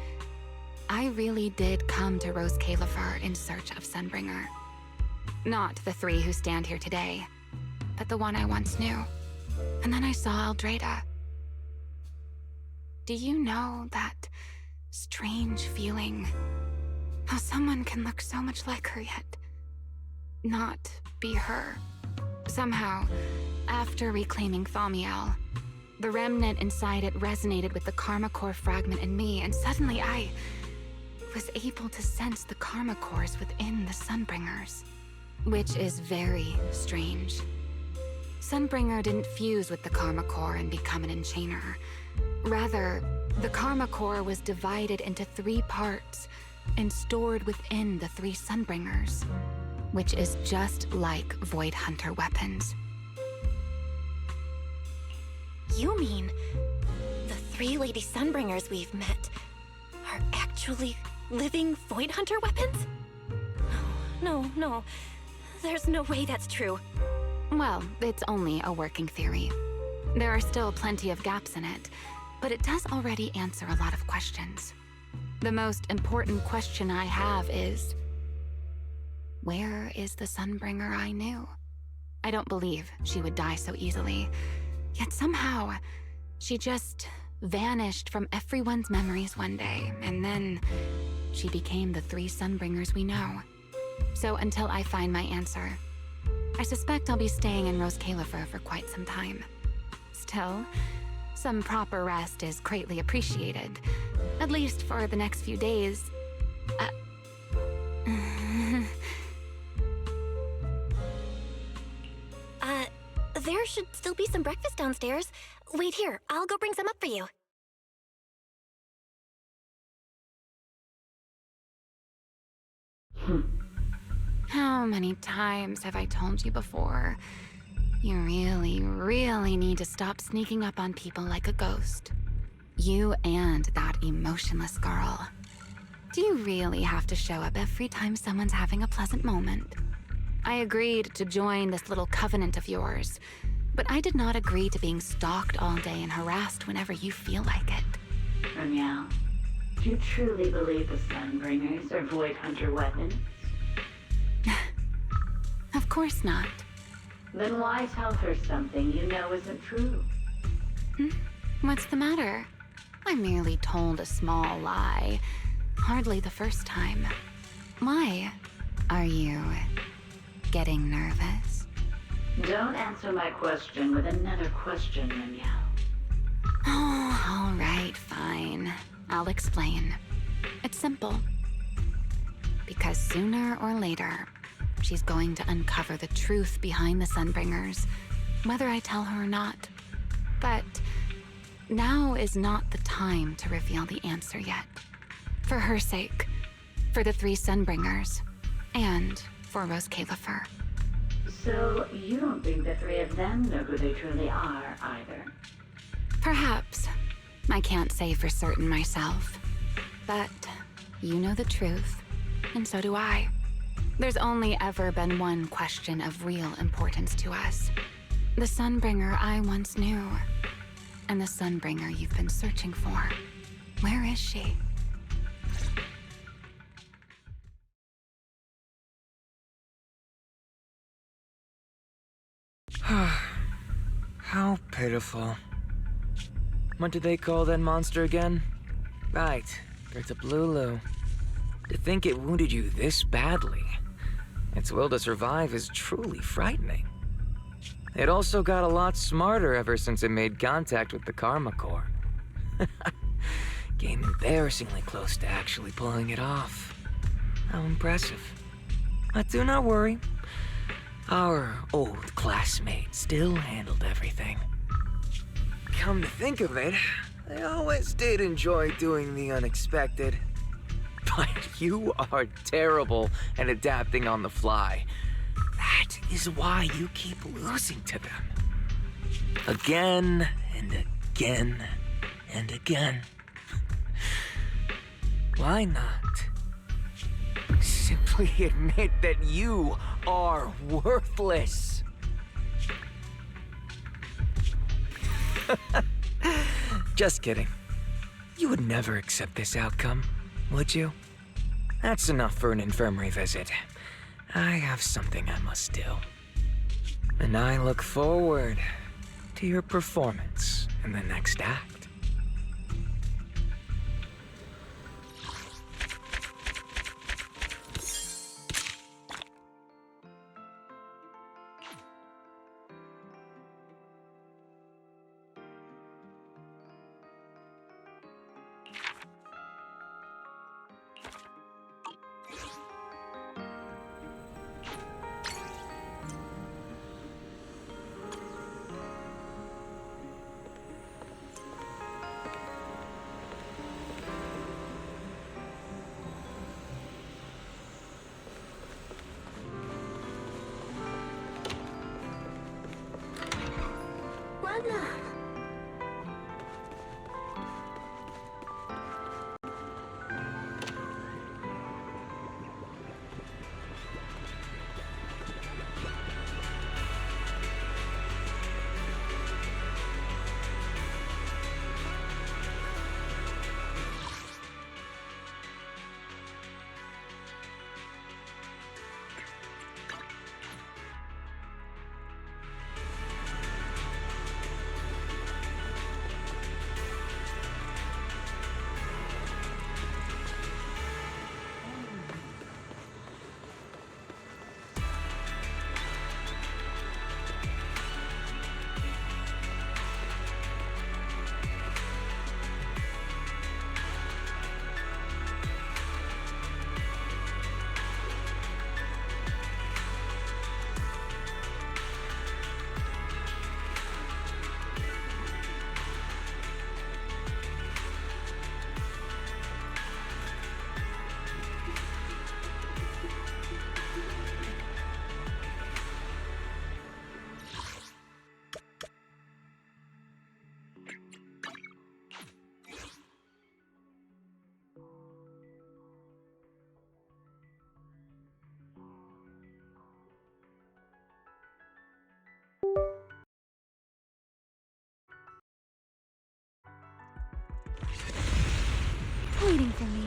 I really did come to Rose Califer in search of Sunbringer. Not the three who stand here today, but the one I once knew. And then I saw Eldrada. Do you know that strange feeling? How someone can look so much like her yet not be her. Somehow, after reclaiming Thaumiel, the remnant inside it resonated with the Karma Core fragment in me, and suddenly I was able to sense the Karma Cores within the Sunbringers, which is very strange. Sunbringer didn't fuse with the Karma Core and become an enchainer. Rather, the Karma Core was divided into 3 parts and stored within the 3 Sunbringers, which is just like Void Hunter weapons. You mean the 3 Lady Sunbringers we've met are actually living Void Hunter weapons? No. There's no way that's true. Well, it's only a working theory. There are still plenty of gaps in it, but it does already answer a lot of questions. The most important question I have is, where is the Sunbringer I knew? I don't believe she would die so easily. Yet somehow, she just vanished from everyone's memories one day, and then she became the 3 Sunbringers we know. So until I find my answer, I suspect I'll be staying in Rose Califer for quite some time. Still, some proper rest is greatly appreciated, at least for the next few days. There should still be some breakfast downstairs. Wait here, I'll go bring some up for you. How many times have I told you before? You really need to stop sneaking up on people like a ghost. You and that emotionless girl. Do you really have to show up every time someone's having a pleasant moment? I agreed to join this little covenant of yours, but I did not agree to being stalked all day and harassed whenever you feel like it. Remie, do you truly believe the Sunbringers are Void Hunter weapons? Of course not. Then why tell her something you know isn't true? What's the matter? I merely told a small lie. Hardly the first time. Why? Are you getting nervous? Don't answer my question with another question, Remie. Oh, all right, fine. I'll explain. It's simple. Because sooner or later, she's going to uncover the truth behind the Sunbringers, whether I tell her or not. But now is not the time to reveal the answer yet. For her sake, for the 3 Sunbringers, and for Rose Califer. So you don't think the 3 of them know who they truly are, either? Perhaps. I can't say for certain myself. But you know the truth, and so do I. There's only ever been one question of real importance to us. The Sunbringer I once knew, and the Sunbringer you've been searching for. Where is she? How pitiful. What did they call that monster again? Right, Gertablulu. To think it wounded you this badly. Its will to survive is truly frightening. It also got a lot smarter ever since it made contact with the Karma Core. Came embarrassingly close to actually pulling it off. How impressive. But do not worry. Our old classmate still handled everything. Come to think of it, I always did enjoy doing the unexpected. But you are terrible at adapting on the fly. That is why you keep losing to them. Again and again and again. Why not? Simply admit that you are worthless. Just kidding. You would never accept this outcome. would you? That's enough for an infirmary visit. I have something I must do. And I look forward to your performance in the next act. Waiting for me.